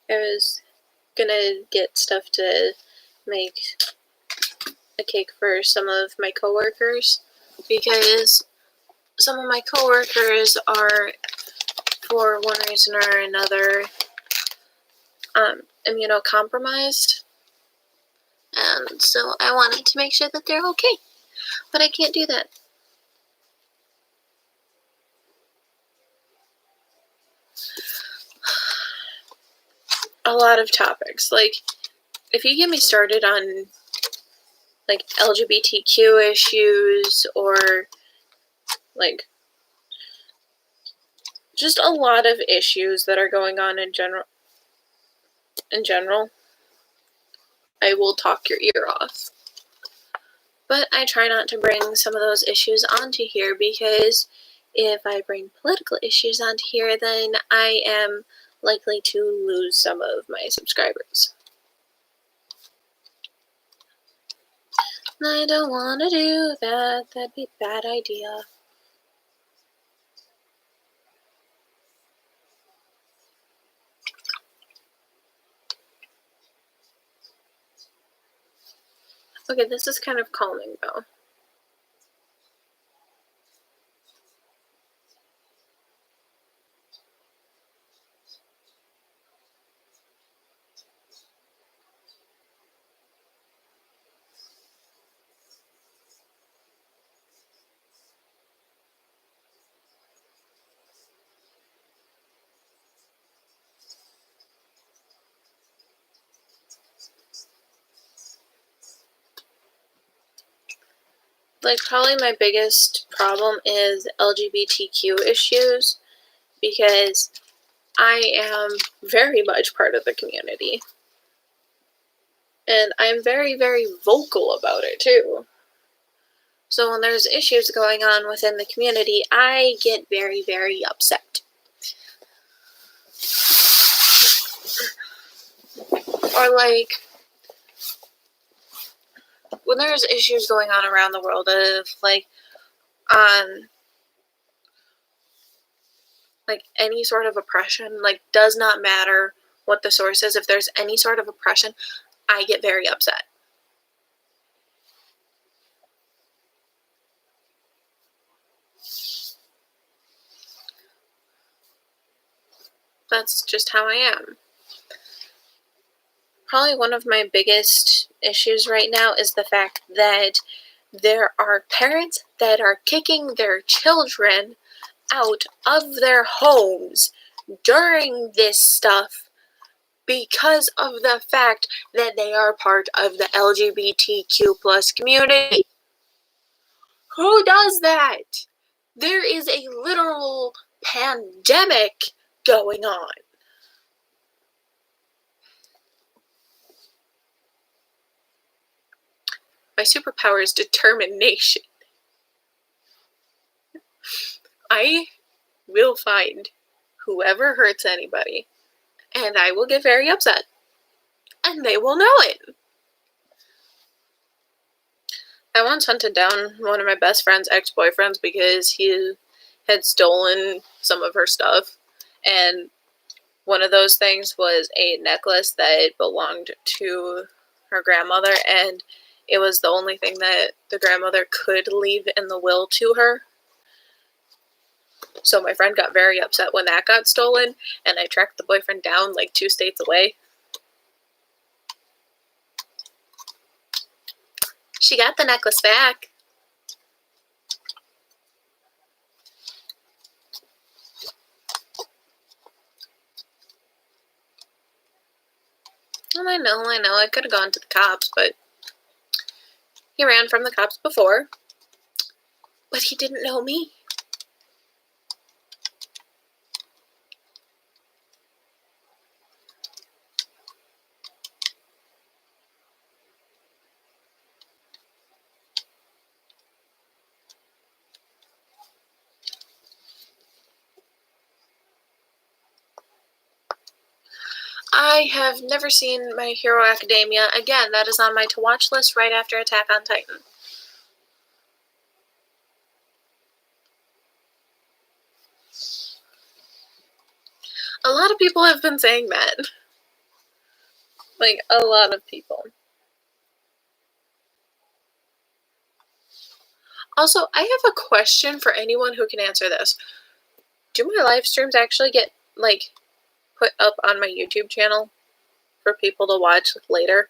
was gonna get stuff to make a cake for some of my coworkers, because some of my coworkers are, for one reason or another, immunocompromised, and so I wanted to make sure that they're okay, but I can't do that. A lot of topics, like, if you get me started on, like, LGBTQ issues, or, like, just a lot of issues that are going on in general, I will talk your ear off. But I try not to bring some of those issues onto here, because if I bring political issues onto here, then I am likely to lose some of my subscribers. I don't want to do that. That'd be a bad idea. Okay, this is kind of calming though. Like, probably my biggest problem is LGBTQ issues, because I am very much part of the community. And I'm very, very vocal about it too. So when there's issues going on within the community, I get very, very upset. Or like, when there's issues going on around the world of like, on like any sort of oppression, like, does not matter what the source is. If there's any sort of oppression, I get very upset. That's just how I am. Probably one of my biggest issues right now is the fact that there are parents that are kicking their children out of their homes during this stuff because of the fact that they are part of the LGBTQ plus community. Who does that? There is a literal pandemic going on. My superpower is determination. I will find whoever hurts anybody, and I will get very upset. And they will know it. I once hunted down one of my best friend's ex-boyfriends because he had stolen some of her stuff. And one of those things was a necklace that belonged to her grandmother, and it was the only thing that the grandmother could leave in the will to her. So my friend got very upset when that got stolen, and I tracked the boyfriend down like 2 states away. She got the necklace back. And I know, I could have gone to the cops, but he ran from the cops before. But he didn't know me. I have never seen My Hero Academia. Again, that is on my to-watch list right after Attack on Titan. A lot of people have been saying that. Like, a lot of people. Also, I have a question for anyone who can answer this. Do my live streams actually get, like, put up on my YouTube channel for people to watch later?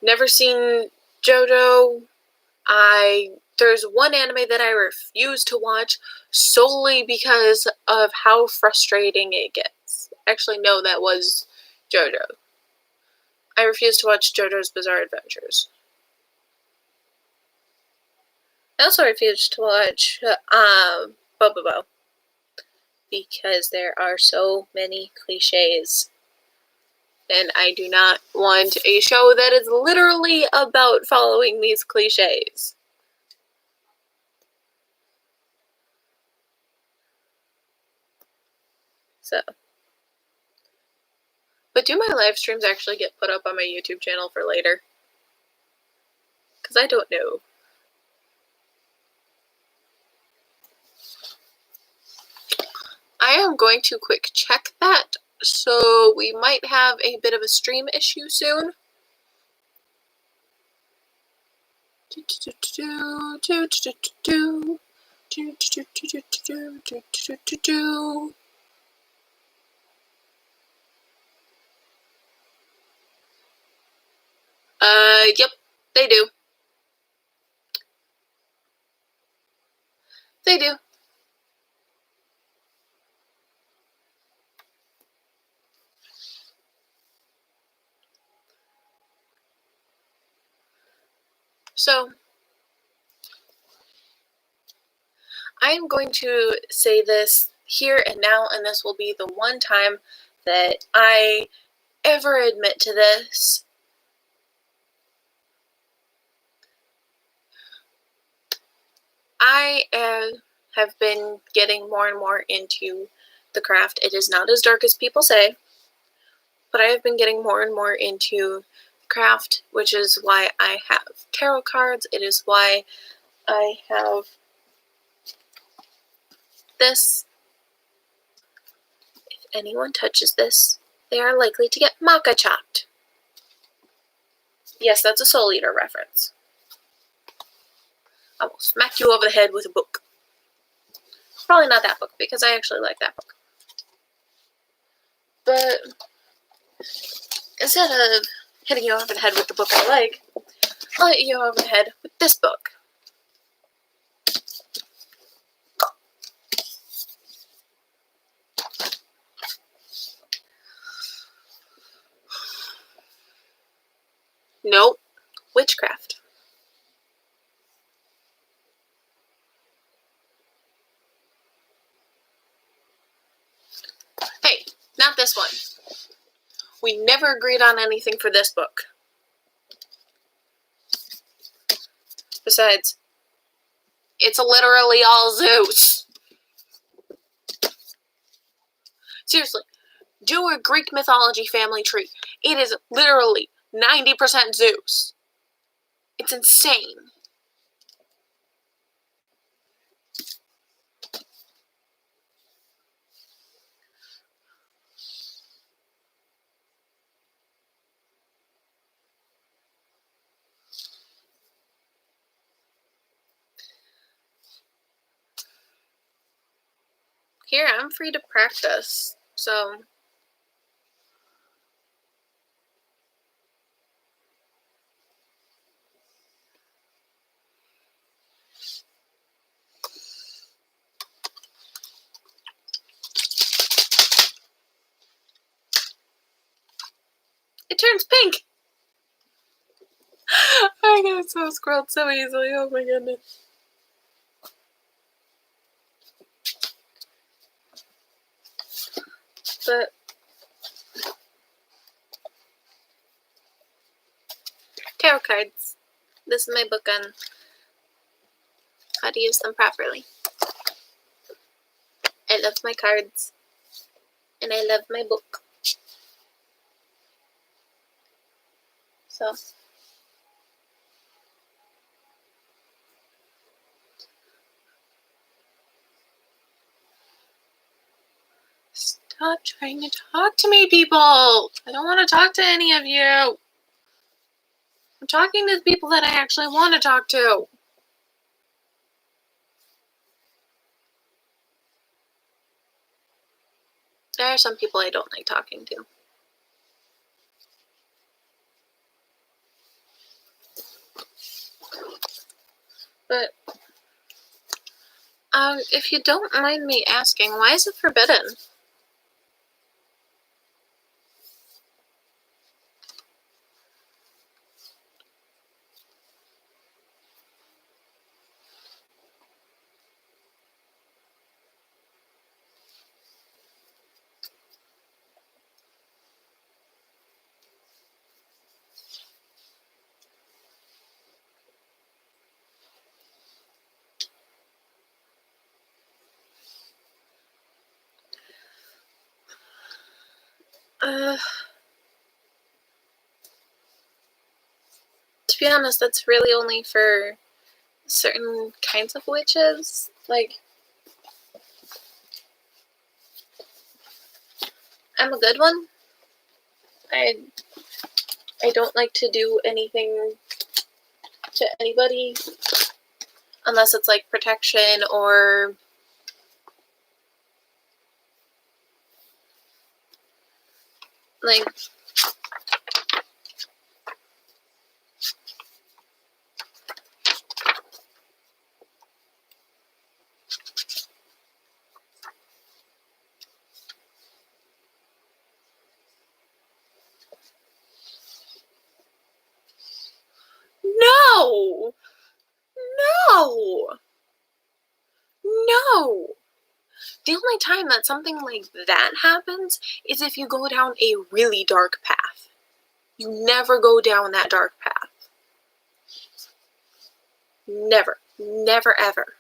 Never seen JoJo. There's one anime that I refuse to watch solely because of how frustrating it gets. Actually, no, that was JoJo. I refuse to watch JoJo's Bizarre Adventures. I also refuse to watch Bobobo, because there are so many cliches. And I do not want a show that is literally about following these cliches. So. But do my live streams actually get put up on my YouTube channel for later? Because I don't know. I am going to quick check that So we might have a bit of a stream issue soon. Yep, they do. They do. So, I am going to say this here and now, and this will be the one time that I ever admit to this. I have been getting more and more into the craft. It is not as dark as people say, but I have been getting more and more into craft, which is why I have tarot cards. It is why I have this. If anyone touches this, they are likely to get maca chopped. Yes, that's a Soul Eater reference. I will smack you over the head with a book. Probably not that book, because I actually like that book. But instead of hitting you over the head with the book I like, I'll hit you over the head with this book. Nope. Witchcraft. Hey, not this one. We never agreed on anything for this book. Besides, it's literally all Zeus. Seriously, do a Greek mythology family tree. It is literally 90% Zeus. It's insane. Here, I'm free to practice, so... It turns pink! I got so scrolled so easily, oh my goodness. But... tarot cards. This is my book on how to use them properly. I love my cards. And I love my book. So... stop trying to talk to me, people! I don't want to talk to any of you! I'm talking to the people that I actually want to talk to! There are some people I don't like talking to. But, if you don't mind me asking, why is it forbidden? To be honest, that's really only for certain kinds of witches. Like, I'm a good one. I don't like to do anything to anybody unless it's like protection or like no. No. No. The only time that something like that happens is if you go down a really dark path. You never go down that dark path. Never. Never ever.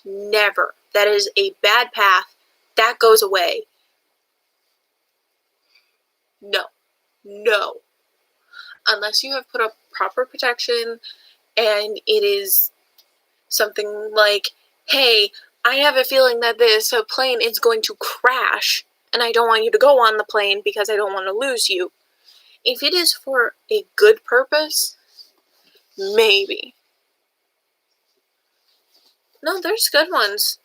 Never. That is a bad path. That goes away. No. No. Unless you have put up proper protection and it is something like, hey, I have a feeling that this plane is going to crash and I don't want you to go on the plane because I don't want to lose you. If it is for a good purpose, maybe. No, there's good ones.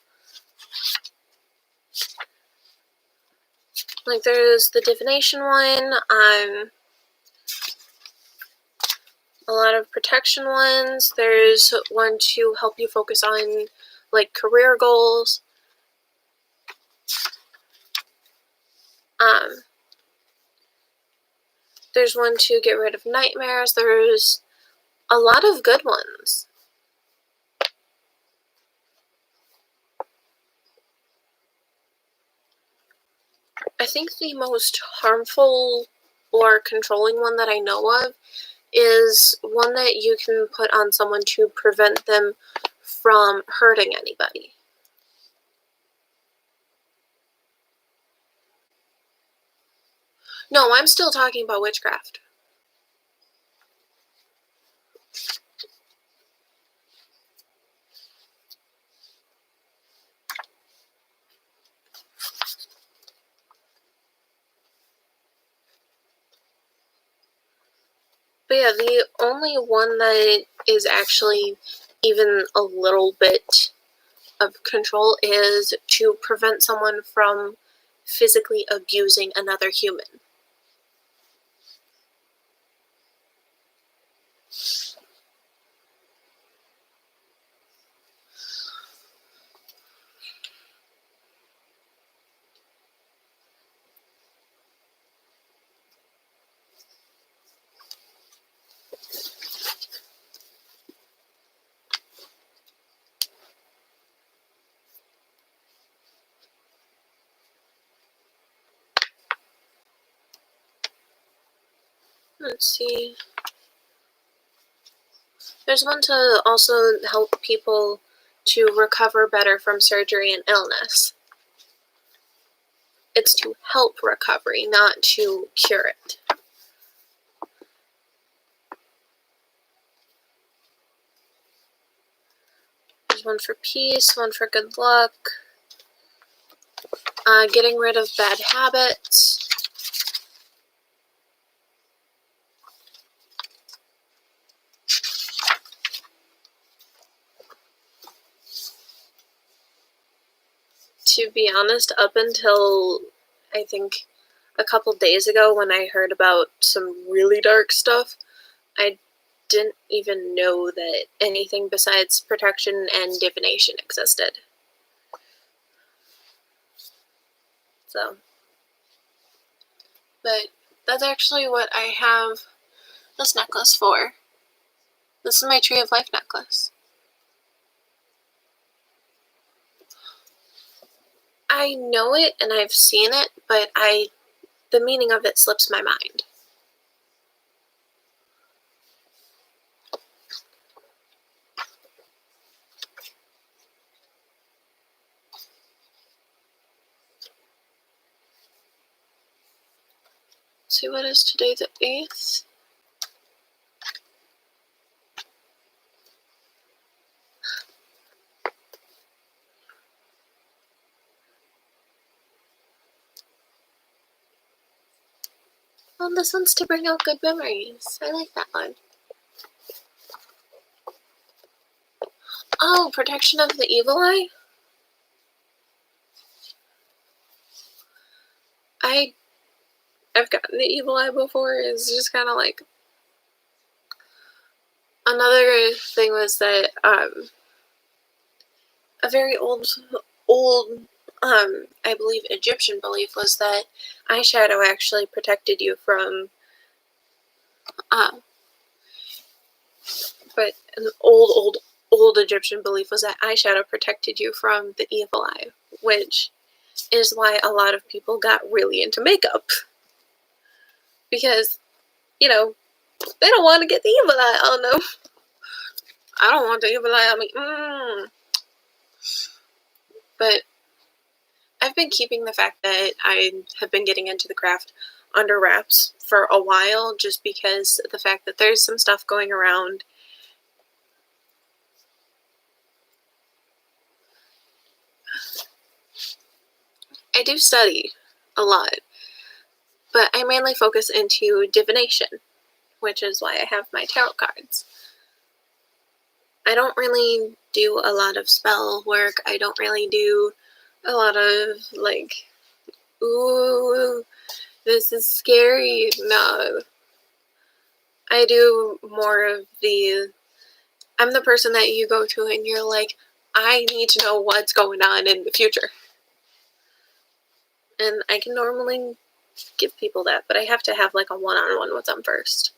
Like there's the divination one, a lot of protection ones. There's one to help you focus on like career goals. There's one to get rid of nightmares. There's a lot of good ones. I think the most harmful or controlling one that I know of is one that you can put on someone to prevent them from hurting anybody. No, I'm still talking about witchcraft. But yeah, the only one that is actually even a little bit of control is to prevent someone from physically abusing another human. Let's see. There's one to also help people to recover better from surgery and illness. It's to help recovery, not to cure it. There's one for peace, one for good luck, getting rid of bad habits. To be honest, up until I think a couple days ago when I heard about some really dark stuff, I didn't even know that anything besides protection and divination existed. So, but that's actually what I have this necklace for. This is my Tree of Life necklace. I know it and I've seen it, but the meaning of it slips my mind. Let's see, what is today, the 8th? Oh, this one's to bring out good memories. I like that one. Oh, protection of the evil eye? I've gotten the evil eye before. It's just kind of like... Another thing was that, a very old, I believe Egyptian belief was that eyeshadow actually protected you from, but an old Egyptian belief was that eyeshadow protected you from the evil eye, which is why a lot of people got really into makeup. Because, you know, they don't want to get the evil eye on them. I don't want the evil eye on me. But I've been keeping the fact that I have been getting into the craft under wraps for a while, just because the fact that there's some stuff going around. I do study a lot, but I mainly focus into divination, which is why I have my tarot cards. I don't really do a lot of spell work. I don't really do a lot of, like, ooh, this is scary. No. I do more of the... I'm the person that you go to and you're like, I need to know what's going on in the future. And I can normally give people that, but I have to have like a one-on-one with them first.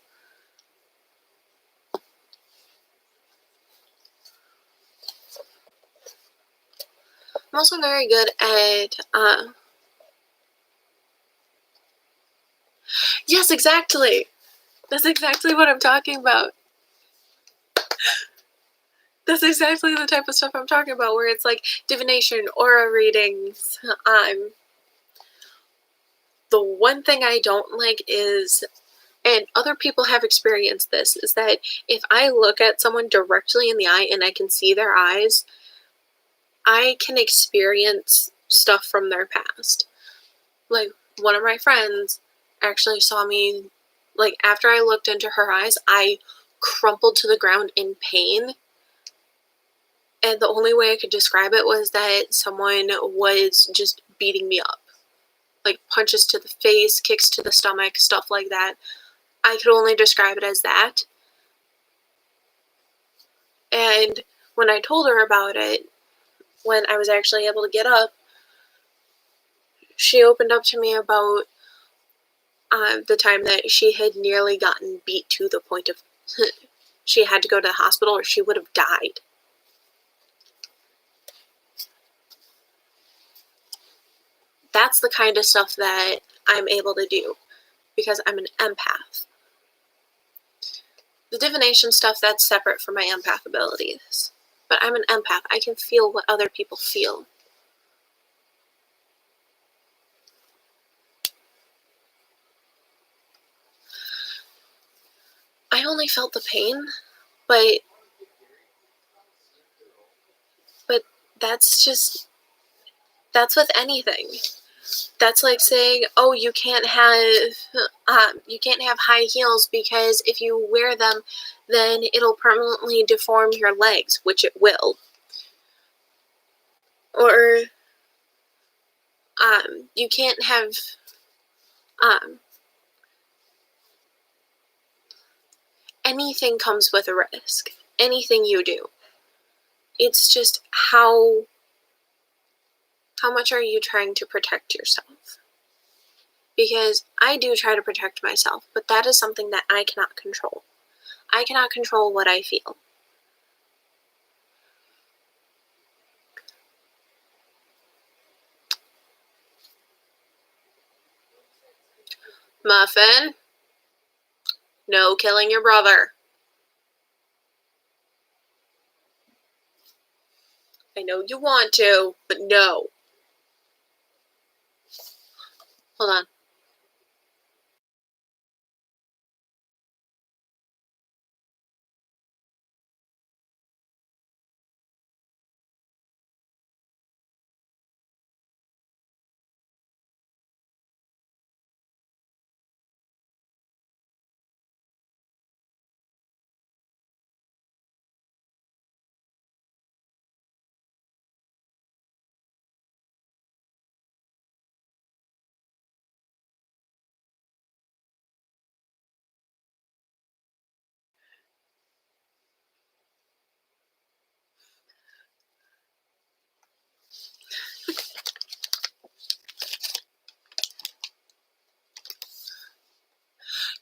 I'm also very good at, yes, exactly! That's exactly what I'm talking about. That's exactly the type of stuff I'm talking about, where it's like divination, aura readings. The one thing I don't like is, and other people have experienced this, is that if I look at someone directly in the eye and I can see their eyes, I can experience stuff from their past. Like, one of my friends actually saw me, like, after I looked into her eyes, I crumpled to the ground in pain. And the only way I could describe it was that someone was just beating me up. Like, punches to the face, kicks to the stomach, stuff like that. I could only describe it as that. And when I told her about it, when I was actually able to get up, she opened up to me about the time that she had nearly gotten beat to the point of she had to go to the hospital or she would have died. That's the kind of stuff that I'm able to do because I'm an empath. The divination stuff, that's separate from my empath abilities. But I'm an empath. I can feel what other people feel. I only felt the pain, but that's with anything. That's like saying, oh, you can't have high heels because if you wear them, then it'll permanently deform your legs, which it will. Or you can't have anything comes with a risk. Anything you do. It's just how much are you trying to protect yourself? Because I do try to protect myself, but that is something that I cannot control. I cannot control what I feel. Muffin, no killing your brother. I know you want to, but no. Hold on.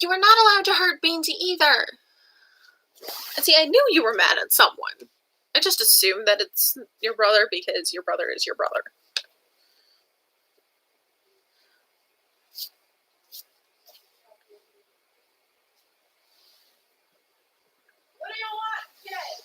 You were not allowed to hurt Beansy either. And see, I knew you were mad at someone. I just assumed that it's your brother because your brother is your brother. What do you want? Get.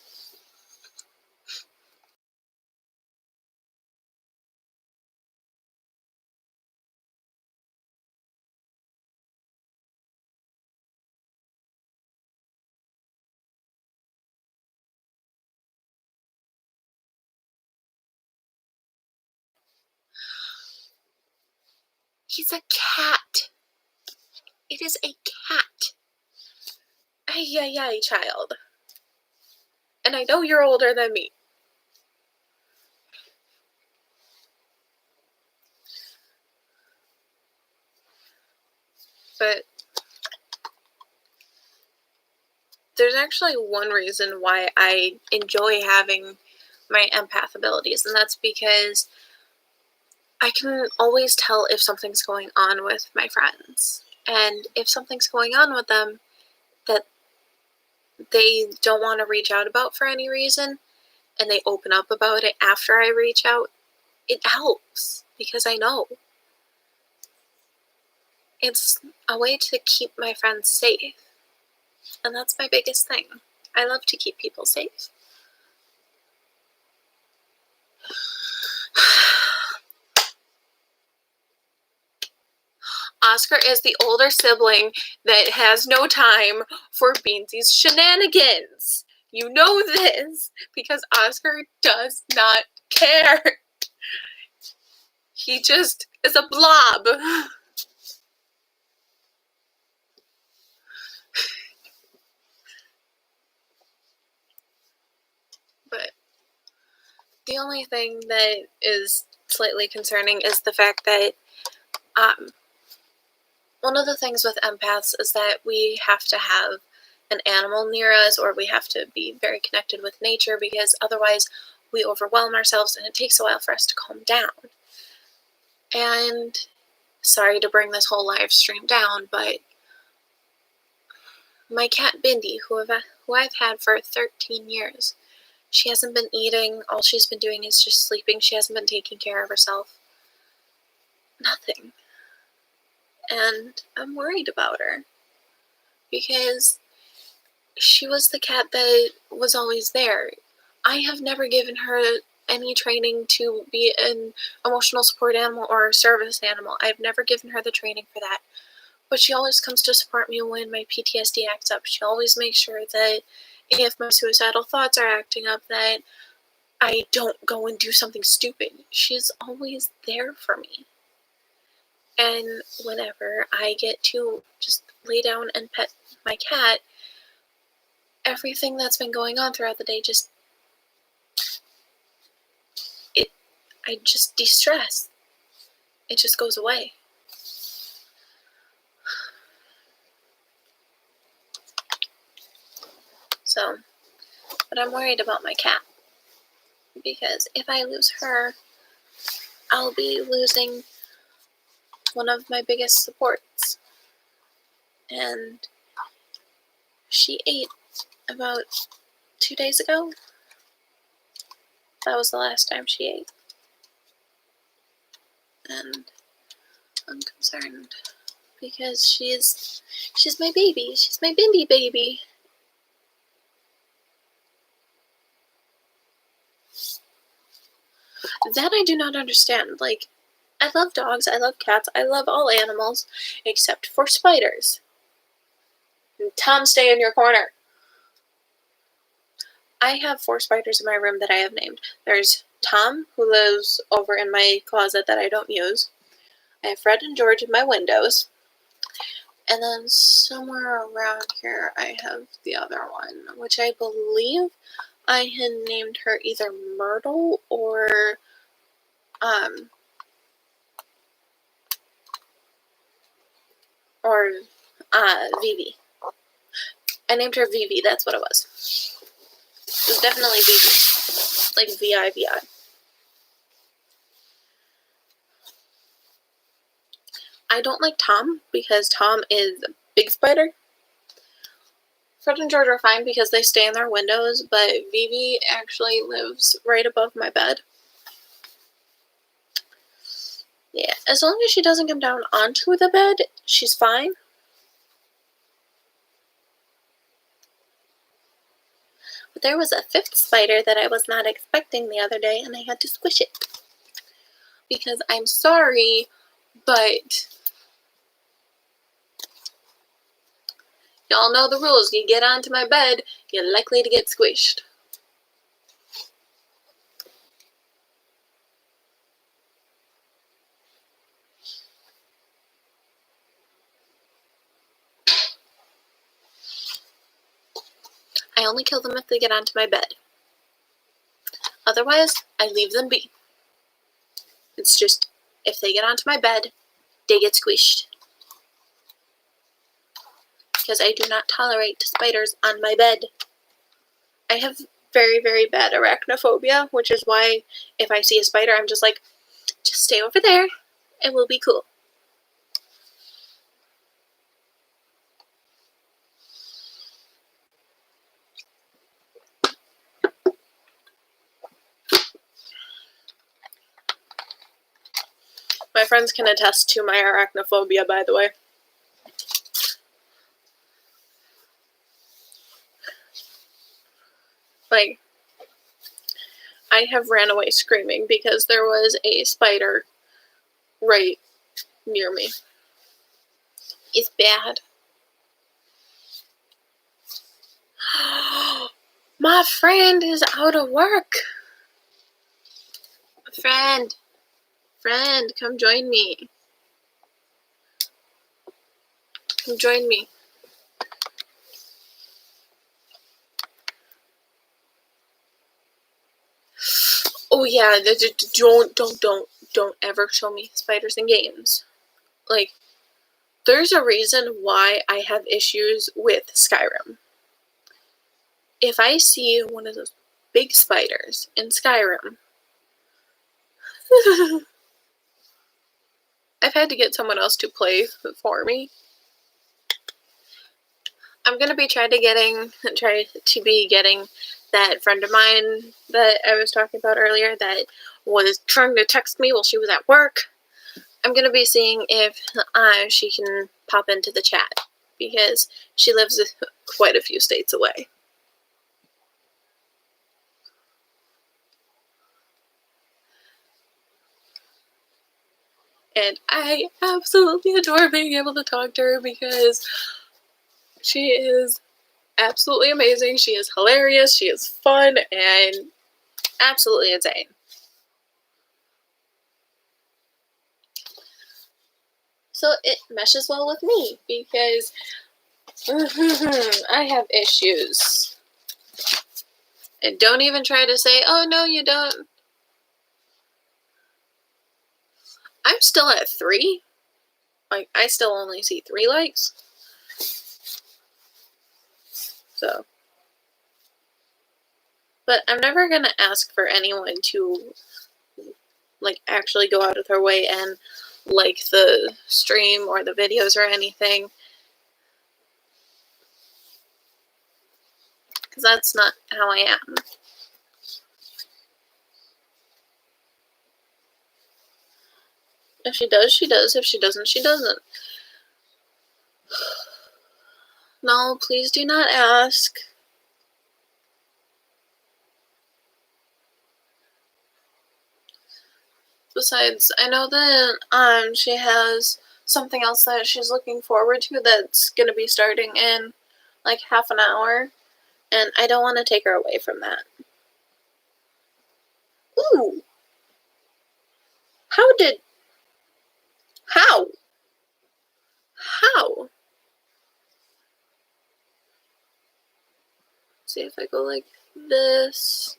He's a cat. It is a cat. Ay, ay, ay, child. And I know you're older than me. But there's actually one reason why I enjoy having my empath abilities, and that's because I can always tell if something's going on with my friends. And if something's going on with them that they don't want to reach out about for any reason, and they open up about it after I reach out, it helps because I know. It's a way to keep my friends safe. And that's my biggest thing. I love to keep people safe. Oscar is the older sibling that has no time for Beansy's shenanigans. You know this because Oscar does not care. He just is a blob. But the only thing that is slightly concerning is the fact that one of the things with empaths is that we have to have an animal near us, or we have to be very connected with nature, because otherwise we overwhelm ourselves and it takes a while for us to calm down. And sorry to bring this whole live stream down, but my cat Bindi, who I've had for 13 years, she hasn't been eating. All she's been doing is just sleeping. She hasn't been taking care of herself. Nothing. And I'm worried about her because she was the cat that was always there. I have never given her any training to be an emotional support animal or a service animal. I've never given her the training for that. But she always comes to support me when my PTSD acts up. She always makes sure that if my suicidal thoughts are acting up, that I don't go and do something stupid. She's always there for me. And whenever I get to just lay down and pet my cat, everything that's been going on throughout the day I just de-stress. It just goes away. So, but I'm worried about my cat. Because if I lose her, I'll be losing one of my biggest supports. And she ate about 2 days ago. That was the last time she ate. And I'm concerned because she's my baby. She's my Bindi baby. That I do not understand. Like, I love dogs, I love cats, I love all animals, except for spiders. And Tom, stay in your corner. I have 4 spiders in my room that I have named. There's Tom, who lives over in my closet that I don't use. I have Fred and George in my windows. And then somewhere around here I have the other one, which I believe I had named her either Myrtle or Vivi. I named her Vivi, that's what it was. It was definitely Vivi. Like V-I-V-I. I don't like Tom because Tom is big spider. Fred and George are fine because they stay in their windows, but Vivi actually lives right above my bed. Yeah, as long as she doesn't come down onto the bed, she's fine. But there was a fifth spider that I was not expecting the other day, and I had to squish it. Because I'm sorry, but y'all know the rules. You get onto my bed, you're likely to get squished. I only kill them if they get onto my bed. Otherwise, I leave them be. It's just, if they get onto my bed, they get squished. Because I do not tolerate spiders on my bed. I have very, very bad arachnophobia, which is why if I see a spider, I'm just like, just stay over there, and we'll be cool. My friends can attest to my arachnophobia, by the way. Like, I have ran away screaming because there was a spider right near me. It's bad. My friend is out of work. Friend, come join me. Come join me. Oh yeah, don't ever show me spiders in games. Like, there's a reason why I have issues with Skyrim. If I see one of those big spiders in Skyrim, I've had to get someone else to play for me. I'm gonna be try to be getting that friend of mine that I was talking about earlier that was trying to text me while she was at work. I'm gonna be seeing if she can pop into the chat because she lives quite a few states away. And I absolutely adore being able to talk to her because she is absolutely amazing. She is hilarious. She is fun and absolutely insane. So it meshes well with me because I have issues. And don't even try to say, oh no, you don't. I'm still at 3. Like, I still only see 3 likes. So. But I'm never going to ask for anyone to, like, actually go out of their way and like the stream or the videos or anything. Because that's not how I am. If she does, she does. If she doesn't, she doesn't. No, please do not ask. Besides, I know that she has something else that she's looking forward to that's going to be starting in like half an hour, and I don't want to take her away from that. Ooh! How? See if I go like this.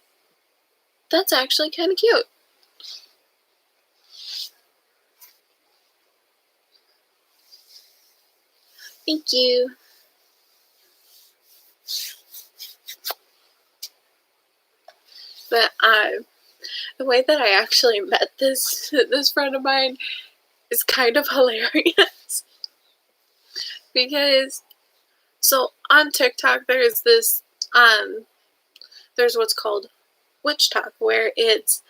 That's actually kind of cute. Thank you. But the way that I actually met this friend of mine is kind of hilarious. Because, so on TikTok, there's this, there's what's called Witch Talk, where it's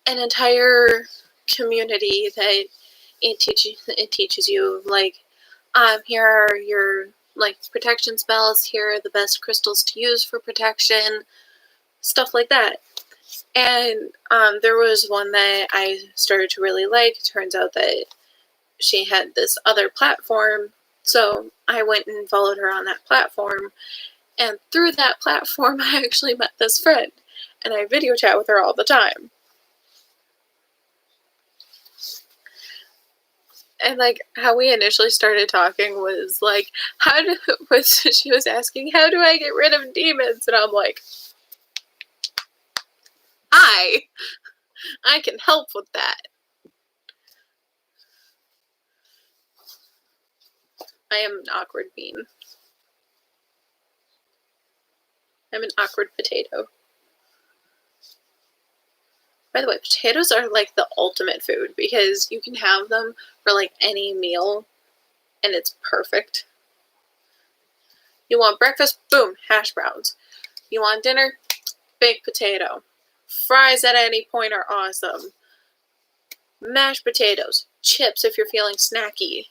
an entire community that it teaches you, like, here are your, like, protection spells, here are the best crystals to use for protection, stuff like that. And there was one that I started to really like. It turns out that she had this other platform, so I went and followed her on that platform, and through that platform I actually met this friend, and I video chat with her all the time. And, like, how we initially started talking was, like, she was asking, how do I get rid of demons? And I'm like, I can help with that. I am an awkward bean. I'm an awkward potato. By the way, potatoes are, like, the ultimate food because you can have them for, like, any meal and it's perfect. You want breakfast? Boom, hash browns. You want dinner? Baked potato. Fries at any point are awesome. Mashed potatoes. Chips if you're feeling snacky.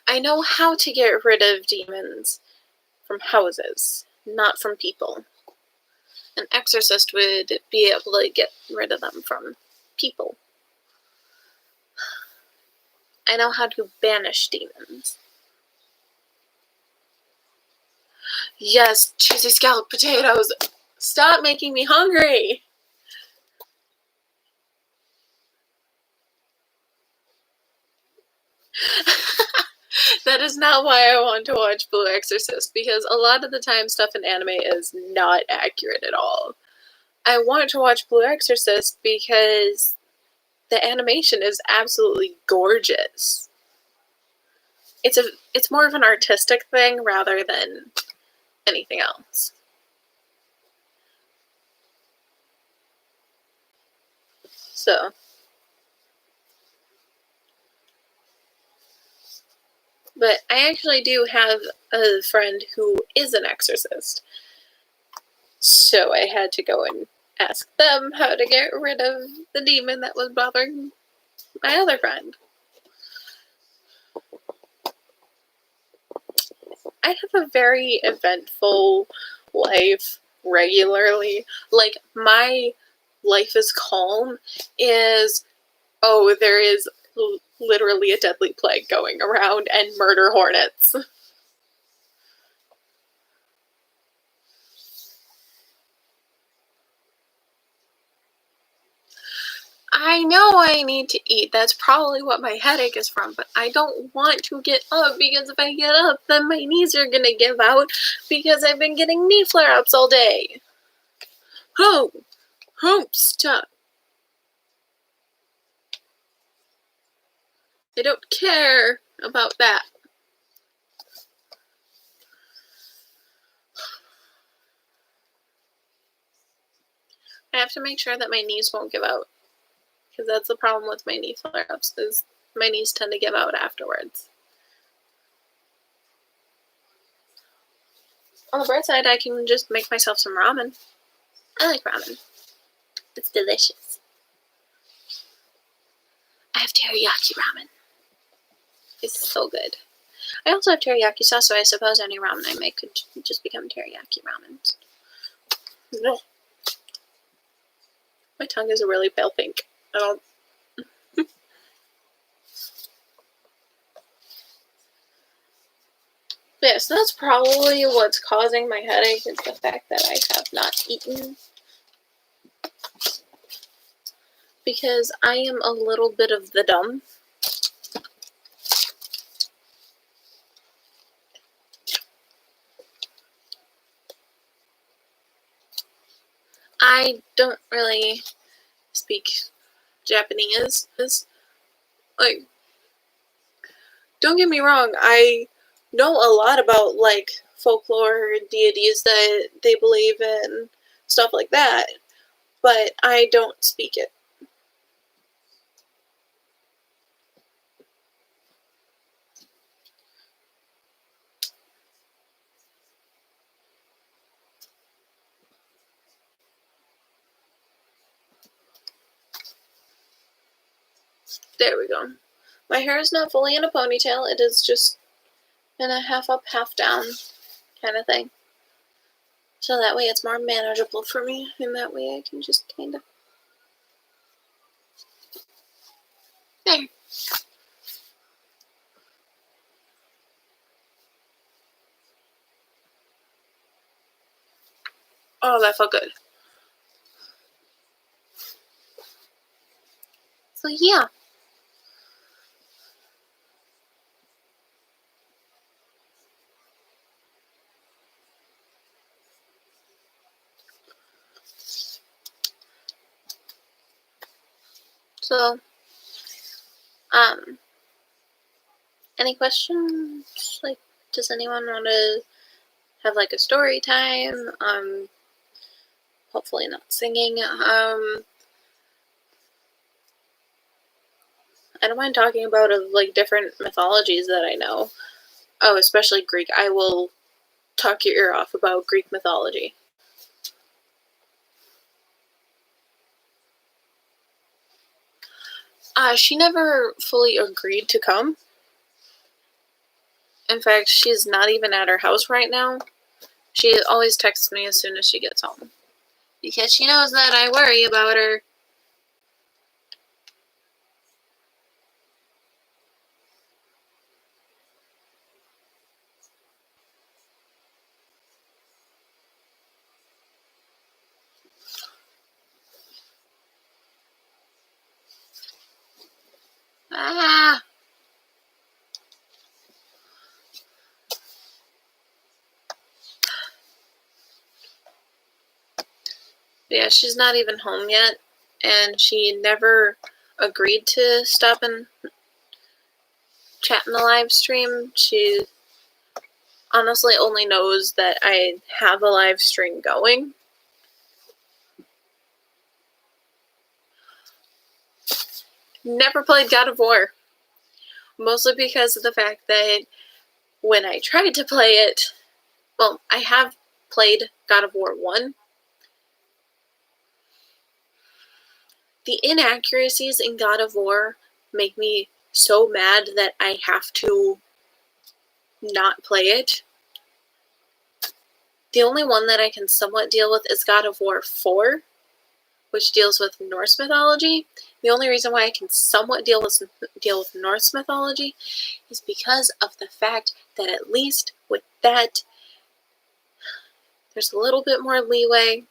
I know how to get rid of demons from houses, not from people. An exorcist would be able to get rid of them from people. I know how to banish demons. Yes, cheesy scalloped potatoes. Stop making me hungry. That is not why I want to watch Blue Exorcist, because a lot of the time stuff in anime is not accurate at all. I want to watch Blue Exorcist because the animation is absolutely gorgeous. It's more of an artistic thing rather than anything else. So, but I actually do have a friend who is an exorcist. So I had to go and ask them how to get rid of the demon that was bothering my other friend. I have a very eventful life regularly. Like, my life is calm is, oh, there is literally a deadly plague going around and murder hornets. I know I need to eat. That's probably what my headache is from, but I don't want to get up because if I get up, then my knees are gonna give out because I've been getting knee flare-ups all day. Stop. I don't care about that. I have to make sure that my knees won't give out, because that's the problem with my knee flare-ups, is my knees tend to give out afterwards. On the bright side, I can just make myself some ramen. I like ramen. It's delicious. I have teriyaki ramen. It's so good. I also have teriyaki sauce, so I suppose any ramen I make could just become teriyaki ramen. Ugh. My tongue is a really pale pink. I don't... Yeah, so that's probably what's causing my headache, is the fact that I have not eaten. Because I am a little bit of the dumb. I don't really speak Japanese. Like, don't get me wrong, I know a lot about, like, folklore deities that they believe in, stuff like that, but I don't speak it. There we go. My hair is not fully in a ponytail. It is just in a half up, half down kind of thing. So that way it's more manageable for me, and that way I can just kind of... There. Oh, that felt good. So yeah. So, any questions? Like, does anyone want to have like a story time? Hopefully not singing. I don't mind talking about like different mythologies that I know. Oh, especially Greek. I will talk your ear off about Greek mythology. She never fully agreed to come. In fact, she's not even at her house right now. She always texts me as soon as she gets home, because she knows that I worry about her. Ah! Yeah, she's not even home yet, and she never agreed to stop and chat in the live stream. She honestly only knows that I have a live stream going. Never played God of War. Mostly because of the fact that when I tried to play it, well, I have played God of War 1. The inaccuracies in God of War make me so mad that I have to not play it. The only one that I can somewhat deal with is God of War 4, which deals with Norse mythology. The only reason why I can somewhat deal with Norse mythology is because of the fact that at least with that, there's a little bit more leeway.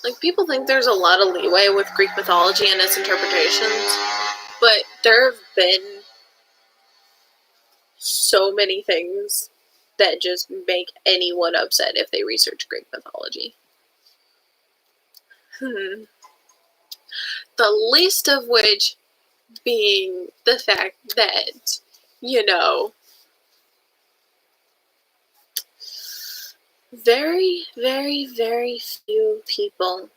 Like, people think there's a lot of leeway with Greek mythology and its interpretations, but there have been so many things that just make anyone upset if they research Greek mythology. The least of which being the fact that, very, very, very few people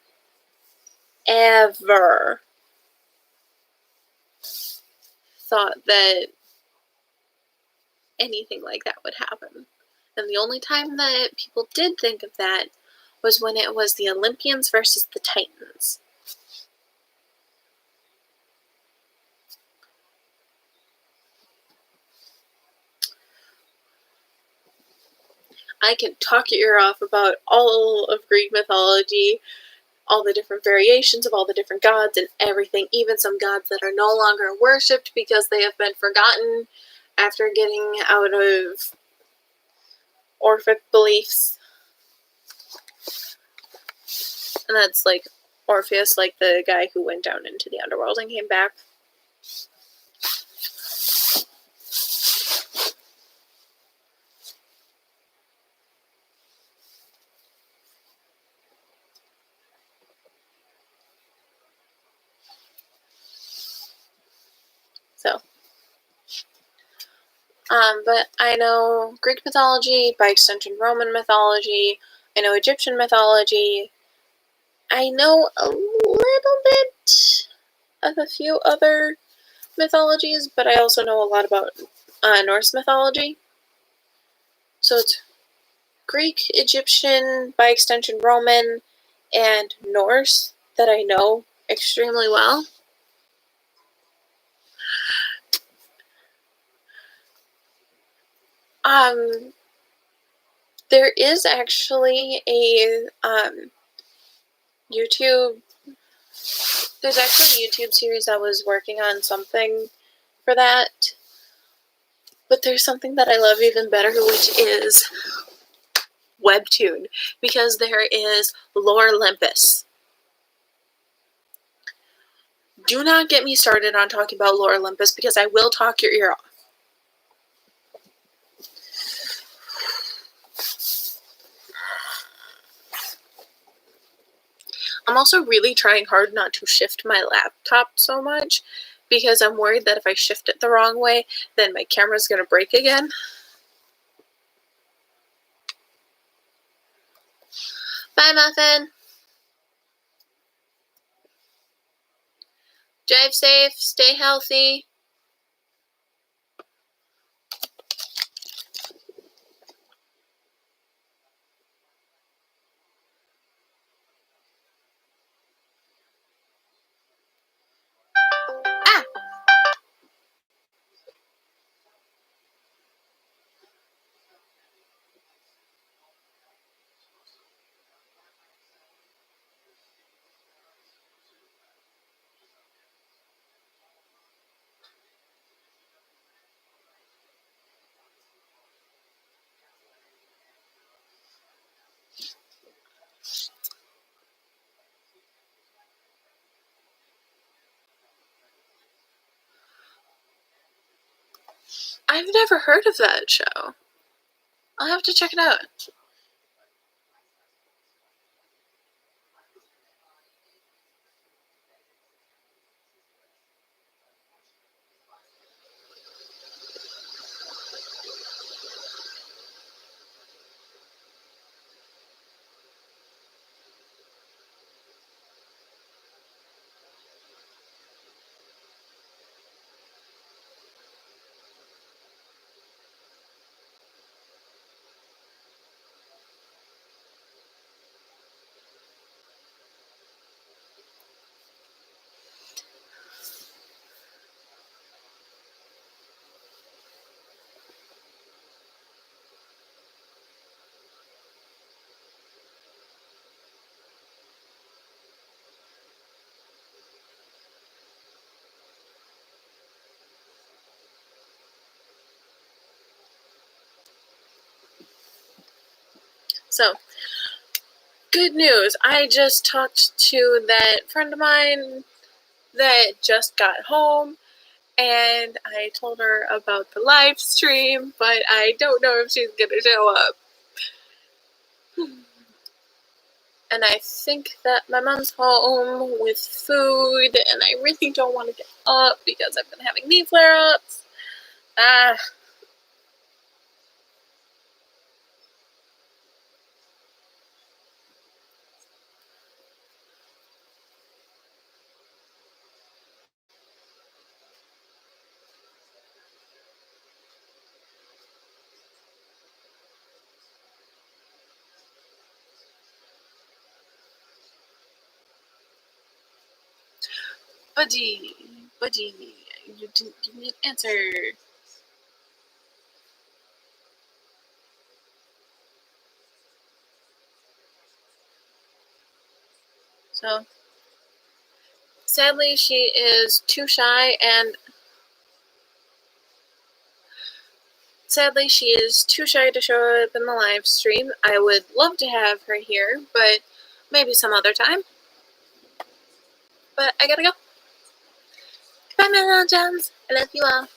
ever thought that anything like that would happen. And the only time that people did think of that was when it was the Olympians versus the Titans. I can talk your ear off about all of Greek mythology, all the different variations of all the different gods and everything, even some gods that are no longer worshipped because they have been forgotten after getting out of Orphic beliefs. And that's like Orpheus, like the guy who went down into the underworld and came back. So, but I know Greek mythology, by extension Roman mythology, I know Egyptian mythology, I know a little bit of a few other mythologies, but I also know a lot about Norse mythology. So Greek, Egyptian, by extension Roman, and Norse that I know extremely well. There is actually a YouTube. There's actually a YouTube series that was working on something for that. But there's something that I love even better, which is Webtoon, because there is Lore Olympus. Do not get me started on talking about Lore Olympus, because I will talk your ear off. I'm also really trying hard not to shift my laptop so much, because I'm worried that if I shift it the wrong way, then my camera's going to break again. Bye, Muffin. Drive safe, stay healthy. Ah! I've never heard of that show. I'll have to check it out. So, good news. I just talked to that friend of mine that just got home, and I told her about the live stream, but I don't know if she's gonna show up. And I think that my mom's home with food, and I really don't want to get up because I've been having knee flare-ups. Budgie, you didn't give me an answer. So, sadly, she is too shy, and to show up in the live stream. I would love to have her here, but maybe some other time. But I gotta go. Bye, my little gems. I love you all.